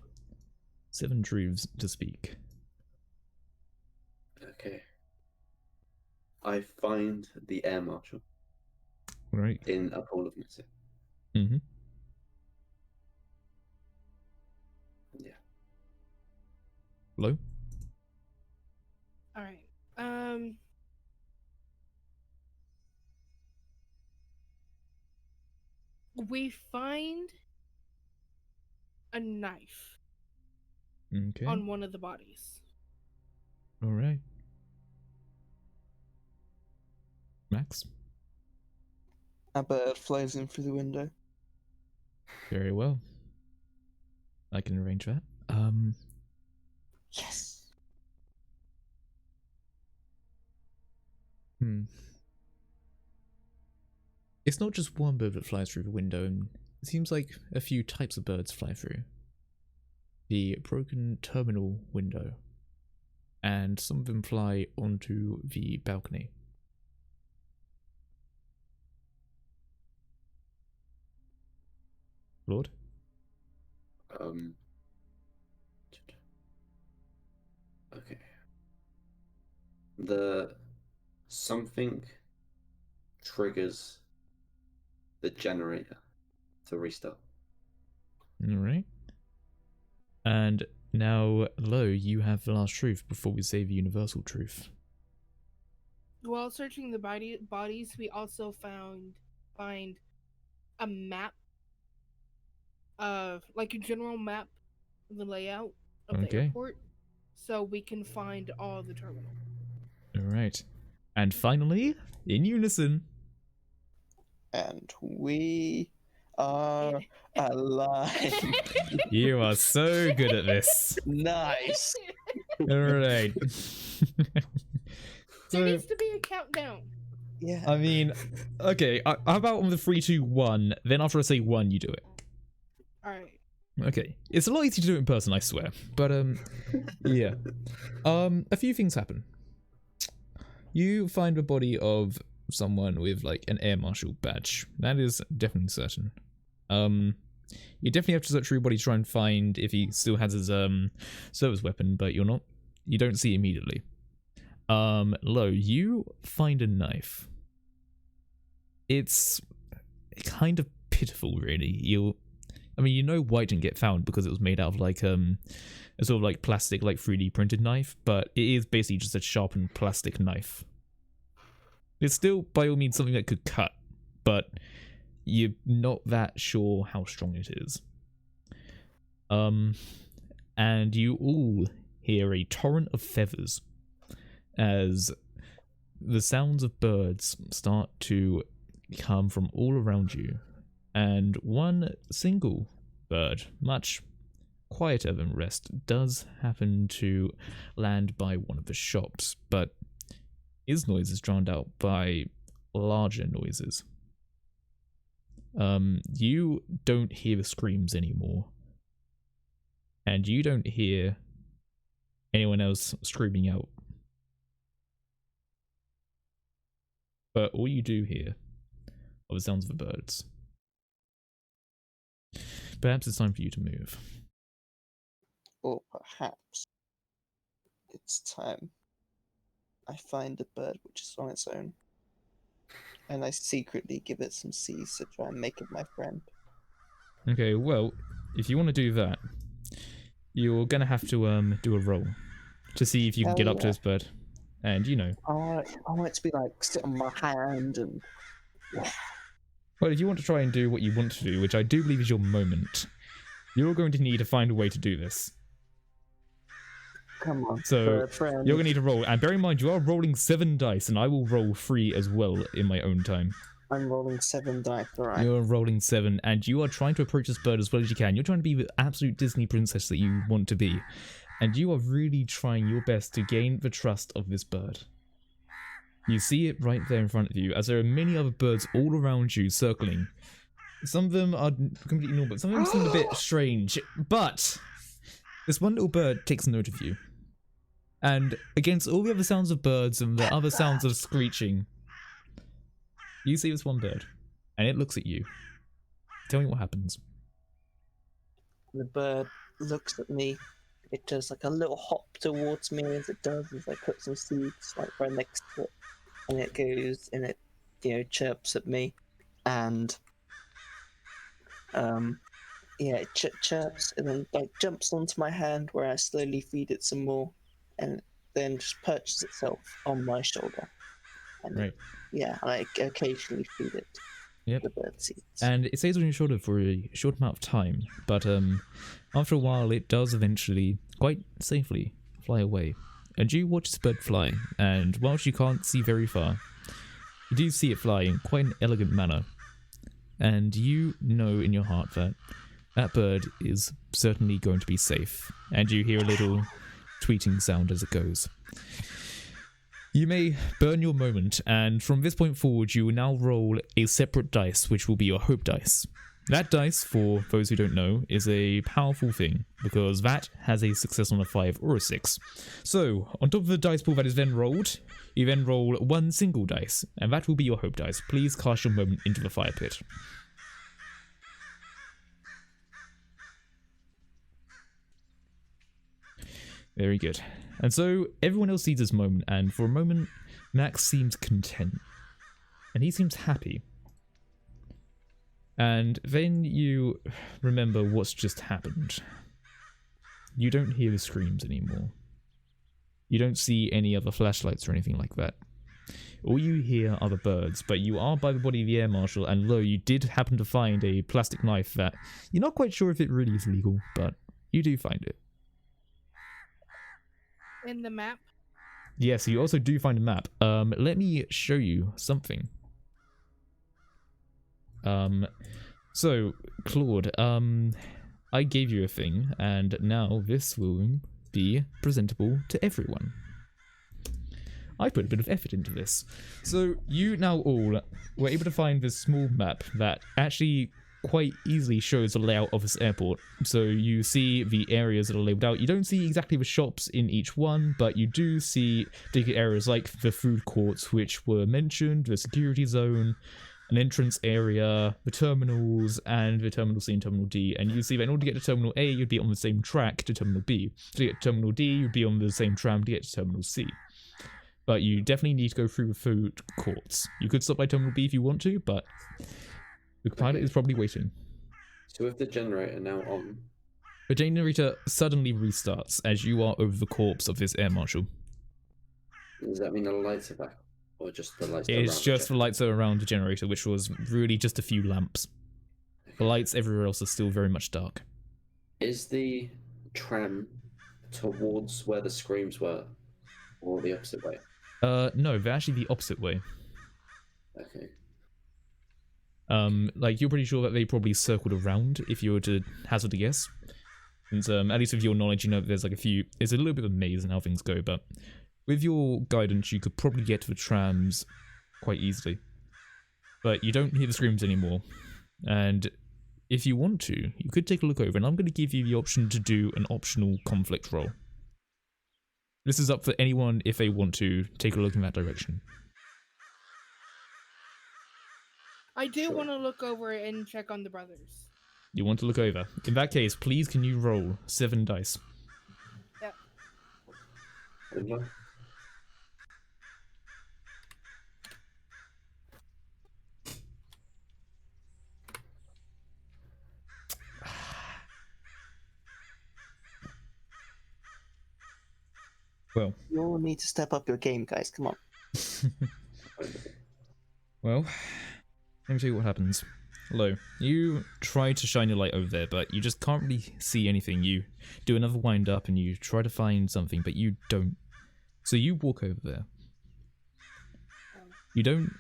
7 truths to speak. Okay. I find the air marshal Right. in a pool of missing. Mm-hmm. Yeah. Hello? All right. We find a knife Okay. on one of the bodies. Alright. Max? A bird flies in through the window. Very well. I can arrange that. Yes. It's not just one bird that flies through the window, and it seems like a few types of birds fly through. The broken terminal window, and some of them fly onto the balcony. Lord? Okay. Something triggers the generator to restart. Alright. And now, Lo, you have the last truth before we say the universal truth. While searching the bodies, we also find a map of, like, a general map of the layout of the airport, so we can find all the terminal. Alright. And finally, in unison. And we are alive. You are so good at this. Nice. Alright. There needs to be a countdown. Yeah. I mean, okay, how about on the 3, 2, 1, then after I say 1, you do it. Alright. Okay. It's a lot easier to do it in person, I swear. But, yeah. A few things happen. You find the body of someone with, like, an air marshal badge. That is definitely certain. You definitely have to search through your body to try and find if he still has his, service weapon, but you don't see it immediately. Lo, you find a knife. It's kind of pitiful, really. You know why it didn't get found, because it was made out of, like, a sort of, like, plastic, like, 3D printed knife, but it is basically just a sharpened plastic knife. It's still, by all means, something that could cut, but you're not that sure how strong it is. And you all hear a torrent of feathers as the sounds of birds start to come from all around you, and one single bird, much quieter than the rest, does happen to land by one of the shops, but his noise is drowned out by larger noises. You don't hear the screams anymore, and you don't hear anyone else screaming out. but all you do hear are the sounds of the birds. Perhaps it's time for you to move. Or perhaps it's time I find a bird which is on its own, and I secretly give it some seeds to try and make it my friend. Okay, well, if you want to do that, you're gonna have to do a roll to see if you can Hell get up to yeah. this bird. And you know, I want it to be like sit on my hand and well, if you want to try and do what you want to do, which I do believe is your moment, you're going to need to find a way to do this. come on, So bird friend. you're gonna need to roll, and bear in mind you are rolling 7 dice, and I will roll 3 as well in my own time. I'm rolling 7 dice, alright. You're rolling 7, and you are trying to approach this bird as well as you can. You're trying to be the absolute Disney princess that you want to be, and you are really trying your best to gain the trust of this bird. You see it right there in front of you, as there are many other birds all around you circling. Some of them are completely normal, but some of them seem a bit strange. But this one little bird takes note of you. And against all the other sounds of birds and the other sounds of screeching, you see this one bird, and it looks at you. Tell me what happens. The bird looks at me. It does like a little hop towards me as it does as I put some seeds like right next to it. And it goes and it, chirps at me. And it chirps and then like jumps onto my hand where I slowly feed it some more, and then just perches itself on my shoulder. And Right. and I occasionally feed it Yep. the bird seeds. And it stays on your shoulder for a short amount of time, but after a while it does eventually, quite safely, fly away. And you watch this bird fly, and whilst you can't see very far, you do see it fly in quite an elegant manner. And you know in your heart that that bird is certainly going to be safe. And you hear a little tweeting sound as it goes. You may burn your moment, and from this point forward you will now roll a separate dice, which will be your hope dice. That dice, for those who don't know, is a powerful thing, because that has a success on a 5 or a 6. So, on top of the dice pool that is then rolled, you then roll 1 single dice, and that will be your hope dice. Please cast your moment into the fire pit. Very good. And so, everyone else sees this moment, and for a moment, Max seems content. And he seems happy. And then you remember what's just happened. You don't hear the screams anymore. You don't see any other flashlights or anything like that. All you hear are the birds, but you are by the body of the air marshal, and lo, you did happen to find a plastic knife that you're not quite sure if it really is legal, but you do find it. In the map? Yes, you also do find a map. Let me show you something. So, Claude, I gave you a thing, and now this will be presentable to everyone. I put a bit of effort into this. So, you now all were able to find this small map that actually quite easily shows the layout of this airport. So you see the areas that are labelled out. You don't see exactly the shops in each one, but you do see particular areas like the food courts, which were mentioned, the security zone, an entrance area, the terminals, and the Terminal C and Terminal D. And you see that in order to get to Terminal A, you'd be on the same track to Terminal B. To get to Terminal D, you'd be on the same tram to get to Terminal C. But you definitely need to go through the food courts. You could stop by Terminal B if you want to, but the pilot is probably waiting. So with the generator now on... The generator suddenly restarts as you are over the corpse of this air marshal. Does that mean the lights are back? Or just the lights It's just the lights that are around the generator, which was really just a few lamps. The lights everywhere else are still very much dark. Is the tram towards where the screams were? Or the opposite way? No, they're actually the opposite way. Okay. Like, you're pretty sure that they probably circled around, if you were to hazard a guess. And, at least with your knowledge, you know that there's like a few... It's a little bit of a maze in how things go, but with your guidance, you could probably get to the trams quite easily. But you don't hear the screams anymore. And if you want to, you could take a look over, and I'm going to give you the option to do an optional conflict roll. This is up for anyone if they want to take a look in that direction. I do Sure. want to look over and check on the brothers. You want to look over. In that case, please can you roll 7 dice? Yeah. Okay. Well, You all need to step up your game, guys. Come on. well, let me tell you what happens. Hello. You try to shine your light over there, but you just can't really see anything. You do another wind up and you try to find something, but you don't. So you walk over there. You don't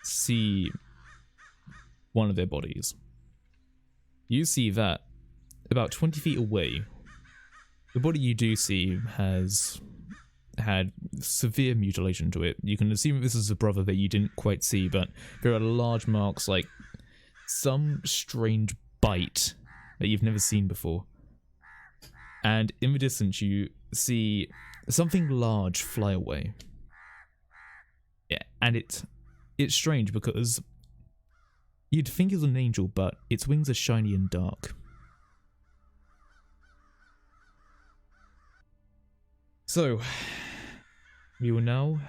see one of their bodies. You see that about 20 feet away, the body you do see has had severe mutilation to it. You can assume this is a brother that you didn't quite see, but there are large marks like some strange bite that you've never seen before. And in the distance you see something large fly away. Yeah, and it's strange because you'd think it's an angel, but its wings are shiny and dark. So, we will now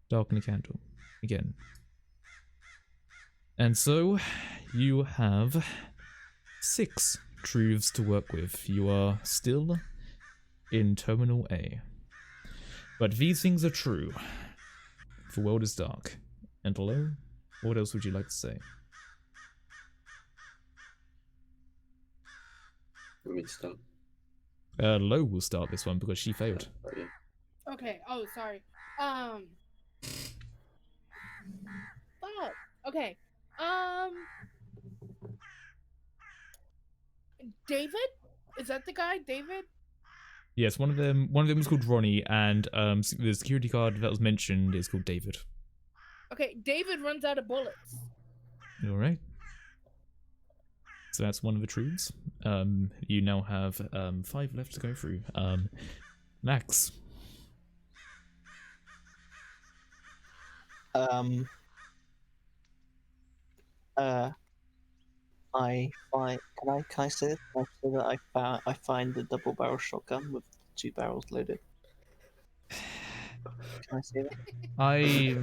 darken the candle again. And so, you have 6 truths to work with. You are still in Terminal A. But these things are true. The world is dark. And hello, what else would you like to say? Let me start. Lo will start this one because she failed. Oh, yeah. Okay. Oh, sorry. Fuck. Okay. David? Is that the guy, David? Yes, one of them was called Ronnie, and the security guard that was mentioned is called David. Okay, David runs out of bullets. Alright. So that's one of the truths. You now have 5 left to go through. Max. Can I say this? I say that I find the double barrel shotgun with 2 barrels loaded. Can I say that? I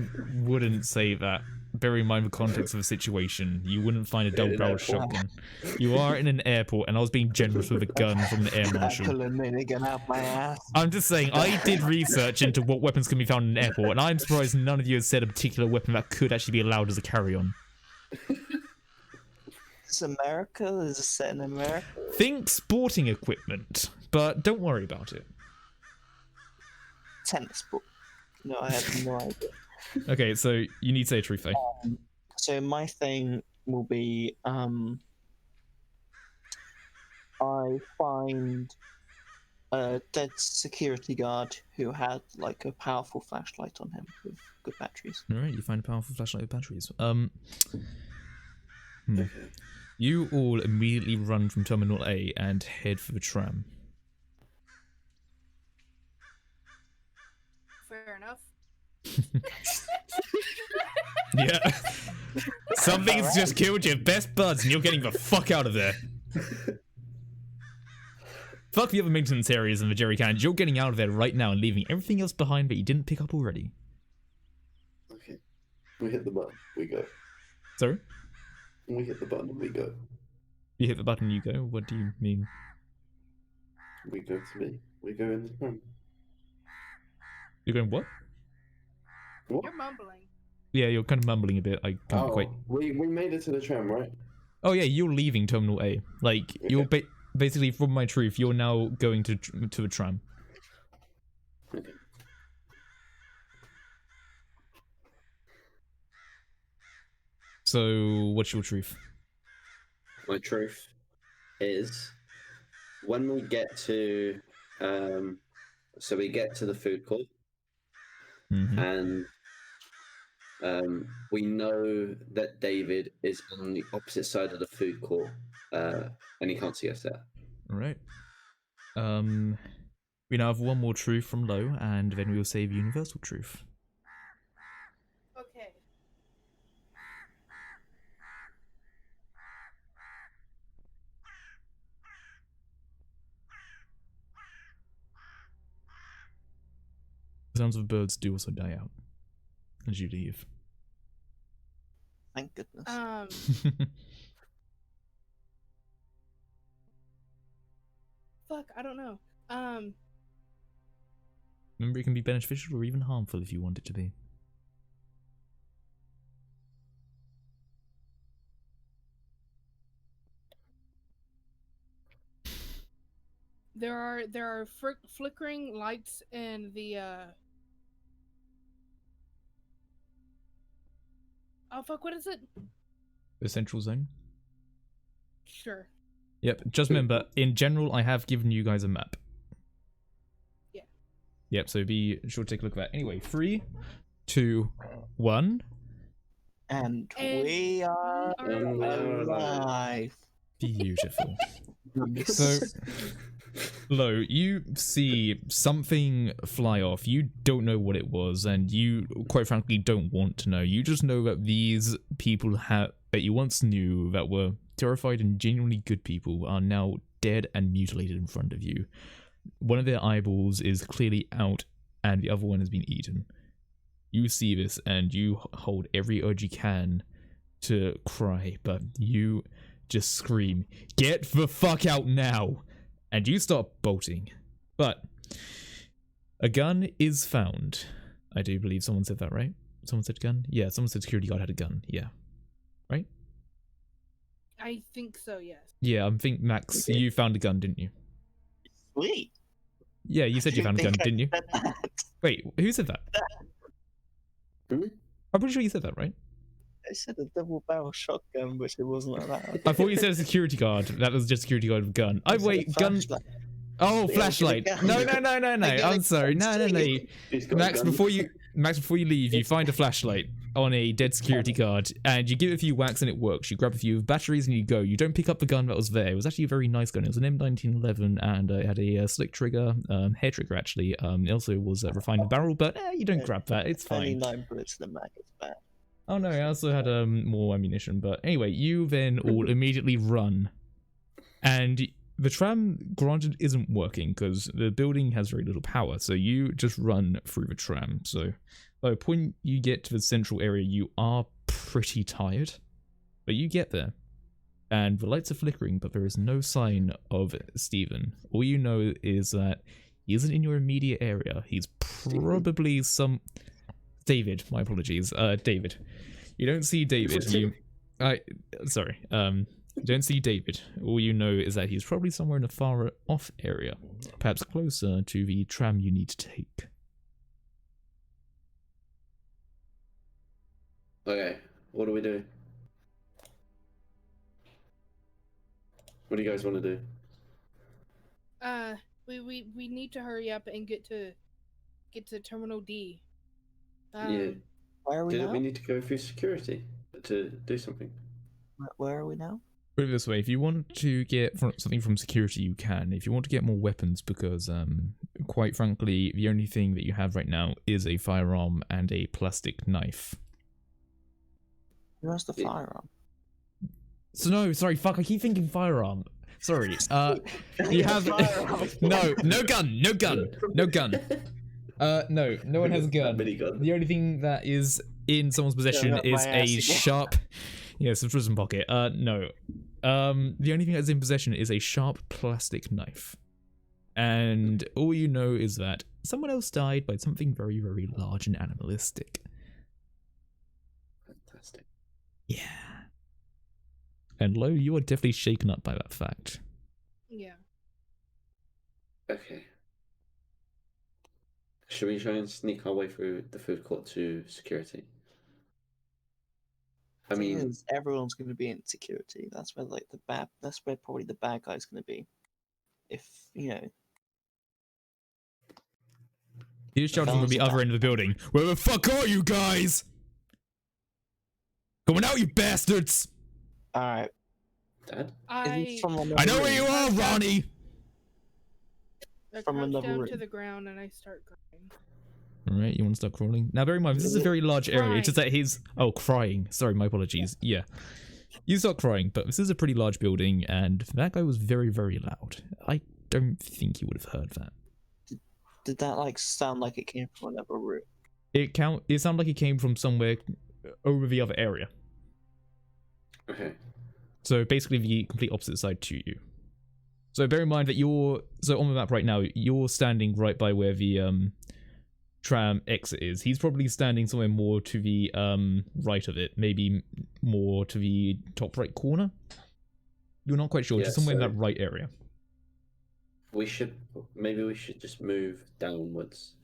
wouldn't say that. Bear in mind the context of the situation. You wouldn't find a double-barreled shotgun. You are in an airport, and I was being generous with a gun from the air marshal. Pull a minigun out my ass. I'm just saying, I did research into what weapons can be found in an airport, and I'm surprised none of you has said a particular weapon that could actually be allowed as a carry-on. It's America. This is set in America. Think sporting equipment, but don't worry about it. Tennis ball. No, I have no idea. Okay, so you need to say a truth, though. So my thing will be, I find a dead security guard who had like a powerful flashlight on him with good batteries. Alright, you find a powerful flashlight with batteries. Okay. You all immediately run from Terminal A and head for the tram. Fair enough. Yeah. Something's just killed your best buds and you're getting the fuck out of there. Fuck the other maintenance areas and the jerry cans. You're getting out of there right now and leaving everything else behind that you didn't pick up already. Okay. We hit the button, we go. Sorry? We hit the button and we go. You hit the button, you go? What do you mean? We go to me. We go in the room. You're going what? What? You're mumbling. Yeah, you're kind of mumbling a bit. I can't quite... We made it to the tram, right? Oh yeah, you're leaving Terminal A. Like, you're basically, from my truth, you're now going to a tram. Okay. So, what's your truth? My truth is when we get to so we get to the food court and we know that David is on the opposite side of the food court and he can't see us there. Alright. We now have one more truth from Lo, and then we will save universal truth. Okay. The sounds of birds do also die out as you leave. Thank goodness. Fuck, I don't know. Remember, it can be beneficial or even harmful if you want it to be. There are flickering lights in the oh fuck, what is it? The central zone? Sure. Yep, just remember, in general, I have given you guys a map. Yeah. Yep, so be sure to take a look at that. Anyway, 3, 2, 1. And we are alive. Beautiful. So, Lo, you see something fly off. You don't know what it was, and you, quite frankly, don't want to know. You just know that these people that you once knew that were terrified and genuinely good people are now dead and mutilated in front of you. One of their eyeballs is clearly out, and the other one has been eaten. You see this, and you hold every urge you can to cry, but you just scream, "Get the fuck out now!" And you start bolting. But a gun is found. I do believe someone said that, right? Someone said gun? Yeah, someone said security guard had a gun. Yeah. Right? I think so, yes. Yeah, I think, Max, you found a gun, didn't you? Sweet. Yeah, you said you found a gun, didn't you? Wait, who said that? Hmm? I'm pretty sure you said that, right? I said a double barrel shotgun, but it wasn't allowed. I thought you said a security guard. That was just security guard with gun. I said wait, a gun. flashlight. Oh, Yeah, flashlight. get a No, gun. no, no, no, no. I get I'm a sorry. gun No, no, no. too. He's got a Max, gun. before you leave, you find a flashlight on a dead security guard, and you give it a few whacks, and it works. You grab a few batteries, and you go. You don't pick up the gun that was there. It was actually a very nice gun. It was an M1911, and it had a slick trigger, hair trigger actually. It also was a refined barrel, but you don't grab that. It's Only fine. 9 bullets in the mag. It's bad. Oh no, I also had more ammunition. But anyway, you then all immediately run, and the tram, granted, isn't working because the building has very little power. So you just run through the tram. So by the point you get to the central area, you are pretty tired, but you get there, and the lights are flickering, but there is no sign of Stephen. All you know is that he isn't in your immediate area. He's probably some... David, my apologies. David. You don't see David. Sorry. You don't see David. All you know is that he's probably somewhere in a far off area, perhaps closer to the tram you need to take. Okay, what do we do? What do you guys want to do? We need to hurry up and get to Terminal D. Yeah. Where are we Didn't now? we need to go through security to do something? Where are we now? Put it this way, if you want to get something from security, you can. If you want to get more weapons, because, quite frankly, the only thing that you have right now is a firearm and a plastic knife. Who has the firearm? So no, sorry, fuck, I keep thinking firearm. Sorry, you have... No gun. No one has a gun. Minigun. The only thing that is in someone's possession up is my a ass again. sharp... Yes, a prison pocket. No. The only thing that's in possession is a sharp plastic knife. And all you know is that someone else died by something very, very large and animalistic. Fantastic. Yeah. And Lo, you are definitely shaken up by that fact. Yeah. Okay. Should we try and sneak our way through the food court to security? I Thing mean, is, everyone's going to be in security. That's where that's where probably the bad guy's going to be. If He's shouting from the Sounds other end of the building. Where the fuck are you guys? Coming out, you bastards! all right. Dad? I I know where you are, Ronnie! I From crouch another down room. to the ground and I start crying. Alright, you want to start crawling? Now bear in mind, this is a very large area. It's just that his... Oh, crying. Sorry, my apologies. Yeah. You start crying, but this is a pretty large building, and that guy was very, very loud. I don't think you would have heard that. Did that like sound like it came from another room? It sounded like it came from somewhere over the other area. Okay. So basically the complete opposite side to you. So bear in mind that on the map right now, you're standing right by where the tram exit is. He's probably standing somewhere more to the right of it, maybe more to the top right corner. You're not quite sure, just somewhere in that right area. Maybe we should just move downwards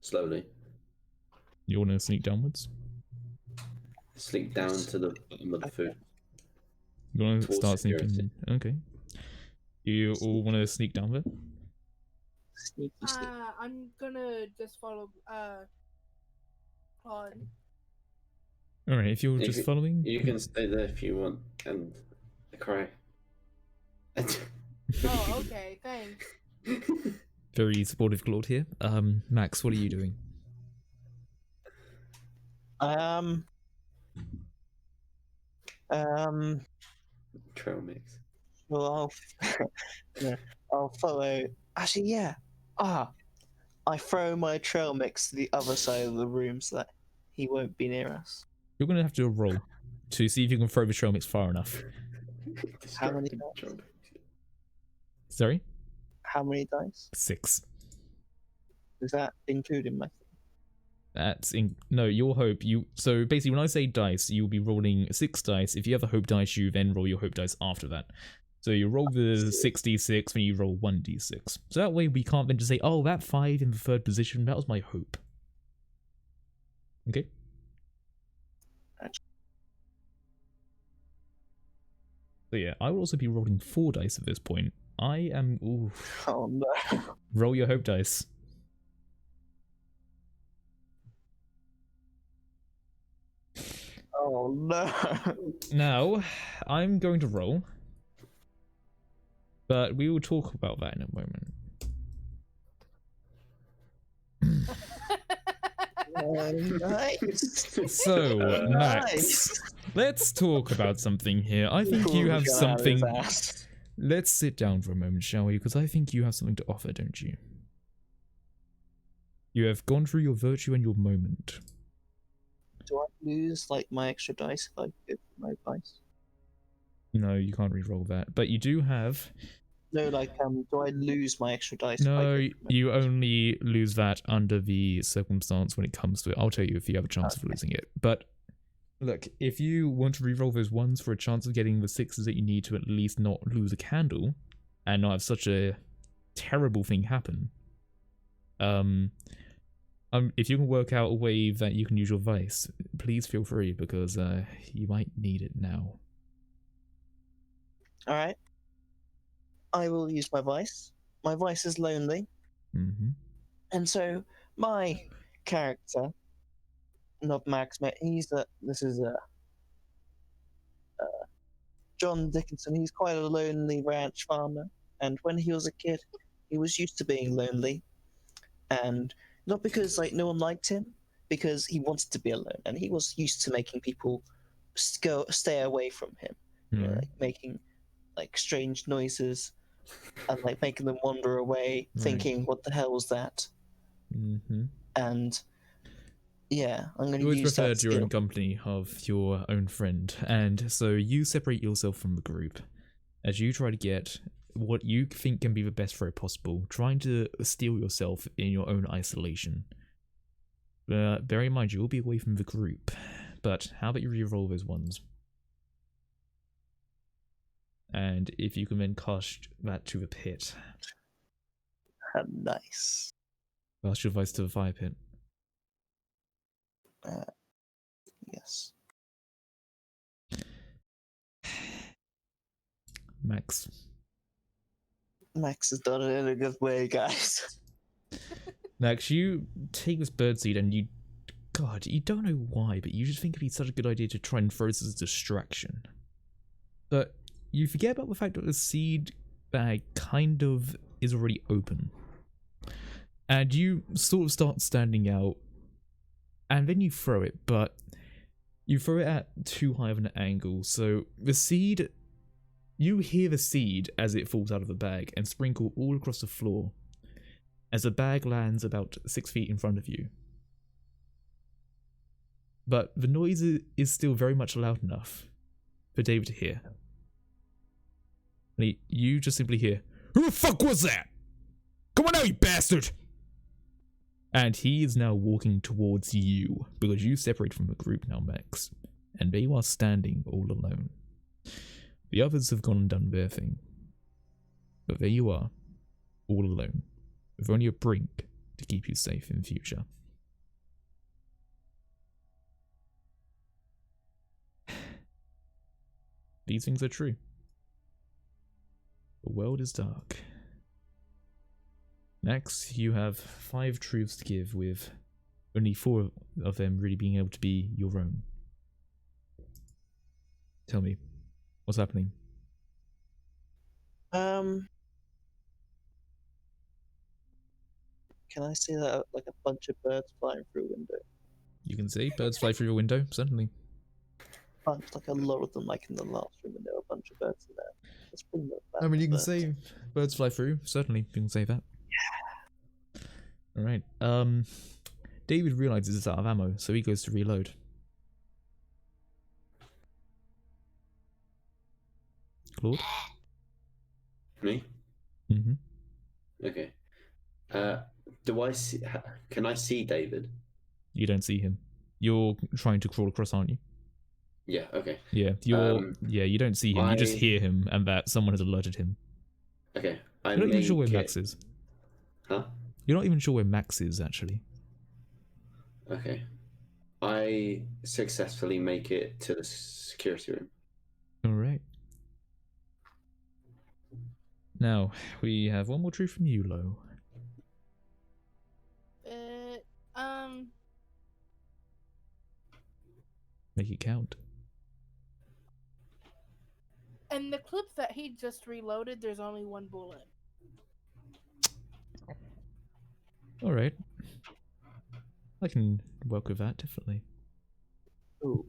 slowly. You want to sneak downwards? Sneak down to the bottom of the food. You want to start sneaking? Okay. You all want to sneak down there? Sneaky. I'm gonna just follow Claude. Alright, if you're just following... You can stay there if you want, and cry. Oh, okay, thanks. Very supportive Claude here. Max, what are you doing? Trail mix. Well, I'll follow. Actually, yeah. I throw my trail mix to the other side of the room so that he won't be near us. You're going to have to do a roll to see if you can throw the trail mix far enough. How many dice? Sorry? How many dice? 6. Is that including my... No, your hope, so basically when I say dice, you'll be rolling 6 dice. If you have a hope dice, you then roll your hope dice after that. So you roll the 6d6 when you roll 1d6. So that way we can't then just say, oh, that 5 in the 3rd position, that was my hope. Okay? So yeah, I will also be rolling 4 dice at this point. I am... Ooh. Oh no. Roll your hope dice. Oh no. Now, I'm going to roll. But we will talk about that in a moment. Nice. So, Max, let's talk about something here. I think you have something... Let's sit down for a moment, shall we? Because I think you have something to offer, don't you? You have gone through your virtue and your moment. Do I lose, like, my extra dice if I give my dice? No, you can't re-roll that. But you do have... No, like, do I lose my extra dice? No, you only lose that under the circumstance when it comes to it. I'll tell you if you have a chance of losing it. But, look, if you want to re-roll those ones for a chance of getting the 6s that you need to at least not lose a candle, and not have such a terrible thing happen, if you can work out a way that you can use your vice, please feel free, because you might need it now. Alright. I will use my vice. My vice is lonely. Mm-hmm. And so, my character, not Max, this is John Dickinson. He's quite a lonely ranch farmer. And when he was a kid, he was used to being lonely. And not because like no one liked him, because he wanted to be alone, and he was used to making people stay away from him, like making like strange noises, and like making them wander away, thinking, "What the hell was that?" Mm-hmm. And yeah, I'm going to use that. You always preferred your skill. own company of your own friend, and so you separate yourself from the group as you try to get what you think can be the best throw possible, trying to steel yourself in your own isolation. Bear in mind, you will be away from the group, but how about you re-roll those ones? And if you can then cast that to the pit. Nice. Cast your vice to the fire pit. Yes. Max. Max has done it in a good way, guys. Max, you take this birdseed and you don't know why, but you just think it'd be such a good idea to try and throw this as a distraction. But you forget about the fact that the seed bag kind of is already open. And you sort of start standing out, and then you throw it, but you throw it at too high of an angle, so the seed... You hear the seed as it falls out of the bag and sprinkle all across the floor. as a bag lands about 6 feet in front of you. But the noise is still very much loud enough for David to hear. And you just simply hear, "Who the fuck was that? Come on out, you bastard!" And he is now walking towards you, because you separate from the group now, Max. And they are standing all alone. The others have gone and done their thing. But there you are, all alone, with only a brink to keep you safe in future. These things are true. The world is dark. Next, you have 5 truths to give, with only 4 of them really being able to be your own. Tell me, what's happening? Can I see that like a bunch of birds flying through a window? You can see birds fly through your window, certainly. Bunch, like a lot of them, like in the last room, and there were a bunch of birds in there. Let's bring them back. I mean, you can birds. say birds fly through, certainly, you can say that. Yeah. Alright, David realizes it's out of ammo, so he goes to reload. Claude? Me? Mm-hmm. Okay. Do I see? Can I see David? You don't see him. You're trying to crawl across, aren't you? Yeah. Okay. Yeah, you don't see him. You just hear him, and that someone has alerted him. Okay. You're not even sure where Max is. Huh? You're not even sure where Max is, actually. Okay. I successfully make it to the security room. Alright. Now, we have one more truth from you, Lo. Make it count. In the clip that he just reloaded, there's only 1 bullet. Alright. I can work with that, definitely. Ooh.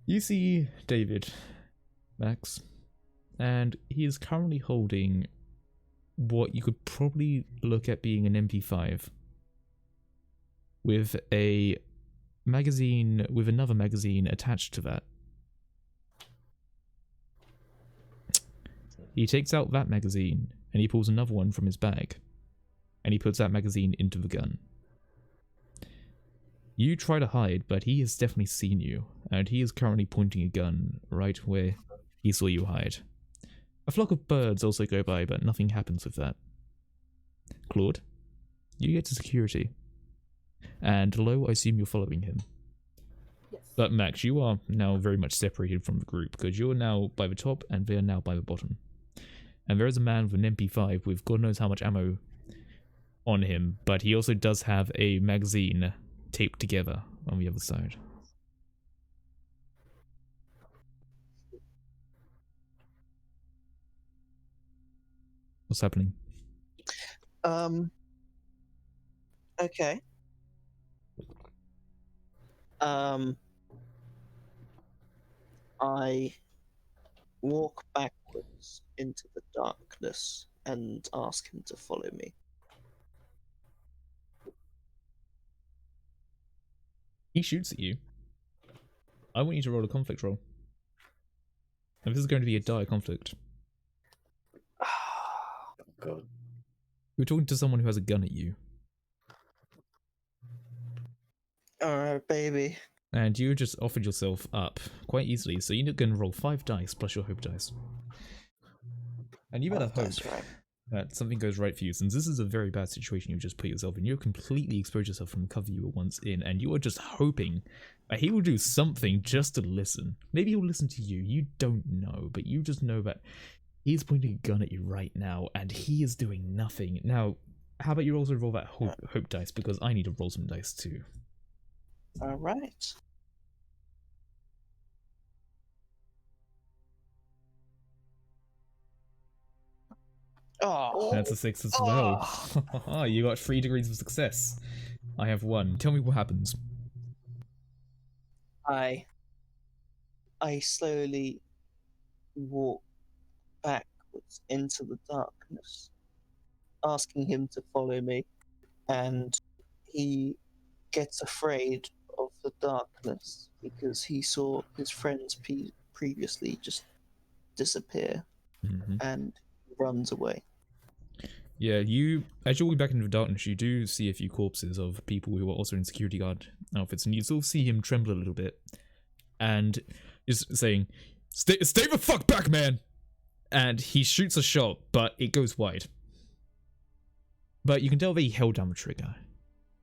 You see David, Max, and he is currently holding what you could probably look at being an MP5 with a magazine, with another magazine attached to that. He takes out that magazine and he pulls another one from his bag and he puts that magazine into the gun. You try to hide, but he has definitely seen you, and he is currently pointing a gun right where he saw you hide. A flock of birds also go by, but nothing happens with that. Claude, you get to security. And Lo, I assume you're following him. Yes. But Max, you are now very much separated from the group, because you're now by the top and they are now by the bottom. And there is a man with an MP5 with God knows how much ammo on him, but he also does have a magazine taped together on the other side. What's happening? Okay. I walk backwards into the darkness and ask him to follow me. He shoots at you. I want you to roll a conflict roll. And this is going to be a dire conflict. God. You're talking to someone who has a gun at you. Alright, baby. And you just offered yourself up quite easily, so you're going to roll 5 dice plus your hope dice. And you better hope that something goes right for you, since this is a very bad situation you've just put yourself in. You've completely exposed yourself from the cover you were once in, and you are just hoping that he will do something just to listen. Maybe he'll listen to you, you don't know, but you just know that he's pointing a gun at you right now, and he is doing nothing. Now, how about you also roll that hope dice, because I need to roll some dice too. Alright. Oh, That's a 6 as well. You got 3 degrees of success. I have 1. Tell me what happens. I slowly walk back backwards into the darkness, asking him to follow me, and he gets afraid of the darkness because he saw his friends previously just disappear and runs away. Yeah, as you walk back into the darkness, you do see a few corpses of people who are also in security guard outfits, and you sort of see him tremble a little bit, and just saying, stay the fuck back, man! And he shoots a shot, but it goes wide. But you can tell that he held down the trigger.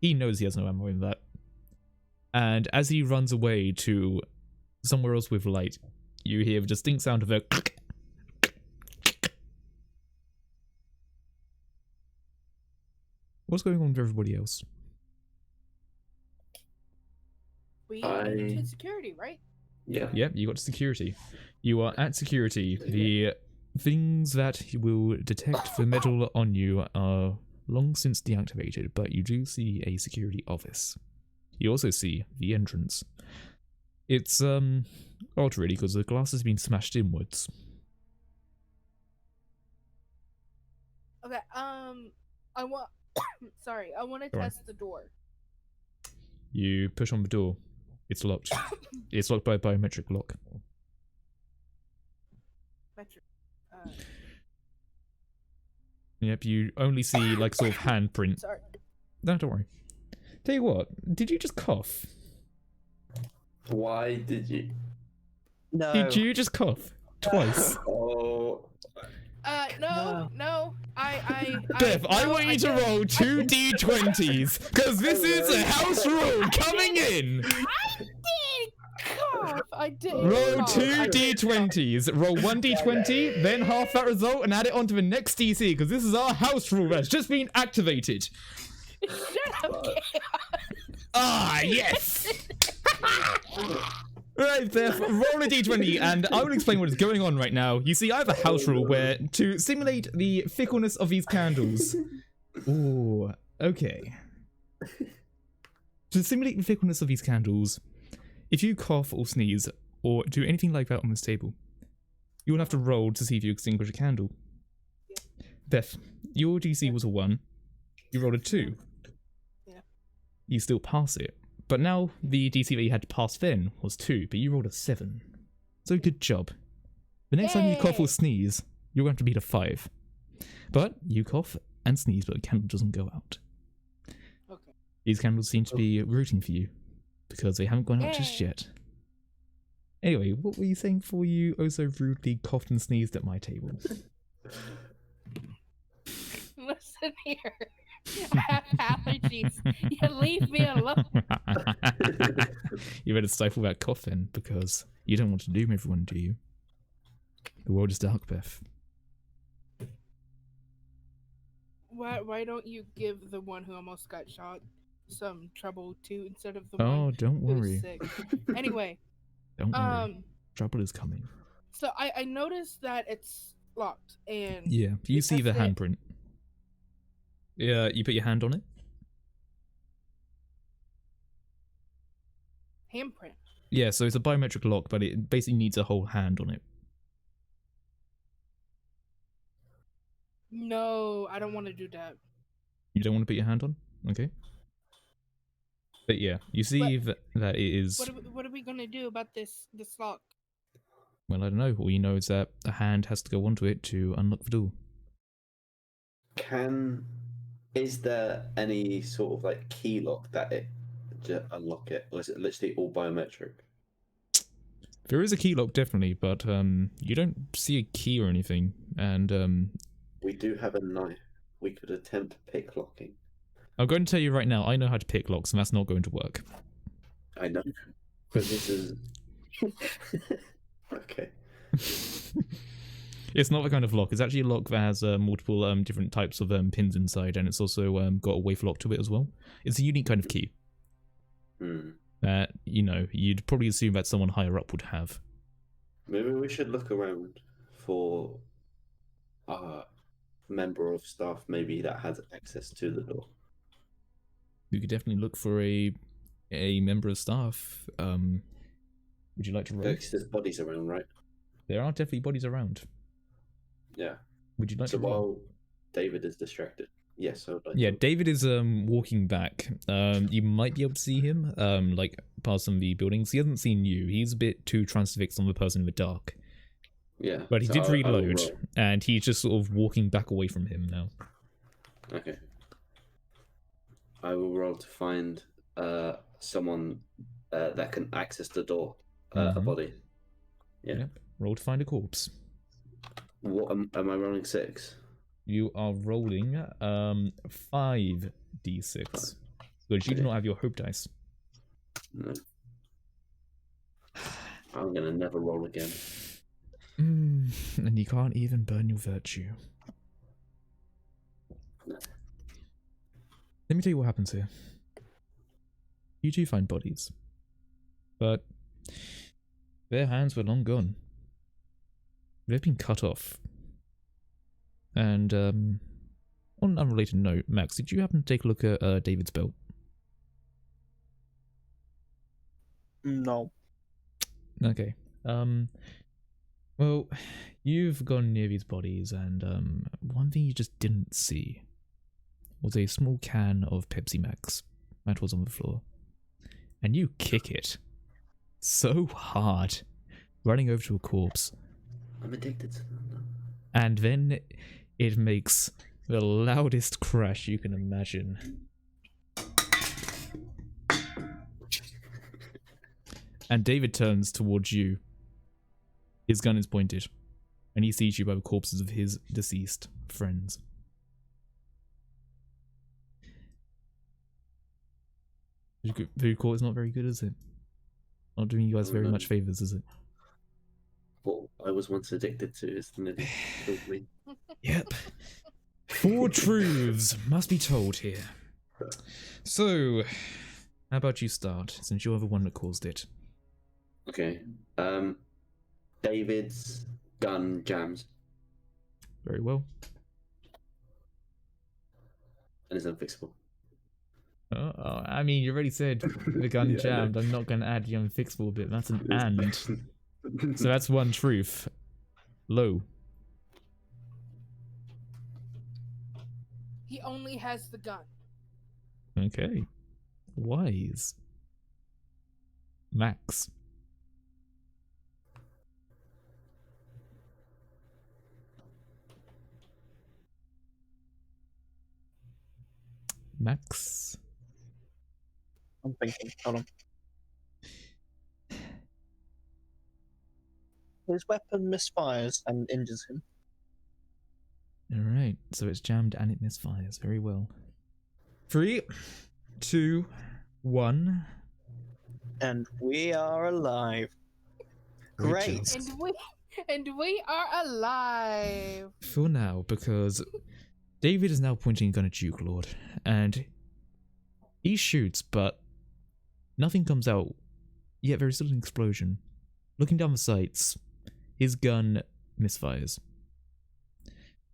He knows he has no ammo in that. And as he runs away to somewhere else with light, you hear the distinct sound of a click. What's going on with everybody else? We went to security, right? Yeah. Yep, you got to security. You are at security. The things that will detect the metal on you are long since deactivated, but you do see a security office. You also see the entrance. It's odd really, because the glass has been smashed inwards. Okay, I want I want to test the door. You push on the door. It's locked. It's locked by a biometric lock. Yep, you only see like sort of handprint. Sorry. No, don't worry. Tell you what, did you just cough? Why did you? No. Did you just cough? Twice? Oh. No. Beth, I want you to roll 2 d20s, because this is a house rule coming in! I did. Roll 2 d20s. Roll 1 d20, then half that result, and add it onto the next DC, because this is our house rule that's just been activated. Shut up, Ah, yes! Right, Beth, roll a d20, and I will explain what is going on right now. You see, I have a house rule where, to simulate the fickleness of these candles... Ooh, okay. To simulate the fickleness of these candles, if you cough or sneeze, or do anything like that on this table, you will have to roll to see if you extinguish a candle. Beth, your DC was a 1. You rolled a 2. Yeah. You still pass it. But now the DC that you had to pass then was 2, but you rolled a 7. So good job. The next time you cough or sneeze, you're going to beat a 5. But you cough and sneeze, but the candle doesn't go out. Okay. These candles seem to be rooting for you, because they haven't gone out just yet. Anyway, what were you saying before you oh so rudely coughed and sneezed at my table? Listen here. I have allergies. You leave me alone. You better stifle that cough then, because you don't want to doom everyone, do you? The world is dark, Beth. Why don't you give the one who almost got shot some trouble too, instead of the one Oh, don't who's worry. sick? Anyway. Don't worry. Trouble is coming. So I noticed that it's locked, and yeah, you see the handprint. Yeah, you put your hand on it. Handprint. Yeah, so it's a biometric lock, but it basically needs a whole hand on it. No, I don't want to do that. You don't want to put your hand on? Okay. But yeah, you see that it is... What are we gonna do about this lock? Well, I don't know. All you know is that a hand has to go onto it to unlock the door. Is there any sort of like key lock that it unlock it, or is it literally all biometric? There is a key lock, definitely, but you don't see a key or anything, and we do have a knife. We could attempt pick locking. I'm going to tell you right now, I know how to pick locks, and that's not going to work. I know, because this is okay. It's not the kind of lock. It's actually a lock that has multiple different types of pins inside, and it's also got a wafer lock to it as well. It's a unique kind of key. That, you know, you'd probably assume that someone higher up would have. Maybe we should look around for a member of staff maybe that has access to the door. You could definitely look for a member of staff. Would you like to roll? There's bodies around, right? There are definitely bodies around. Yeah. Would you like So to roll? while David is distracted, yes, I would like Yeah, to. David is walking back. You might be able to see him like past some of the buildings. He hasn't seen you. He's a bit too transfixed on the person in the dark. Yeah. But he so did I will reload, roll. and he's just sort of walking back away from him now. Okay. I will roll to find someone that can access the door, a body. Yeah. Yep. Roll to find a corpse. What am I rolling? 6? You are rolling 5d6. Because you do Okay. not have your hope dice. No. I'm gonna never roll again. And you can't even burn your virtue. No. Let me tell you what happens here. You do find bodies. But their hands were long gone. They've been cut off. And on an unrelated note, Max, did you happen to take a look at David's belt? No. Okay. Well, you've gone near these bodies, and one thing you just didn't see was a small can of Pepsi Max that was on the floor. And you kick it so hard, running over to a corpse. I'm addicted to them. And then it makes the loudest crash you can imagine. And David turns towards you. His gun is pointed, and he sees you by the corpses of his deceased friends. Food court is not very good, is it? Not doing you guys very much favors, is it? What I was once addicted to is nearly killed me. Yep. 4 truths must be told here. So, how about you start, since you're the one that caused it? Okay. David's gun jams Very well. and is unfixable. Oh, I mean, you already said the gun Yeah, jammed. I'm not going to add the unfixable bit. That's an and. So that's 1 truth. Low. He only has the gun. Okay. Wise. Max. Max. I'm thinking. Hold on. His weapon misfires and injures him. Alright, so it's jammed and it misfires. Very well. 3, 2, 1. And we are alive. Great Great. job. And we are alive. For now, because David is now pointing a gun at Duke Lord, and he shoots, but nothing comes out. Yet there is still an explosion. Looking down the sights, his gun misfires.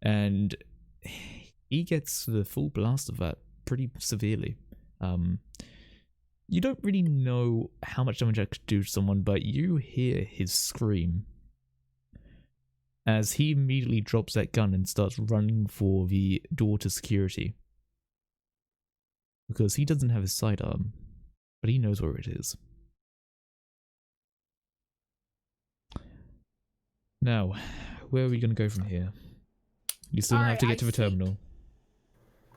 And he gets the full blast of that pretty severely. You don't really know how much damage that could do to someone, but you hear his scream as he immediately drops that gun and starts running for the door to security. Because he doesn't have his sidearm, but he knows where it is. Now, where are we going to go from here? You still have to get to the terminal.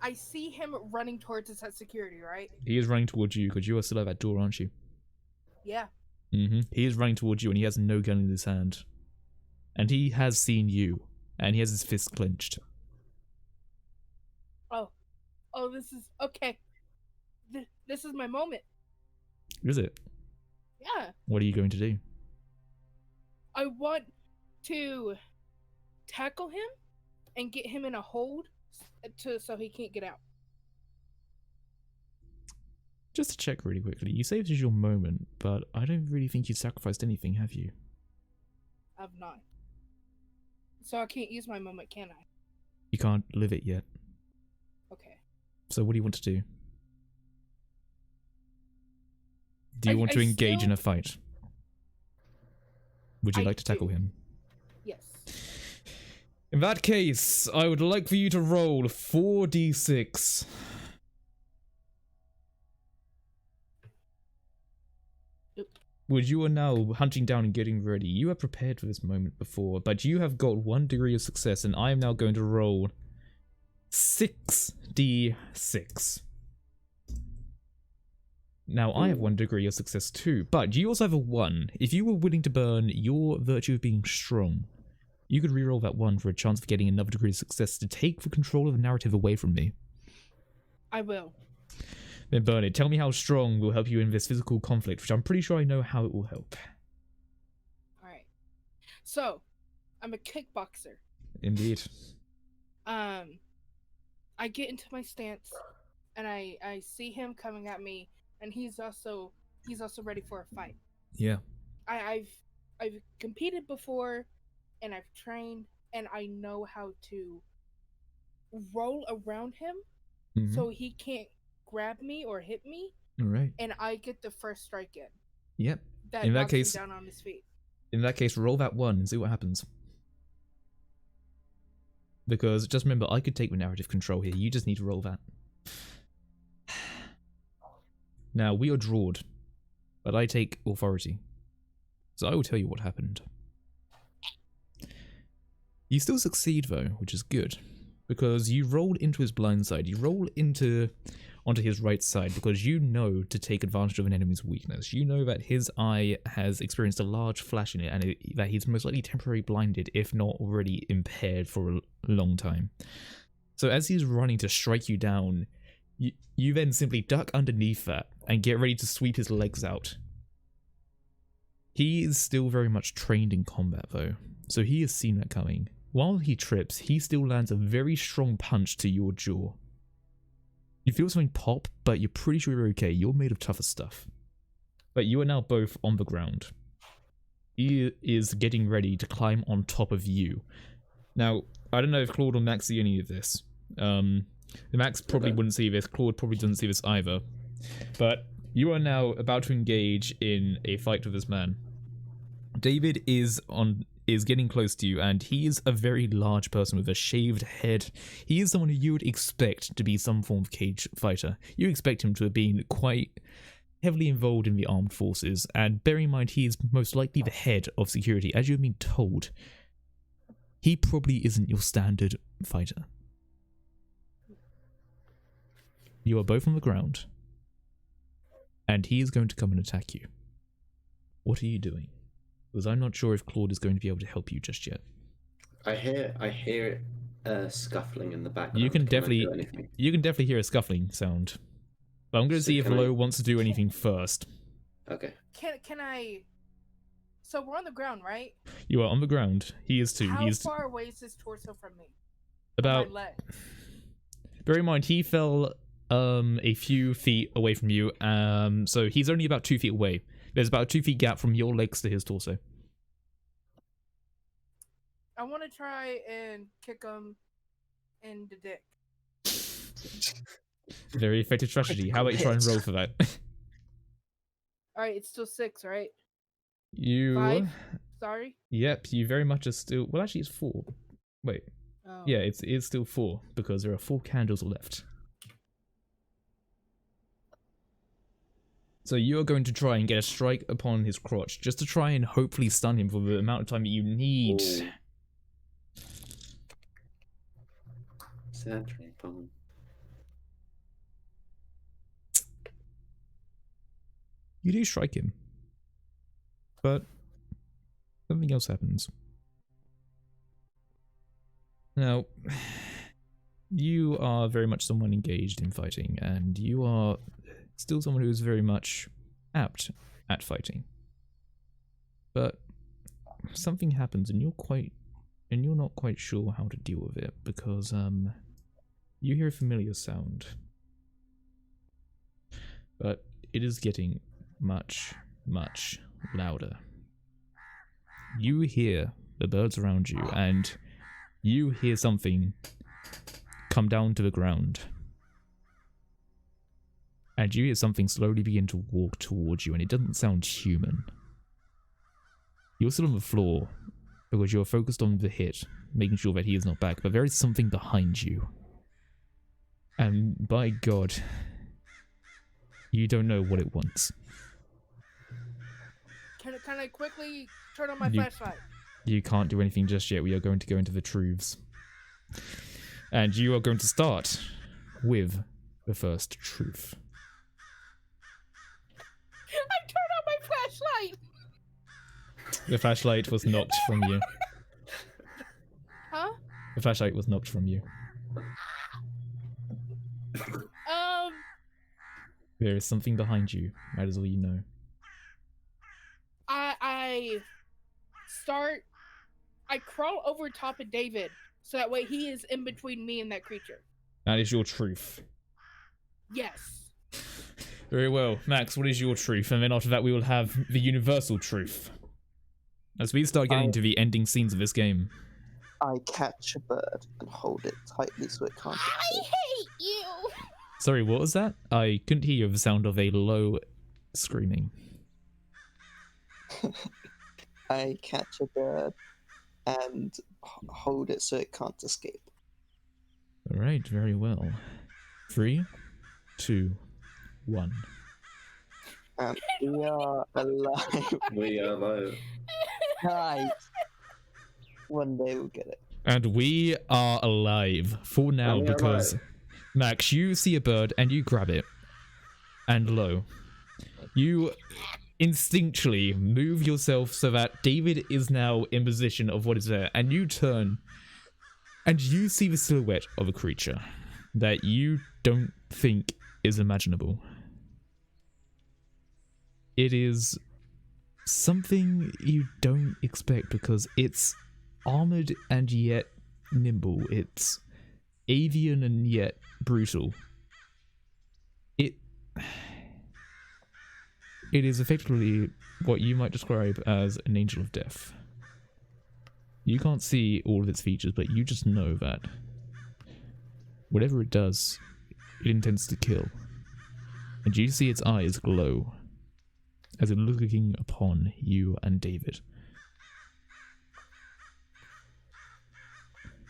I see him running towards us at security, right? He is running towards you, because you are still at that door, aren't you? Yeah. He is running towards you, and he has no gun in his hand. And he has seen you, and he has his fist clenched. Oh, this is okay. This is my moment. Is it? Yeah. What are you going to do? I want to tackle him and get him in a hold so he can't get out. Just to check really quickly, you say this is your moment, but I don't really think you sacrificed anything, have you? I've not. So I can't use my moment, can I? You can't live it yet. Okay. So what do you want to do? Do you want to engage in a fight? Would you like to tackle him? Yes. In that case, I would like for you to roll 4d6. Which you are now hunting down and getting ready. You are prepared for this moment before, but you have got 1 degree of success, and I am now going to roll 6d6. Now, I have 1 degree of success too, but you also have a 1. If you were willing to burn your virtue of being strong, you could reroll that 1 for a chance of getting another degree of success to take the control of the narrative away from me. I will. Then burn it. Tell me how strong will help you in this physical conflict, which I'm pretty sure I know how it will help. Alright. So, I'm a kickboxer. Indeed. I get into my stance, and I see him coming at me, and he's also ready for a fight. Yeah. I've competed before, and I've trained, and I know how to roll around him so he can't grab me or hit me. All right. And I get the first strike in. Yep. That in that knocks case, him down on his feet. In that case, roll that 1 and see what happens. Because just remember, I could take the narrative control here. You just need to roll that. Now, we are drawed, but I take authority. So I will tell you what happened. You still succeed though, which is good. Because you rolled into his blind side. You rolled onto his right side because you know to take advantage of an enemy's weakness. You know that his eye has experienced a large flash in it and that he's most likely temporarily blinded, if not already impaired for a long time. So as he's running to strike you down, you then simply duck underneath that and get ready to sweep his legs out. He is still very much trained in combat though, so he has seen that coming. While he trips, he still lands a very strong punch to your jaw. You feel something pop, but you're pretty sure you're okay. You're made of tougher stuff. But you are now both on the ground. He is getting ready to climb on top of you. Now, I don't know if Claude or Max see any of this. Max probably wouldn't see this. Claude probably doesn't see this either. But you are now about to engage in a fight with this man. David is getting close to you, and he is a very large person with a shaved head. He is someone who you would expect to be some form of cage fighter. You expect him to have been quite heavily involved in the armed forces, and bear in mind he is most likely the head of security. As you've been told, he probably isn't your standard fighter. You are both on the ground, and he is going to come and attack you. What are you doing? Because I'm not sure if Claude is going to be able to help you just yet. I hear scuffling in the background. You can definitely hear a scuffling sound. But I'm going to see if Lo wants to do anything first. Okay. Can I? So we're on the ground, right? You are on the ground. He is too. How far away is his torso from me? About. My leg. Bear in mind, he fell a few feet away from you. So he's only about 2 feet away. There's about a 2 feet gap from your legs to his torso. I want to try and kick him in the dick. Very effective strategy. How about you try and roll for that? Alright, it's still 6, right? You... 5? Sorry? Yep, you very much are still... Well, actually, it's 4. Wait. Oh. Yeah, it's still 4, because there are 4 candles left. So you're going to try and get a strike upon his crotch, just to try and hopefully stun him for the amount of time that you need. You do strike him. But something else happens. Now, you are very much someone engaged in fighting, and you are still someone who is very much apt at fighting. But something happens and you're not quite sure how to deal with it, because you hear a familiar sound. But it is getting much, much louder. You hear the birds around you, and you hear something come down to the ground. And you hear something slowly begin to walk towards you, and it doesn't sound human. You're still on the floor, because you're focused on the hit, making sure that he is not back, but there is something behind you. And by God, you don't know what it wants. Can I quickly turn on my flashlight? You can't do anything just yet. We are going to go into the truths. And you are going to start with the first truth. I turned on my flashlight! The flashlight was knocked from you. Huh? The flashlight was knocked from you. There is something behind you. That is all you know. I crawl over top of David, so that way he is in between me and that creature. That is your truth. Yes. Very well. Max, what is your truth? And then after that we will have the universal truth. As we start getting to the ending scenes of this game. I catch a bird and hold it tightly so it can't I hate you! Sorry, what was that? I couldn't hear the sound of a low screaming. I catch a bird and hold it so it can't escape. Alright, very well. 3, 2, 1. And we are alive. We are alive. Nice. One day we'll get it. And we are alive for now because Max, you see a bird and you grab it. And lo, you instinctually move yourself so that David is now in position of what is there, and you turn and you see the silhouette of a creature that you don't think is imaginable. It is something you don't expect because it's armored and yet nimble. It's avian and yet brutal. It is effectively what you might describe as an angel of death. You can't see all of its features, but you just know that whatever it does, it intends to kill. And you see its eyes glow as it's looking upon you and David.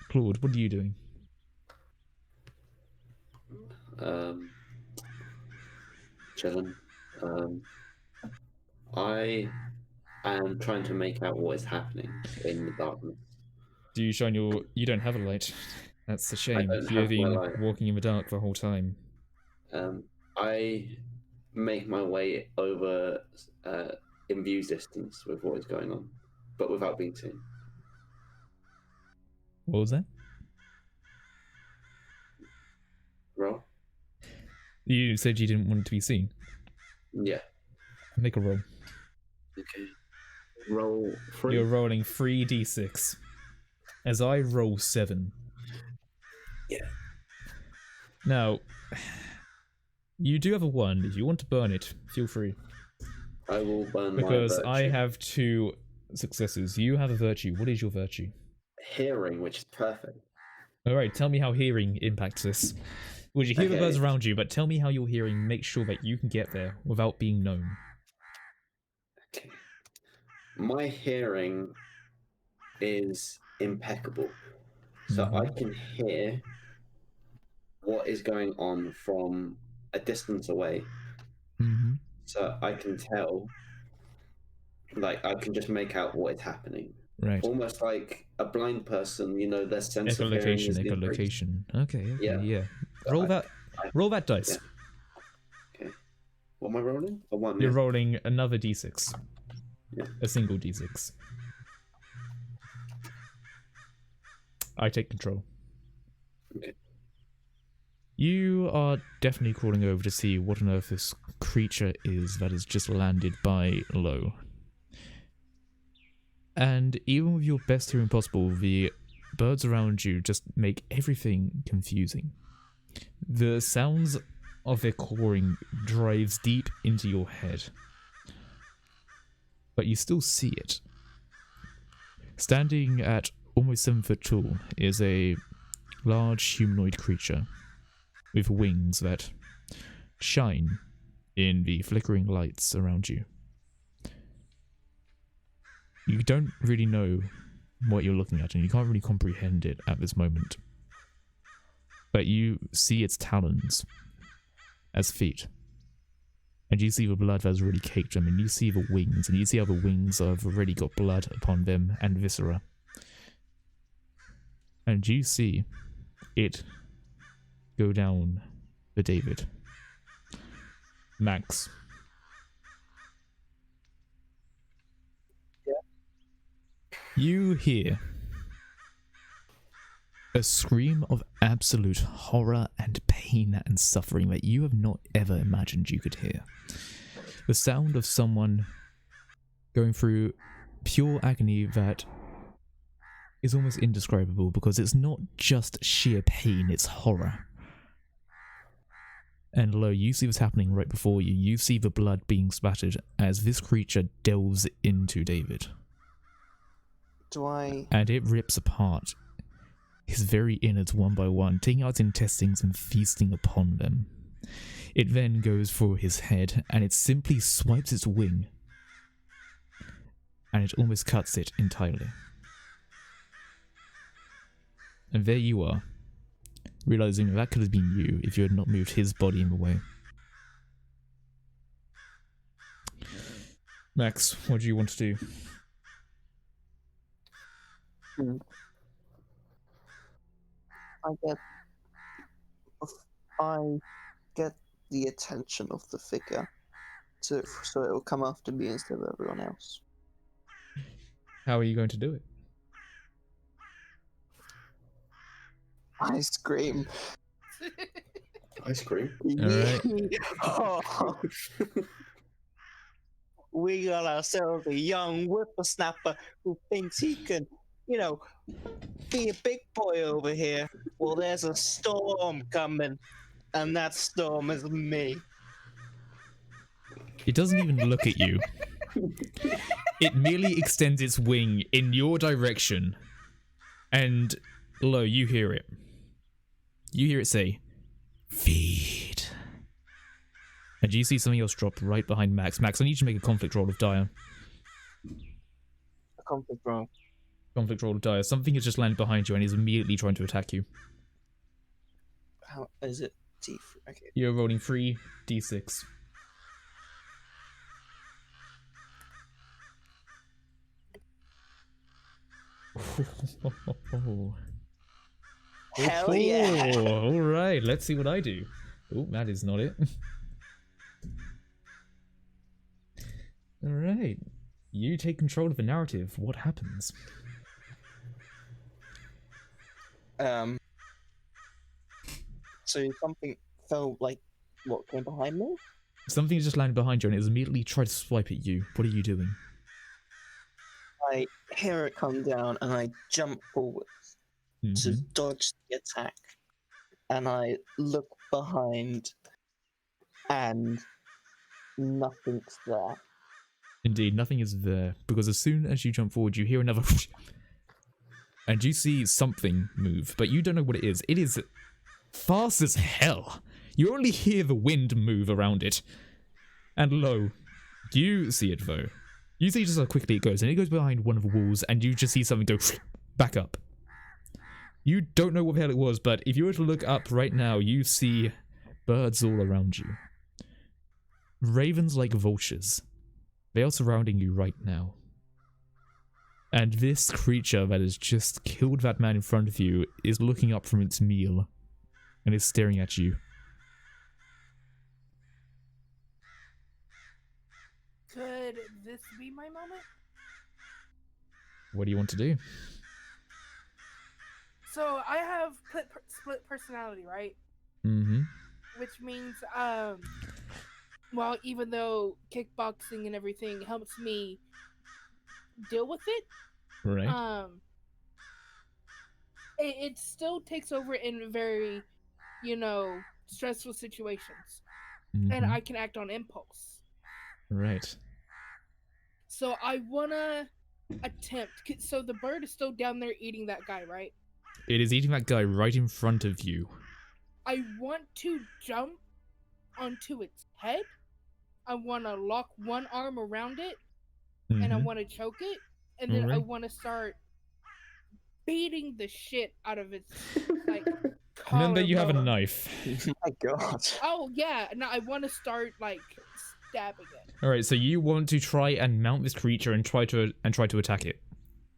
Claude, what are you doing? Chilling. I am trying to make out what is happening in the darkness. Do you shine your... You don't have a light. That's a shame. You've been walking in the dark the whole time. I make my way over in view distance with what is going on, but without being seen. What was that? Roll? You said you didn't want it to be seen. Yeah. Make a roll. Okay. Roll 3. You're rolling 3d6. As I roll 7. Yeah. Now, you do have a 1. If you want to burn it, feel free. I will burn because my I virtue. have 2 successes. You have a virtue. What is your virtue? Hearing, which is perfect. Alright, tell me how hearing impacts this. Would you hear the birds around you, but tell me how your hearing makes sure that you can get there without being known. Okay. My hearing is impeccable. So I can hear what is going on from a distance away. So I can tell, like, I can just make out what is happening. Right. Almost like a blind person, you know, their sense of hearing is echolocation. Okay, yeah. So Roll that dice. Yeah. Okay. What am I rolling? A 1. You're rolling another d6. Yeah. A single d6. I take control. Okay. You are definitely crawling over to see what on earth this creature is that has just landed by low. And even with your best hearing possible, the birds around you just make everything confusing. The sounds of their cawing drives deep into your head. But you still see it. Standing at almost 7 foot tall is a large humanoid creature with wings that shine in the flickering lights around you. You don't really know what you're looking at, and you can't really comprehend it at this moment. But you see its talons as feet. And you see the blood that has already caked them, and you see the wings, and you see how the wings have already got blood upon them and viscera. And you see it go down for David. Max. Yeah. You hear a scream of absolute horror and pain and suffering that you have not ever imagined you could hear. The sound of someone going through pure agony that is almost indescribable, because it's not just sheer pain, it's horror. And lo, you see what's happening right before you. You see the blood being splattered as this creature delves into David. And it rips apart his very innards one by one, taking out its intestines and feasting upon them. It then goes for his head, and it simply swipes its wing, and it almost cuts it entirely. And there you are, realizing that could have been you if you had not moved his body in the way. Max, what do you want to do? I get the attention of the figure, so it will come after me instead of everyone else. How are you going to do it? I scream. Ice cream. Alright. Oh. We got ourselves a young whippersnapper who thinks he can, be a big boy over here. Well, there's a storm coming, and that storm is me. It doesn't even look at you. It merely extends its wing in your direction. And, lo, you hear it. You hear it say, "Feed." And you see something else drop right behind Max. Max, I need you to make a conflict roll of dire. A conflict roll. Conflict roll of dire. Something has just landed behind you and is immediately trying to attack you. How is it? D3. Okay. You're rolling 3d6. Hell yeah! All right, let's see what I do. Oh, that is not it. All right, you take control of the narrative. What happens? So something felt like what came behind me? Something just landed behind you and it immediately tried to swipe at you. What are you doing? I hear it come down and I jump forward to dodge the attack. And I look behind and nothing's there. Indeed, nothing is there, because as soon as you jump forward, you hear another and you see something move, but you don't know what it is. It is fast as hell. You only hear the wind move around it. And lo, you see it though. You see just how quickly it goes, and it goes behind one of the walls, and you just see something go back up. You don't know what the hell it was, but if you were to look up right now, you see birds all around you. Ravens like vultures. They are surrounding you right now. And this creature that has just killed that man in front of you is looking up from its meal and is staring at you. Could this be my moment? What do you want to do? So I have split personality, right? Mm-hmm. Which means, well, even though kickboxing and everything helps me deal with it, right? It still takes over in very, stressful situations, and I can act on impulse. Right. So I wanna attempt. So the bird is still down there eating that guy, right? It is eating that guy right in front of you. I want to jump onto its head. I want to lock one arm around it, and I want to choke it, and then I want to start beating the shit out of its like. Remember, you have a collarbone. knife. My God. Oh yeah, no, I want to start like stabbing it. All right, so you want to try and mount this creature and try to attack it.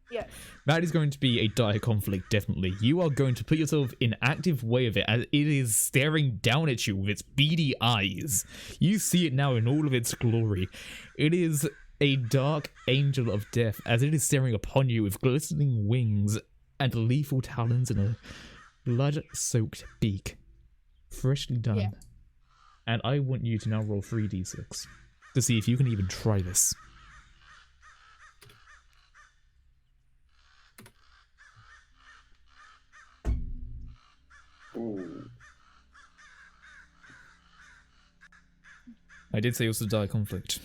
Yes. That is going to be a dire conflict, definitely. You are going to put yourself in active way of it as it is staring down at you with its beady eyes. You see it now in all of its glory. It is a dark angel of death as it is staring upon you with glistening wings and lethal talons and a blood-soaked beak. Freshly done. Yeah. And I want you to now roll 3d6 to see if you can even try this. Ooh. I did say it was a dire conflict.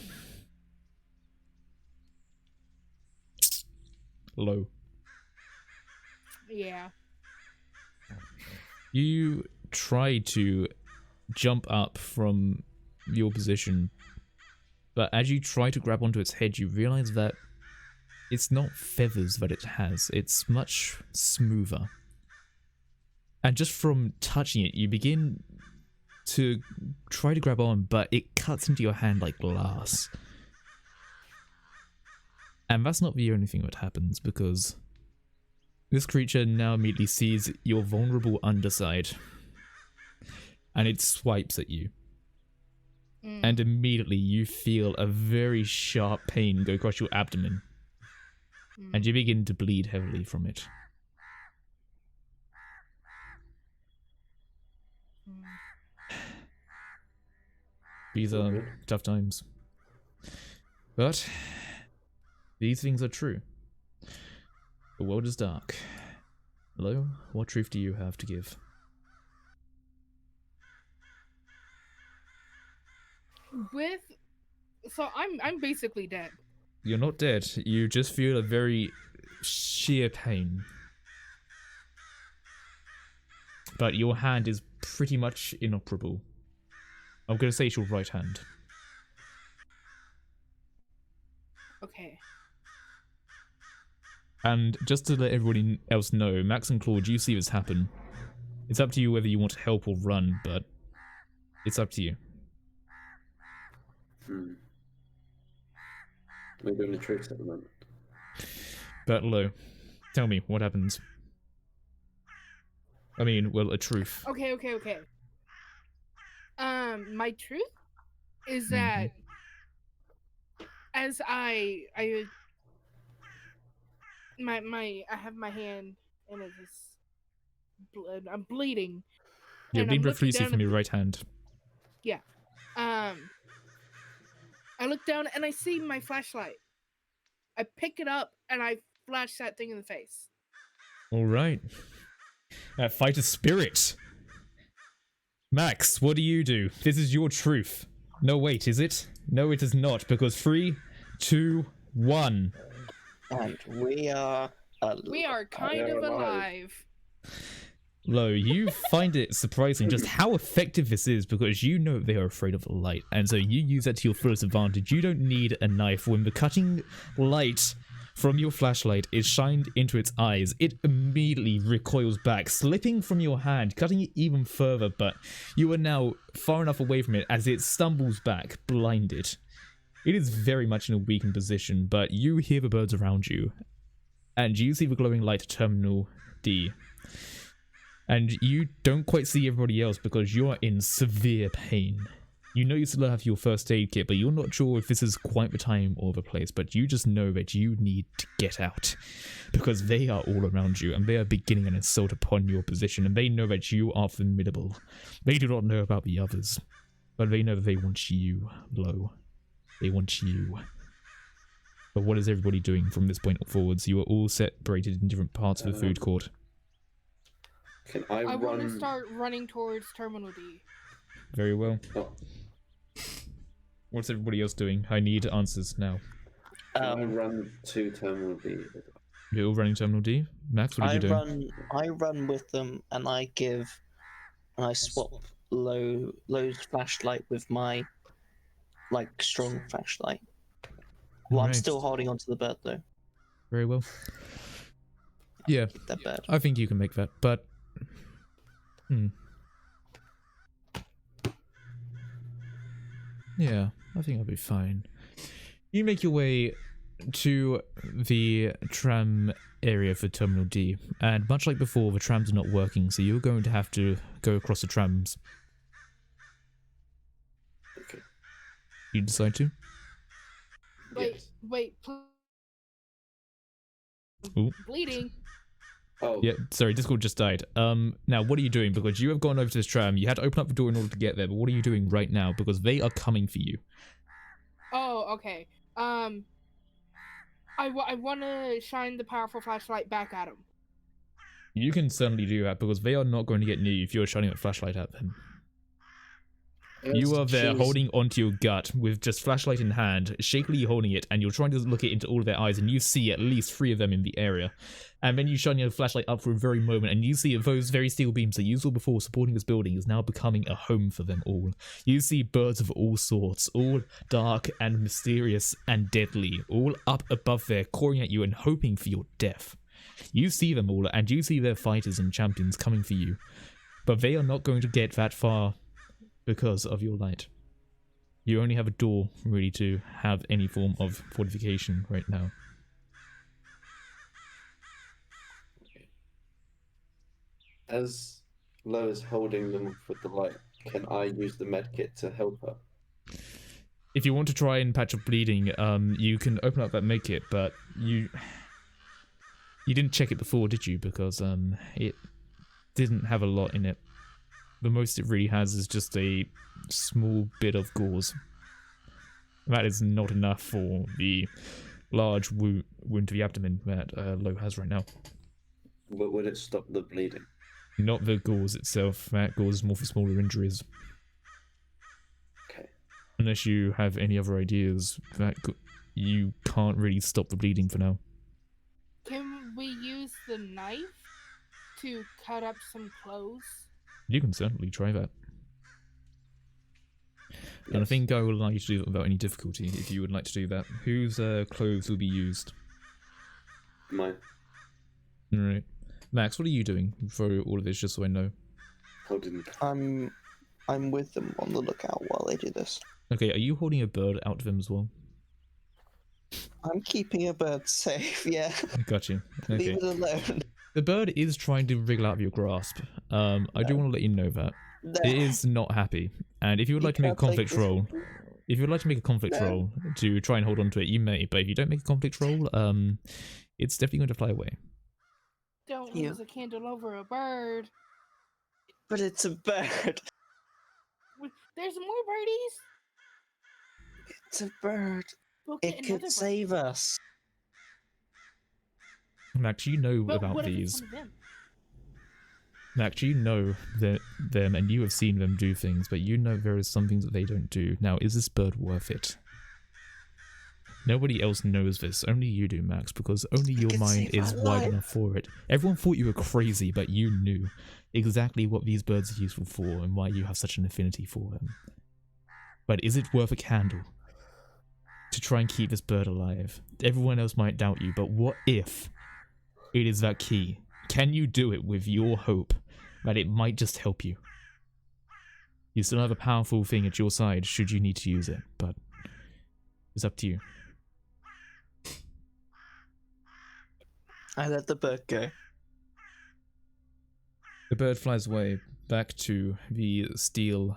Low. Yeah. You try to jump up from your position, but as you try to grab onto its head, you realize that it's not feathers that it has, it's much smoother. And just from touching it, you begin to try to grab on, but it cuts into your hand like glass. And that's not the only thing that happens, because this creature now immediately sees your vulnerable underside, and it swipes at you. And immediately you feel a very sharp pain go across your abdomen, and you begin to bleed heavily from it. These are tough times. But these things are true. The world is dark. Hello, what truth do you have to give? So I'm basically dead. You're not dead. You just feel a very sheer pain. But your hand is pretty much inoperable. I'm gonna say it's your right hand. Okay. And just to let everybody else know, Max and Claude, you see this happen. It's up to you whether you want to help or run, but it's up to you. We're doing the tricks at the moment. But Lo, tell me, what happens? I mean, well, a truth. Okay. My truth is that as I have my hand and it's blood. I'm bleeding. You're and bleeding I'm looking profusely down from at your right hand. Yeah. I look down and I see my flashlight. I pick it up and I flash that thing in the face. All right. Fight a spirit. Max, what do you do? This is your truth. No, wait, is it? No, it is not, because 3, 2, 1. And we are kind of alive. Lo, you find it surprising just how effective this is, because you know they are afraid of the light, and so you use that to your fullest advantage. You don't need a knife. When the cutting light from your flashlight is shined into its eyes, it immediately recoils back, slipping from your hand, cutting it even further, but you are now far enough away from it as it stumbles back, blinded. It is very much in a weakened position, but you hear the birds around you, and you see the glowing light at Terminal D. And you don't quite see everybody else because you're in severe pain. You know you still have your first aid kit, but you're not sure if this is quite the time or the place, but you just know that you need to get out. Because they are all around you, and they are beginning an assault upon your position, and they know that you are formidable. They do not know about the others, but they know that they want you, Lo. They want you. But what is everybody doing from this point forwards? You are all separated in different parts of the food court. Can I want run? to start running towards Terminal D. Very well. Oh. What's everybody else doing? I need answers now. Can I run to Terminal D? You're all running Terminal D? Max, what are you doing? I run with them, and I swap Lo's flashlight with my strong flashlight. Well, I'm still holding onto the bird though. Very well. Yeah, Keep that bed. I think you can make that, but... Yeah, I think I'll be fine. You make your way to the tram area for Terminal D, and much like before, the trams are not working, so you're going to have to go across the trams. Okay. You decide to? Wait, Yes. Ooh. bleeding. Oh. Yeah, sorry, Discord just died. Now what are you doing? Because you have gone over to this tram, you had to open up the door in order to get there, but what are you doing right now? Because they are coming for you. Oh, okay. I want to shine the powerful flashlight back at him. You can certainly do that, because they are not going to get near you if you're shining a flashlight at them. You are there holding onto your gut with just flashlight in hand, shakily holding it, and you're trying to look it into all of their eyes, and you see at least 3 of them in the area. And then you shine your flashlight up for a very moment, and you see those very steel beams that you saw before supporting this building is now becoming a home for them all. You see birds of all sorts, all dark and mysterious and deadly, all up above there, cawing at you and hoping for your death. You see them all, and you see their fighters and champions coming for you. But they are not going to get that far because of your light. You only have a door really to have any form of fortification right now. As Loa's holding them with the light, can I use the medkit to help her? If you want to try and patch up bleeding, you can open up that medkit, but you didn't check it before, did you? Because it didn't have a lot in it. The most it really has is just a small bit of gauze. That is not enough for the large wound to the abdomen that Lo has right now. But would it stop the bleeding? Not the gauze itself. That gauze is more for smaller injuries. Okay. Unless you have any other ideas, that you can't really stop the bleeding for now. Can we use the knife to cut up some clothes? You can certainly try that. Yes. And I think I would like you to do that without any difficulty, if you would like to do that. Whose clothes will be used? Mine. Alright. Max, what are you doing for all of this, just so I know? Holding. I'm with them on the lookout while they do this. Okay, are you holding a bird out to them as well? I'm keeping a bird safe, yeah. Got you. Okay. Leave it alone. The bird is trying to wriggle out of your grasp. I do want to let you know that. No. It is not happy. And if you would like to make a conflict roll, if you would like to make a conflict roll to try and hold on to it, you may. But if you don't make a conflict roll, it's definitely going to fly away. Don't use a candle over a bird. But it's a bird. There's more birdies. It's a bird. We'll It could save us. Max, you know But about what if these. it's one of them? Max, you know them and you have seen them do things, but you know there is some things that they don't do. Now, is this bird worth it? Nobody else knows this. Only you do, Max, because only your mind is wide enough for it. Everyone thought you were crazy, but you knew exactly what these birds are useful for and why you have such an affinity for them. But is it worth a candle to try and keep this bird alive? Everyone else might doubt you, but what if it is that key? Can you do it with your hope that it might just help you? You still have a powerful thing at your side should you need to use it, but it's up to you. I let the bird go. The bird flies away back to the steel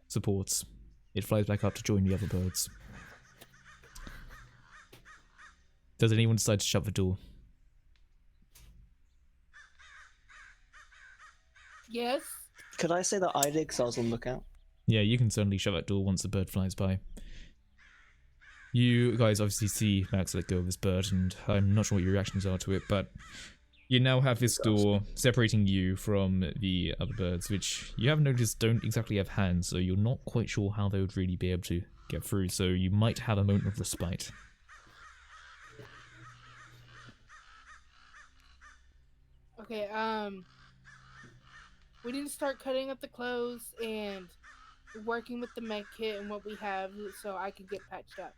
supports. It flies back up to join the other birds. Does anyone decide to shut the door? Yes. Could I say that I did because I was on the lookout? Yeah, you can certainly shut that door once the bird flies by. You guys obviously see Max let go of this bird, and I'm not sure what your reactions are to it, but you now have this door separating you from the other birds, which you have noticed don't exactly have hands, so you're not quite sure how they would really be able to get through, so you might have a moment of respite. Okay, we didn't start cutting up the clothes and working with the med kit and what we have so I can get patched up.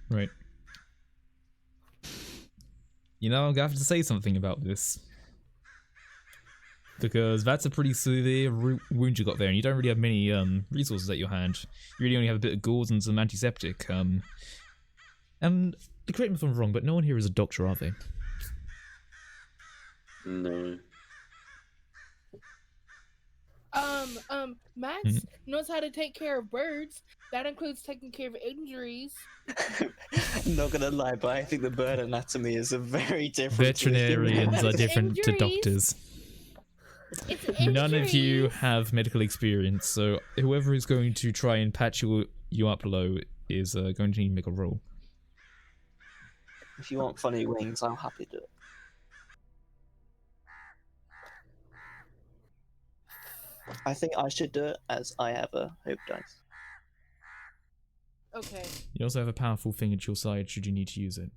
Right. You know, I'm gonna have to say something about this. Because that's a pretty severe wound you got there, and you don't really have many resources at your hand. You really only have a bit of gauze and some antiseptic. And correct me if I'm wrong, but no one here is a doctor, are they? No. Max knows how to take care of birds. That includes taking care of injuries. I'm not gonna lie, but I think the bird anatomy is a very different. Veterinarians are different to Injuries. doctors. It's None of you injuries. have medical experience, so whoever is going to try and patch you up low is going to need to make a roll. If you want funny wings, I'm happy to do it. I think I should do it as I have a hope dice. Okay. You also have a powerful thing at your side should you need to use it.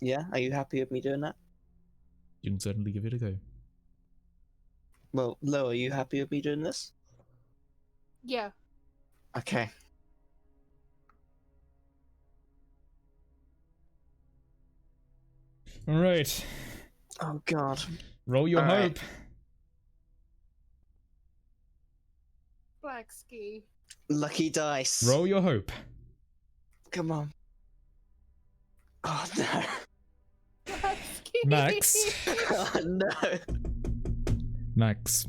Yeah, are you happy with me doing that? You can certainly give it a go. Well, Lo, are you happy with me doing this? Yeah. Okay. Alright. Oh god. Roll your Alright. hope. Blackski. Lucky dice. Roll your hope. Come on. Oh no. Blackski. Max. Oh no. Max.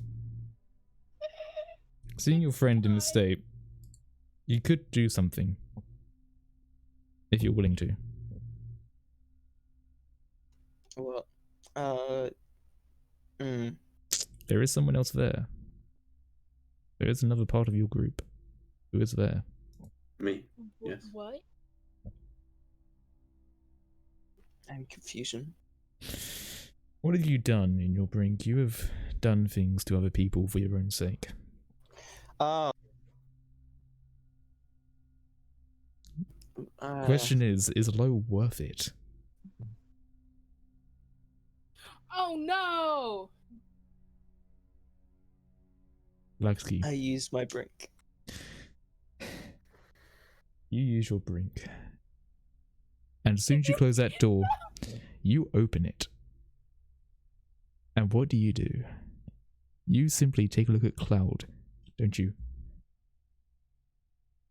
Seeing your friend in this state, you could do something. If you're willing to. What? There is someone else there. There is another part of your group who is there. Me. Yes. What? I'm confusion. What have you done in your brink? You have done things to other people for your own sake. Oh. Question is Lo worth it? Oh no! Blackski, I used my brink. you use your brink. And as soon as you close that door, you open it. And what do? You simply take a look at Cloud, don't you?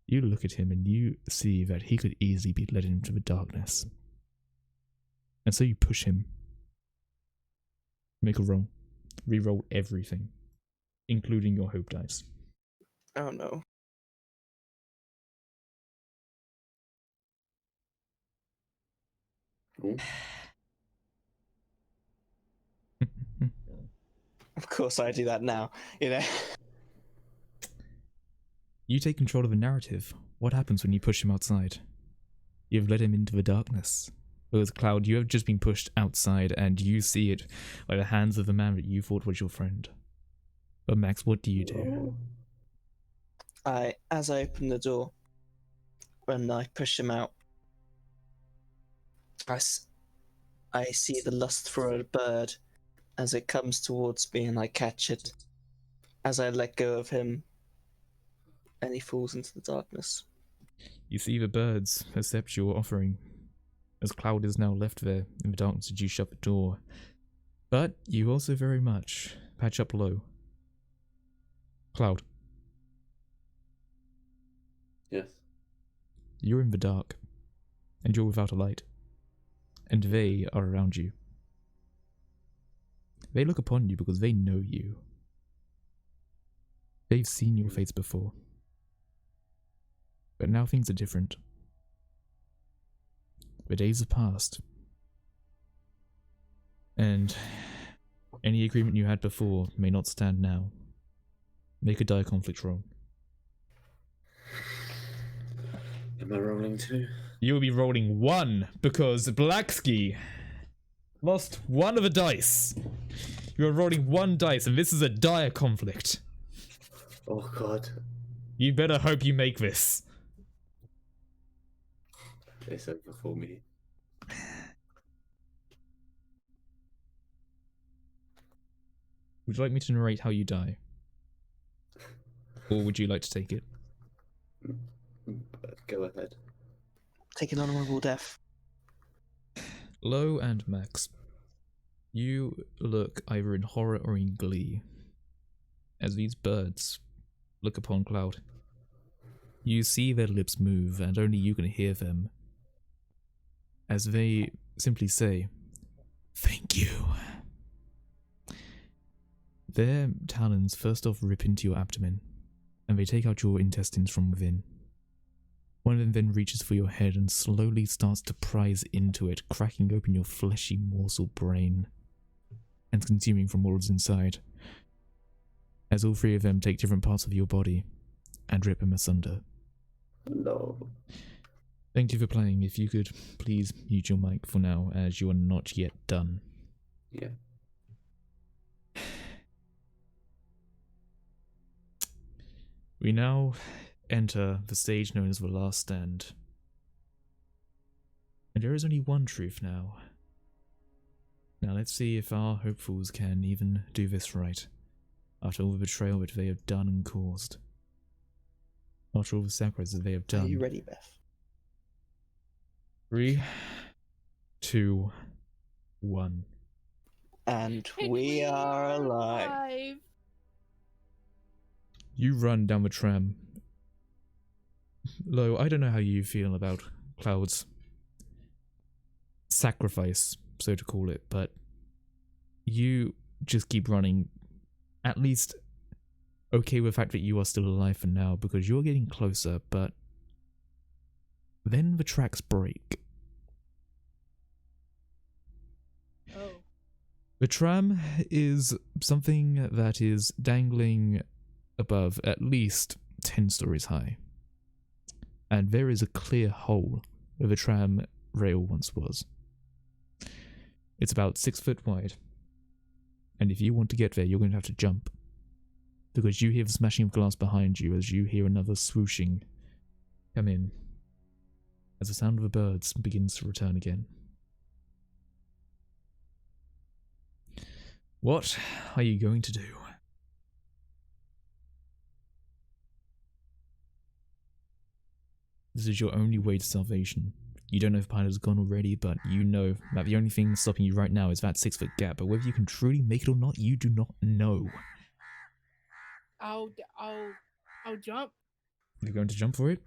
You look at him and you see that he could easily be led into the darkness. And so you push him. Make a roll. Reroll everything, including your hope dice. Oh no. Ooh. Of course I do that now, you know. You take control of the narrative. What happens when you push him outside? You've led him into the darkness. Whereas Cloud, you have just been pushed outside and you see it by the hands of the man that you thought was your friend. But Max, what do you do? As I open the door, when I push him out, I see the lust for a bird as it comes towards me, and I catch it. As I let go of him, and he falls into the darkness. You see the birds accept your offering, as Cloud is now left there in the darkness as you shut the door. But you also very much patch up low. Cloud, Yes. you're in the dark, and you're without a light, and they are around you. They look upon you because they know you. They've seen your face before. But now things are different. The days have passed. And any agreement you had before may not stand now. Make a dire conflict roll. Am I rolling too? You'll be rolling 1 because Blackski lost 1 of the dice. You're rolling 1 dice and this is a dire conflict. Oh god. You better hope you make this. It's over for me. Would you like me to narrate how you die? Or would you like to take it? Go ahead. Take an honourable death. Lo and Max, you look either in horror or in glee as these birds look upon Cloud. You see their lips move, and only you can hear them as they simply say, "Thank you." Their talons first off rip into your abdomen, and they take out your intestines from within. One of them then reaches for your head and slowly starts to prise into it, cracking open your fleshy morsel brain and consuming from what is inside, as all three of them take different parts of your body and rip them asunder. No. Thank you for playing. If you could please mute your mic for now, as you are not yet done. Yeah. We now enter the stage known as the Last Stand. And there is only one truth now. Now let's see if our hopefuls can even do this right, after all the betrayal that they have done and caused. After all the sacrifices that they have done. Are you ready, Beth? 3, 2, 1. And we are alive. You run down the tram. Lo, I don't know how you feel about Cloud's sacrifice, so to call it, but you just keep running, at least okay with the fact that you are still alive for now, because you're getting closer, but then the tracks break. Oh. The tram is something that is dangling above at least 10 stories high. And there is a clear hole where the tram rail once was. It's about 6 foot wide. And if you want to get there, you're going to have to jump. Because you hear the smashing of glass behind you as you hear another swooshing come in. As the sound of the birds begins to return again. What are you going to do? This is your only way to salvation. You don't know if pilot has gone already, but you know that the only thing stopping you right now is that 6 foot gap. But whether you can truly make it or not, you do not know. I'll jump. You're going to jump for it?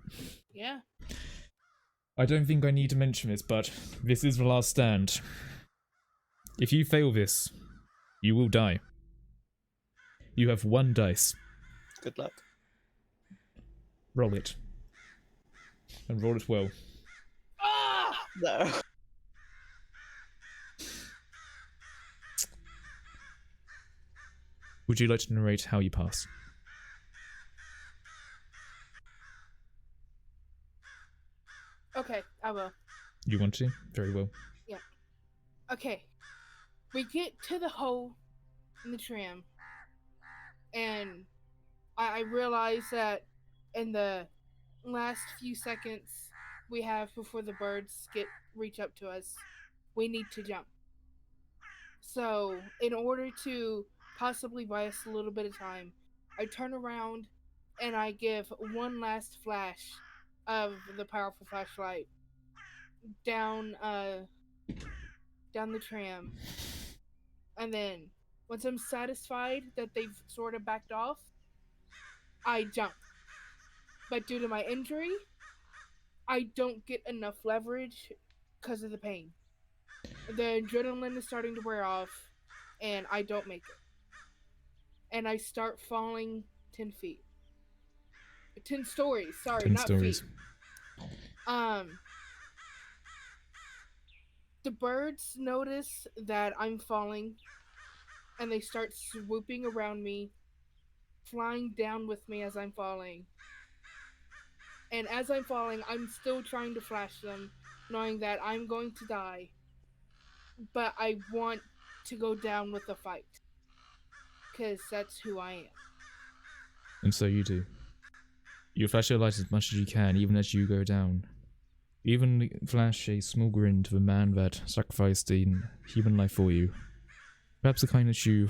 Yeah. I don't think I need to mention this, but this is the last stand. If you fail this, you will die. You have 1 dice. Good luck. Roll it. And roll it well. Ah! No. Would you like to narrate how you pass? Okay, I will. You want to? Very well. Yeah. Okay. We get to the hole in the tram, and I realize that in the last few seconds we have before the birds reach up to us, we need to jump. So, in order to possibly buy us a little bit of time, I turn around and I give one last flash of the powerful flashlight down the tram. And then, once I'm satisfied that they've sort of backed off, I jump. But due to my injury, I don't get enough leverage because of the pain. The adrenaline is starting to wear off, and I don't make it. And I start falling 10 feet. 10 stories, sorry, 10 not stories. feet. The birds notice that I'm falling, and they start swooping around me, flying down with me as I'm falling. And as I'm falling, I'm still trying to flash them, knowing that I'm going to die. But I want to go down with the fight. Because that's who I am. And so you do. You flash your light as much as you can, even as you go down. You even flash a small grin to the man that sacrificed a human life for you. Perhaps the kind that you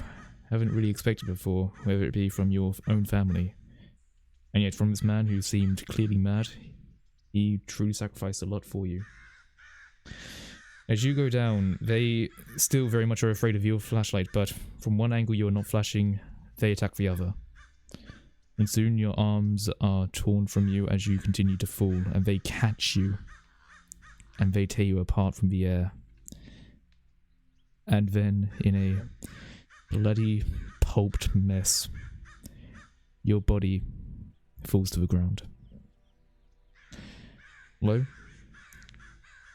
haven't really expected before, whether it be from your own family. And yet from this man who seemed clearly mad, he truly sacrificed a lot for you. As you go down, they still very much are afraid of your flashlight, but from one angle you are not flashing, they attack the other. And soon your arms are torn from you as you continue to fall, and they catch you. And they tear you apart from the air. And then, in a bloody, pulped mess, your body falls to the ground. Hello?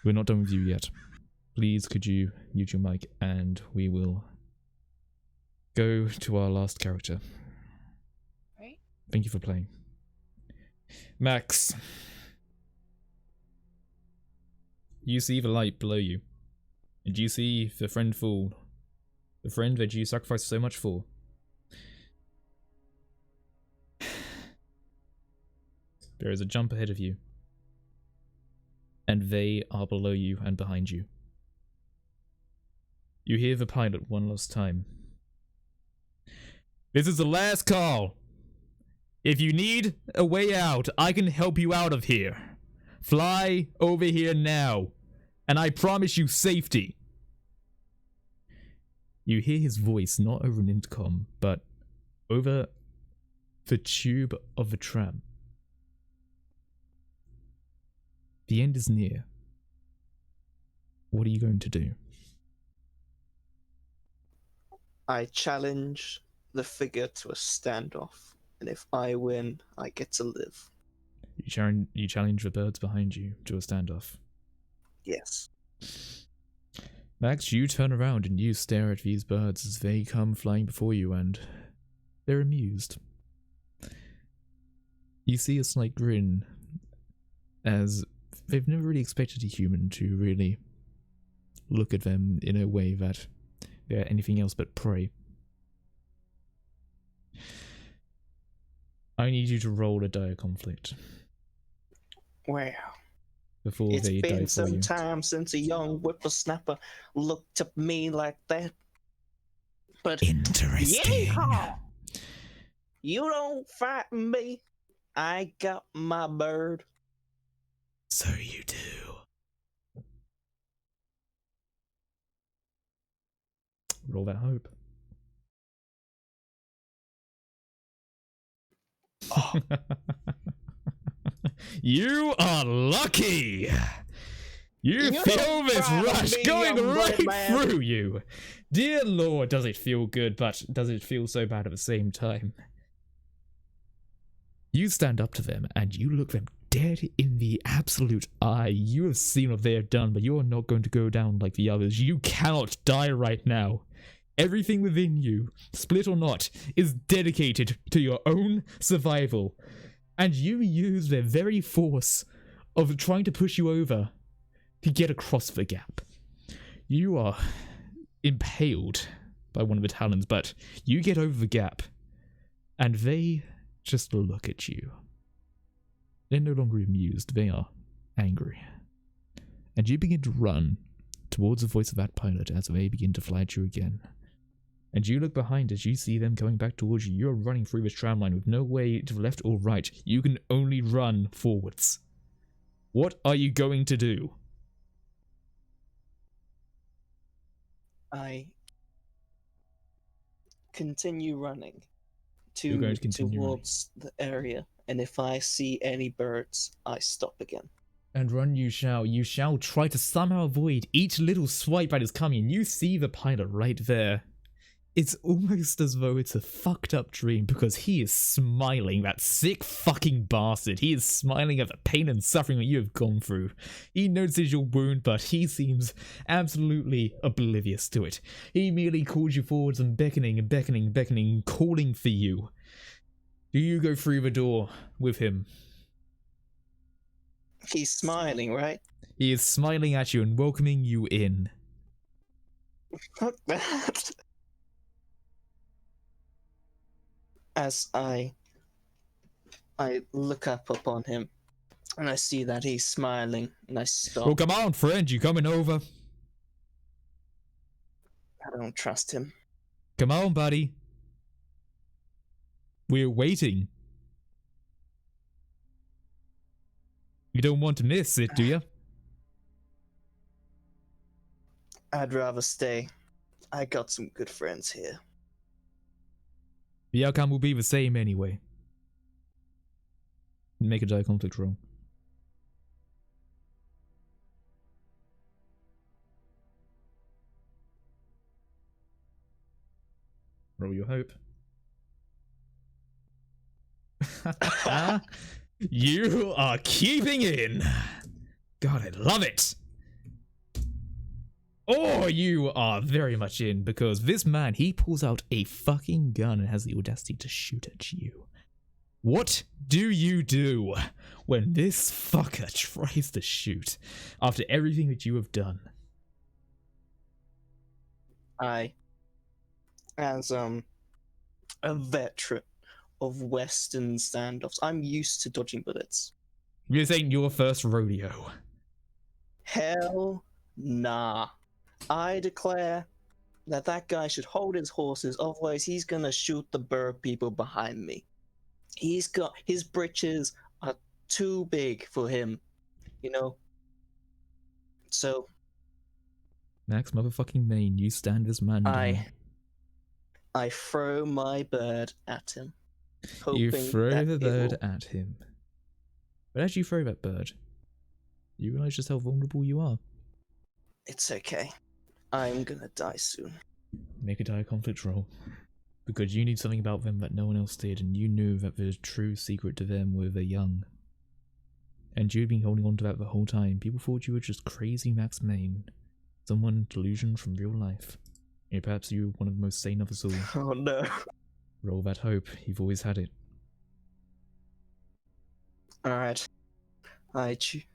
We're not done with you yet. Please, could you mute your mic, and we will go to our last character. Right. Thank you for playing. Max. You see the light below you, and you see the friend fall. The friend that you sacrificed so much for. There is a jump ahead of you, and they are below you and behind you. You hear the pilot one last time. This is the last call. If you need a way out, I can help you out of here. Fly over here now, and I promise you safety. You hear his voice not over an intercom, but over the tube of the tram. The end is near. What are you going to do? I challenge the figure to a standoff, and if I win, I get to live. You challenge the birds behind you to a standoff. Yes. Max, you turn around and you stare at these birds as they come flying before you, and they're amused. You see a slight grin, as they've never really expected a human to really look at them in a way that they're anything else but prey. I need you to roll a dire conflict. Wow. Before It's they die been for some you. time since a young whippersnapper looked at me like that. But Interesting. yeehaw! You don't frighten me. I got my bird. So you do. Roll that hope. Oh. You are lucky! You feel this rush going right through you! Dear Lord, does it feel good, but does it feel so bad at the same time? You stand up to them and you look them dead in the absolute eye. You have seen what they have done, but you are not going to go down like the others. You cannot die right now. Everything within you, split or not, is dedicated to your own survival. And you use their very force of trying to push you over to get across the gap. You are impaled by one of the talons, but you get over the gap, and they just look at you. They're no longer amused, they are angry. And you begin to run towards the voice of that pilot as they begin to fly at you again. And you look behind as you see them coming back towards you. You're running through this tram line with no way to the left or right. You can only run forwards. What are you going to do? I continue running You're going to continue towards the area, and if I see any birds, I stop again. And run you shall. You shall try to somehow avoid each little swipe that is coming. You see the pilot right there. It's almost as though it's a fucked up dream because he is smiling, that sick fucking bastard. He is smiling at the pain and suffering that you have gone through. He notices your wound, but he seems absolutely oblivious to it. He merely calls you forwards and beckoning and beckoning and beckoning, calling for you. Do you go through the door with him? He's smiling, right? He is smiling at you and welcoming you in. Fuck that. As I look up upon him, and I see that he's smiling, and I stop. Well, come on, friend, you coming over? I don't trust him. Come on, buddy. We're waiting. You don't want to miss it, do you? I'd rather stay. I got some good friends here. The outcome will be the same anyway. Make a die conflict roll. Roll your hope. You are keeping in. God, I love it. Oh, you are very much in, because this man, he pulls out a fucking gun and has the audacity to shoot at you. What do you do when this fucker tries to shoot after everything that you have done? As a veteran of Western standoffs, I'm used to dodging bullets. This ain't your first rodeo. Hell nah. I declare that guy should hold his horses, otherwise he's gonna shoot the bird people behind me. His britches are too big for him, you know? So... Max motherfucking Main, you stand this man down. I throw my bird at him. You throw the bird at him. But as you throw that bird, you realize just how vulnerable you are. It's okay. I'm gonna die soon. Make a die conflict roll. Because you knew something about them that no one else did, and you knew that the true secret to them were the young. And you'd been holding on to that the whole time. People thought you were just crazy Max Main. Someone delusion from real life. And perhaps you were one of the most sane of us all. Oh no. Roll that hope. You've always had it. Alright.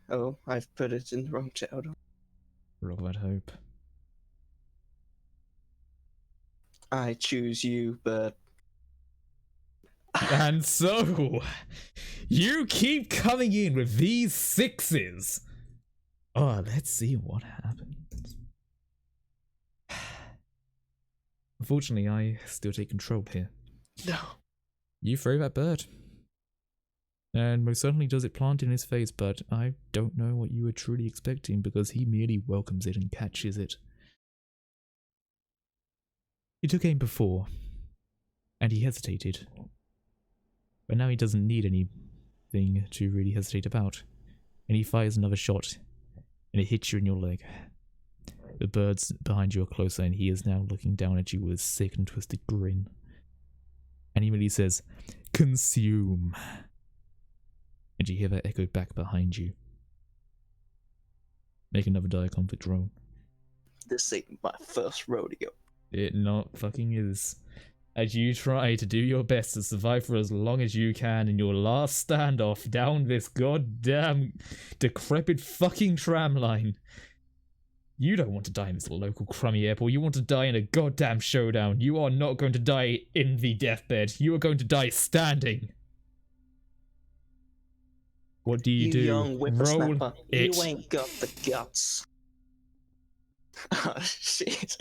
Oh, I've put it in the wrong chat. Hold on. Roll that hope. I choose you, but... And so, you keep coming in with these sixes. Oh, let's see what happens. Unfortunately, I still take control here. No. You throw that bird. And most certainly does it plant in his face, but I don't know what you were truly expecting because he merely welcomes it and catches it. He took aim before, and he hesitated. But now he doesn't need anything to really hesitate about. And he fires another shot, and it hits you in your leg. The birds behind you are closer, and he is now looking down at you with a sick and twisted grin. And he really says, "Consume." And you hear that echoed back behind you. Make another die conflict roll. This ain't my first rodeo. It not fucking is. As you try to do your best to survive for as long as you can in your last standoff down this goddamn decrepit fucking tram line. You don't want to die in this local crummy airport. You want to die in a goddamn showdown. You are not going to die in the deathbed. You are going to die standing. What do you do? Young whippersnapper, Roll it. you ain't got the guts. Oh, shit.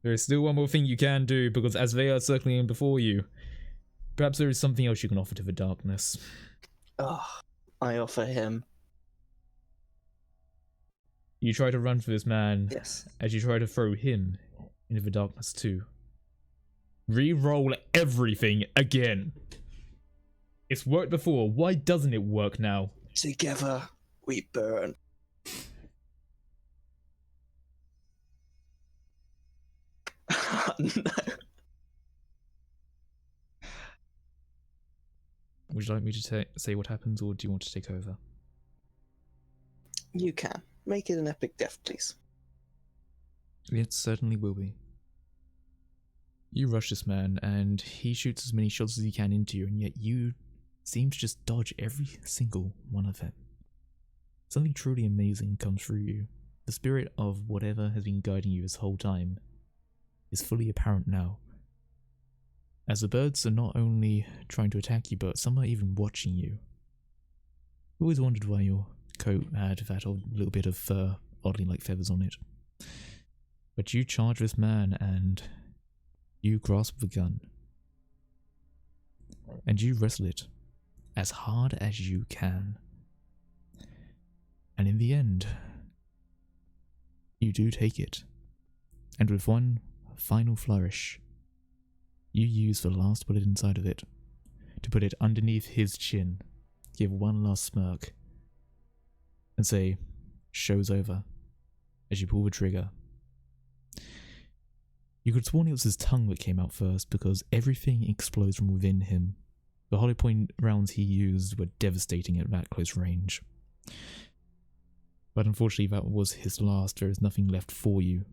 There is still one more thing you can do, because as they are circling in before you, perhaps there is something else you can offer to the darkness. Oh, I offer him. You try to run for this man, Yes. as you try to throw him into the darkness too. Re-roll everything again. It's worked before, why doesn't it work now? Together, we burn. Oh, no. Would you like me to say what happens, or do you want to take over? You can. Make it an epic death, please. It certainly will be. You rush this man, and he shoots as many shots as he can into you, and yet you seem to just dodge every single one of them. Something truly amazing comes through you. The spirit of whatever has been guiding you this whole time is fully apparent now. As the birds are not only trying to attack you, but some are even watching you. I've always wondered why your coat had that odd little bit of fur, oddly like feathers on it. But you charge this man, and you grasp the gun. And you wrestle it as hard as you can. And in the end, you do take it. And with one final flourish, you use the last bullet inside of it to put it underneath his chin, give one last smirk, and say, "Show's over," as you pull the trigger. You could have sworn it was his tongue that came out first, because everything explodes from within him. The hollow point rounds he used were devastating at that close range. But unfortunately that was his last. There is nothing left for you.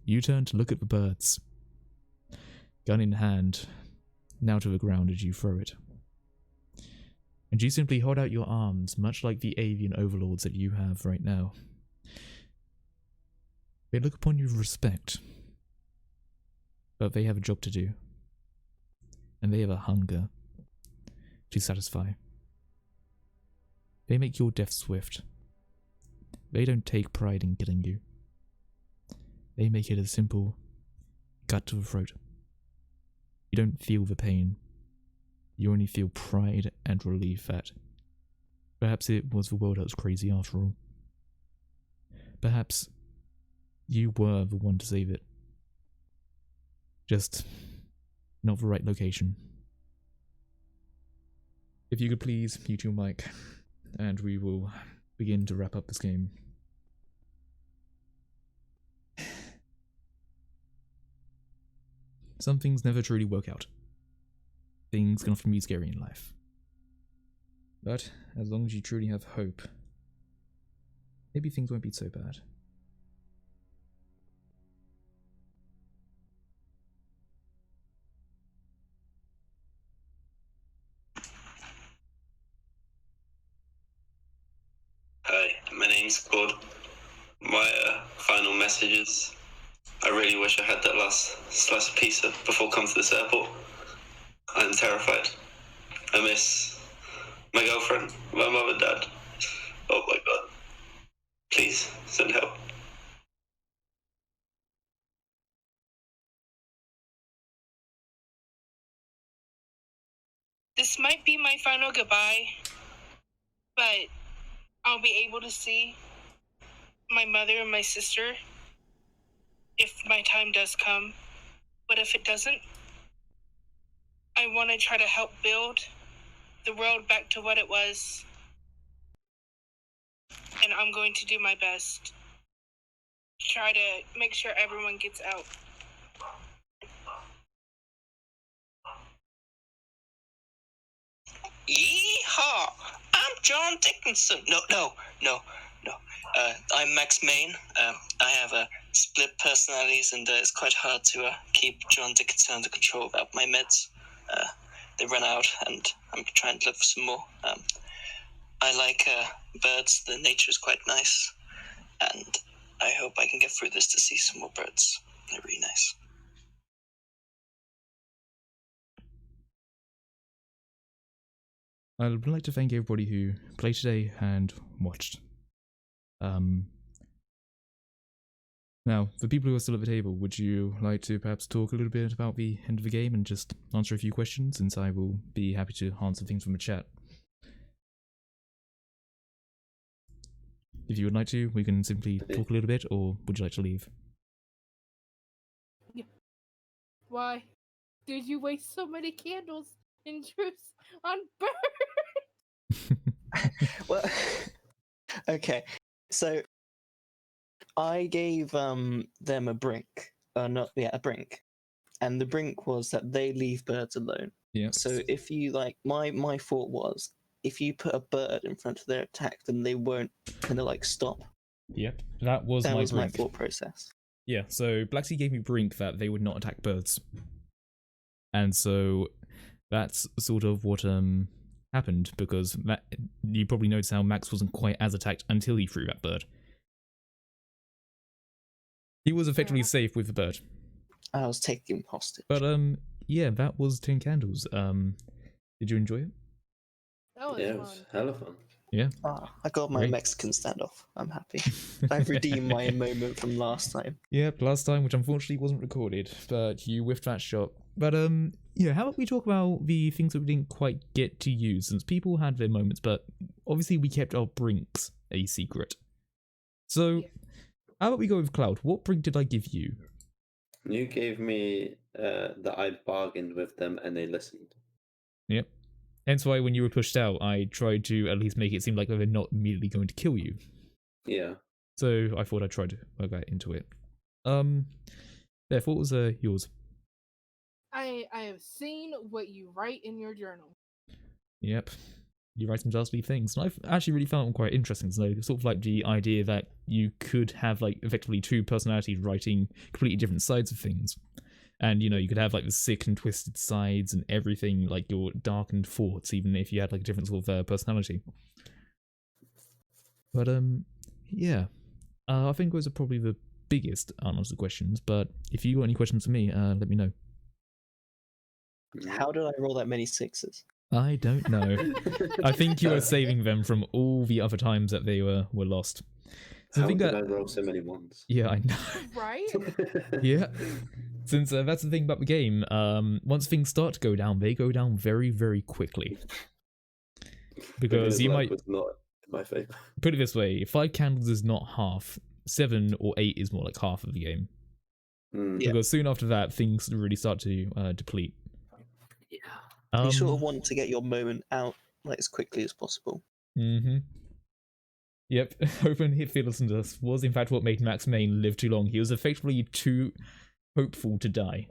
You turn to look at the birds. Gun in hand, now to the ground as you throw it. And you simply hold out your arms, much like the avian overlords that you have right now. They look upon you with respect, but they have a job to do, and they have a hunger to satisfy. They make your death swift. They don't take pride in killing you. They make it a simple cut to the throat. You don't feel the pain. You only feel pride and relief that perhaps it was the world that was crazy after all. Perhaps you were the one to save it. Just not the right location. If you could please mute your mic, and we will begin to wrap up this game. Some things never truly work out. Things can often be scary in life. But as long as you truly have hope, maybe things won't be so bad. Hi, my name's Claude. My final message is, I really wish I had that last slice of pizza before coming to this airport. I'm terrified. I miss my girlfriend, my mum and dad. Oh my god. Please, send help. This might be my final goodbye, but I'll be able to see my mother and my sister if my time does come. But if it doesn't, I want to try to help build the world back to what it was. And I'm going to do my best. Try to make sure everyone gets out. Yeehaw! I'm John Dickinson. No. I'm Max Main. I have split personalities, and it's quite hard to keep John Dickinson under control without my meds. They run out, and I'm trying to look for some more. I like birds. The nature is quite nice, and I hope I can get through this to see some more birds. They're really nice. I would like to thank everybody who played today and watched. Now, for people who are still at the table, would you like to perhaps talk a little bit about the end of the game and just answer a few questions, since I will be happy to answer things from the chat. If you would like to, we can simply talk a little bit, or would you like to leave? Why did you waste so many candles and juice on birds? Well, okay. So I gave them a brink. A brink. And the brink was that they leave birds alone. Yeah. So if you my thought was, if you put a bird in front of their attack, then they won't kind of stop. Yep. That was my thought process. Yeah, so Blackski gave me brink that they would not attack birds. And so that's sort of what happened, because you probably noticed how Max wasn't quite as attacked until he threw that bird. He was effectively safe with the bird. I was taking hostage. But yeah, that was 10 candles. Did you enjoy it? That was Yeah, it fun. was hella fun. Yeah. I got my Great. Mexican standoff. I'm happy. I've redeemed my moment from last time. Yep, last time, which unfortunately wasn't recorded, but you whiffed that shot. But yeah, how about we talk about the things that we didn't quite get to use, since people had their moments, but obviously we kept our brinks a secret. So, How about we go with Cloud? What brink did I give you? You gave me that I bargained with them and they listened. Yep. Hence why when you were pushed out, I tried to at least make it seem like they were not immediately going to kill you. Yeah. So I thought I'd try to work that into it. Beth, what was yours? I have seen what you write in your journal. Yep. You write some dastardly things. And I've actually really found them quite interesting. So sort of like the idea that you could have like effectively two personalities writing completely different sides of things. And, you know, you could have like the sick and twisted sides and everything, like your darkened thoughts, even if you had like a different sort of personality. But, yeah. I think those are probably the biggest unanswered questions. But if you got any questions for me, let me know. How did I roll that many sixes? I don't know. I think you were saving them from all the other times that they were lost. So How I think did that, I roll so many ones? yeah, I know. Right? Yeah. Since that's the thing about the game, once things start to go down, they go down very, very quickly. Because you might was not in my favor. put it this way: 5 candles is not half, 7 or 8 is more like half of the game. Yeah. Because soon after that, things really start to deplete. Yeah. You sort of want to get your moment out like as quickly as possible. Mm-hmm. Yep. Open hit fearlessness was in fact what made Max Main live too long. He was effectively too hopeful to die.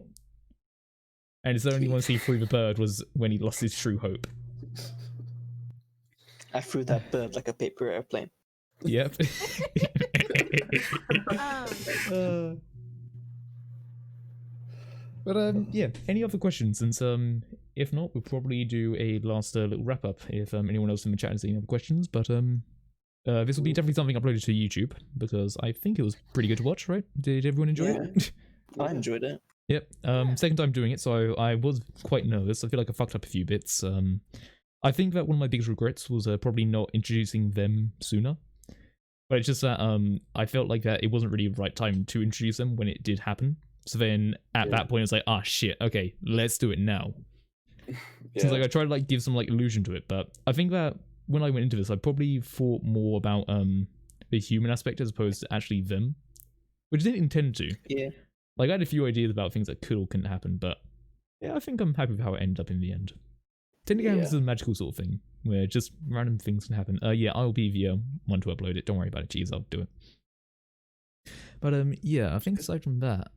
And it's only once he threw the bird was when he lost his true hope. I threw that bird like a paper airplane. Yep. But yeah, any other questions? And if not, we'll probably do a last little wrap up if anyone else in the chat has any other questions. But this will be definitely something uploaded to YouTube because I think it was pretty good to watch, right? Did everyone enjoy it? I enjoyed it. Yep. Second time doing it, so I was quite nervous. I feel like I fucked up a few bits. I think that one of my biggest regrets was probably not introducing them sooner. But it's just that I felt like that it wasn't really the right time to introduce them when it did happen. So then at that point it's like, ah shit, okay, let's do it now. Since like I tried to like give some like illusion to it, but I think that when I went into this I probably thought more about the human aspect as opposed to actually them. Which I didn't intend to. Yeah. Like I had a few ideas about things that could or couldn't happen, but yeah, I think I'm happy with how it ended up in the end. Technically, this is a magical sort of thing where just random things can happen. Yeah, I'll be the one to upload it. Don't worry about it, Cheese. I'll do it. But yeah, I think aside from that,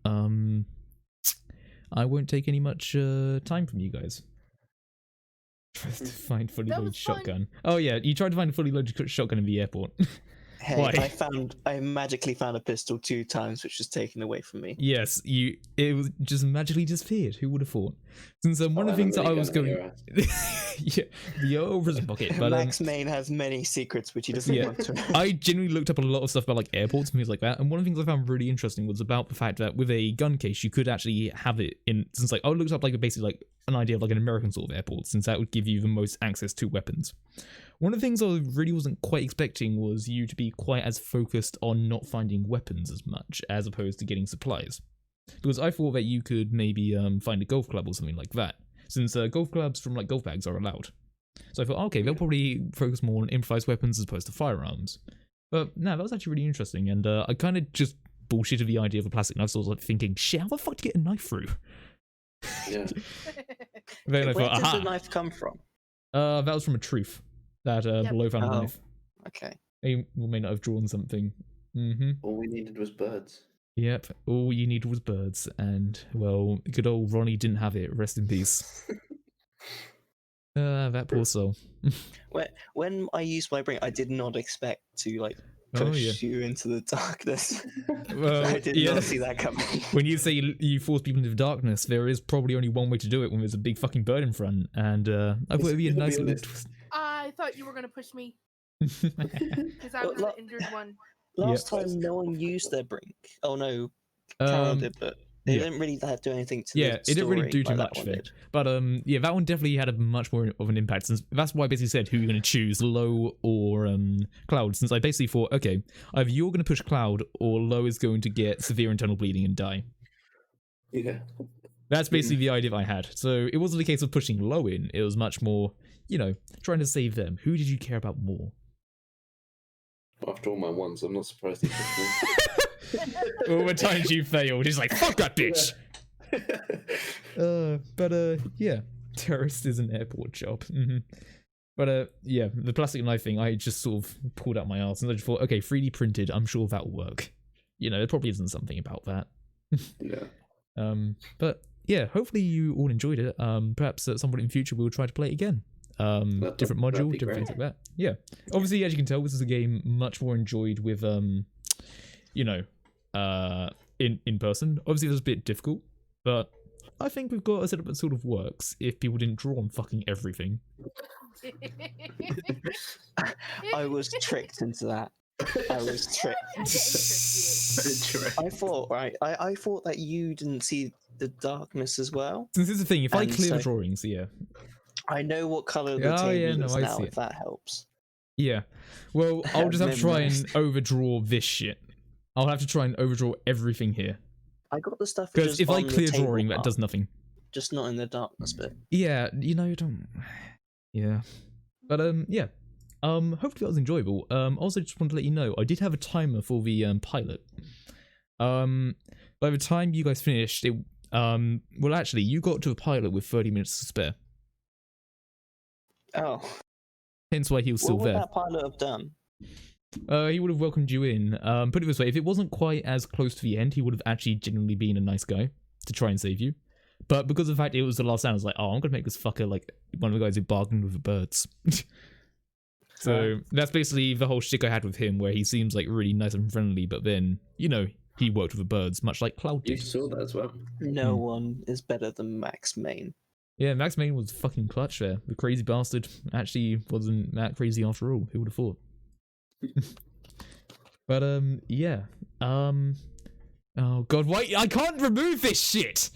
I won't take any much time from you guys. Tries to find fully loaded shotgun. Oh yeah, you tried to find a fully loaded shotgun in the airport. Hey, Why? I magically found a pistol 2 times, which was taken away from me. Yes, it was just magically disappeared. Who would have thought? Since one of the things that I was going, yeah, the old prison pocket. But Max Main has many secrets which he doesn't want to. I genuinely looked up a lot of stuff about like airports and things like that, and one of the things I found really interesting was about the fact that with a gun case you could actually have it in. Since like I looked up like basically like an idea of like an American sort of airport, since that would give you the most access to weapons. One of the things I really wasn't quite expecting was you to be quite as focused on not finding weapons as much as opposed to getting supplies. Because I thought that you could maybe find a golf club or something like that, since golf clubs from like golf bags are allowed. So I thought, okay, they'll probably focus more on improvised weapons as opposed to firearms. But no, that was actually really interesting, and I kind of just bullshitted the idea of a plastic knife, so I was like thinking, shit, how the fuck to get a knife through? Yeah. Then I Where thought, does the knife come from? that was from a truth. That below found a knife. Okay. They may not have drawn something. Mm-hmm. All we needed was birds. Yep, all you needed was birds, and, well, good old Ronnie didn't have it. Rest in peace. That poor soul. When I used my brain, I did not expect to, like, push you into the darkness. Well, I did not see that coming. When you say you force people into the darkness, there is probably only one way to do it when there's a big fucking bird in front, and I thought it'd be a nice little twist. I thought you were going to push me, because I'm the injured one. Last time, no one used their brink. Oh no, Carol did, but they didn't really do anything to the story. It didn't really do too like much there. But yeah, that one definitely had a much more of an impact. Since that's why I basically said who you're going to choose, Low or Cloud. Since I basically thought, okay, either you're going to push Cloud or Low is going to get severe internal bleeding and die. Yeah. That's basically the idea I had. So it wasn't a case of pushing Low in. It was much more, you know, trying to save them. Who did you care about more? After all my ones, I'm not surprised he pushed me. All the times you failed, he's like, fuck that bitch. Yeah, terrorist is an airport job. But yeah, the plastic knife thing, I just sort of pulled out my arse and I just thought, okay, 3D printed, I'm sure that'll work. You know, there probably isn't something about that. Yeah. But yeah, hopefully you all enjoyed it. Perhaps at some point in the future we'll try to play it again. Different module, different things like that. Yeah. Obviously, as you can tell, this is a game much more enjoyed with you know, in person. Obviously, it was a bit difficult, but I think we've got a setup that sort of works if people didn't draw on fucking everything. I was tricked into that. I was tricked. I thought, right, I thought that you didn't see the darkness as well. Since this is the thing, if I And clear the so- drawings, yeah. I know what colour the table is now, if that helps. Yeah. Well, I'll just have to try and overdraw this shit. I'll have to try and overdraw everything here. I got the stuff Because just if I on the clear table drawing, that part, does nothing. just not in the darkness bit. Yeah, you know, you don't... Yeah. But, yeah. Hopefully that was enjoyable. Also, just wanted to let you know, I did have a timer for the pilot. By the time you guys finished, it... well, actually, you got to the pilot with 30 minutes to spare. Oh. Hence why he was still What would there. that pilot have done? He would have welcomed you in. Put it this way, if it wasn't quite as close to the end, he would have actually genuinely been a nice guy to try and save you. But because of the fact it was the last round, I was like, oh, I'm gonna make this fucker like one of the guys who bargained with the birds. So that's basically the whole shtick I had with him, where he seems like really nice and friendly, but then, you know, he worked with the birds, much like Cloud You did. saw that as well. No one is better than Max Main. Yeah, Max Main was fucking clutch there. The crazy bastard actually wasn't that crazy after all. Who would have thought? But yeah. Oh god, wait! I can't remove this shit.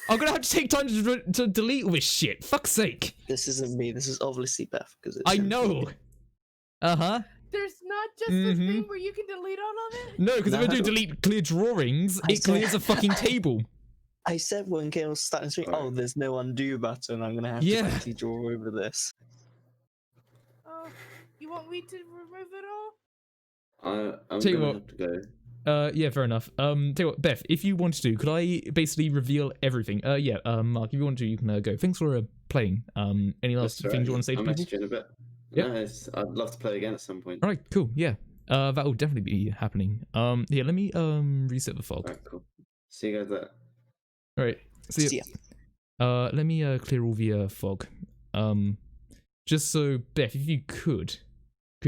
I'm gonna have to take time to delete all this shit. Fuck's sake! This isn't me. This is obviously Beth because it's. I know. There's not just this thing where you can delete all of it? No, because if I do No. delete clear drawings, I it clears a fucking table. I said when Chaos started stream, oh, there's no undo button. I'm gonna have to quickly draw over this. Oh, you want me to remove it all? I'm Tell you gonna what. have to go. Yeah, fair enough. Tell you what, Beth, if you wanted to, could I basically reveal everything? Yeah, Mark, if you want to, you can go. Thanks for playing. Any last That's things you alright. want to say to I'll people? message you in a bit. Yep. No, I'd love to play again at some point. Alright, cool, yeah. That will definitely be happening. Yeah, let me reset the fog. Alright, cool. See you guys there. Alright, see See ya. ya. Let me clear all the fog. Just so, Beth, if you could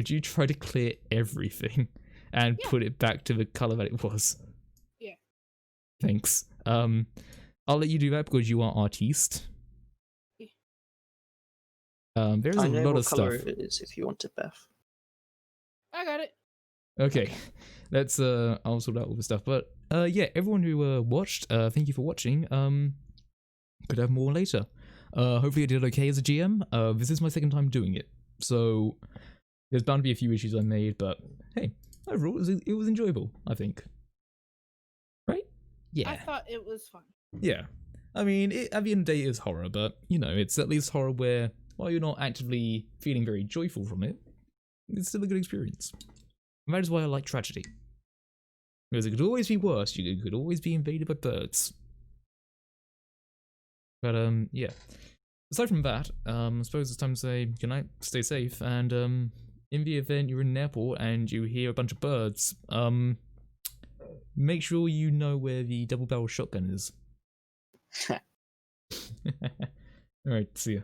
you try to clear everything and put it back to the color that it was? Yeah. Thanks. I'll let you do that because you are artiste. There's I a know lot what of color stuff. it is if you want it, Beth. I got it. Okay, let's I'll sort out all the stuff. But yeah, everyone who watched, thank you for watching. Could have more later. Hopefully I did okay as a GM. This is my second time doing it, so there's bound to be a few issues I made, but hey, overall it was enjoyable, I think. Right? Yeah. I thought it was fun. Yeah. I mean, at the end of the day, it is horror, but, you know, it's at least horror where, while you're not actively feeling very joyful from it, it's still a good experience. And that is why I like tragedy. Because it could always be worse, you could always be invaded by birds. But, yeah. Aside from that, I suppose it's time to say goodnight, stay safe, and, in the event you're in an airport and you hear a bunch of birds, make sure you know where the double-barrel shotgun is. Alright, see ya.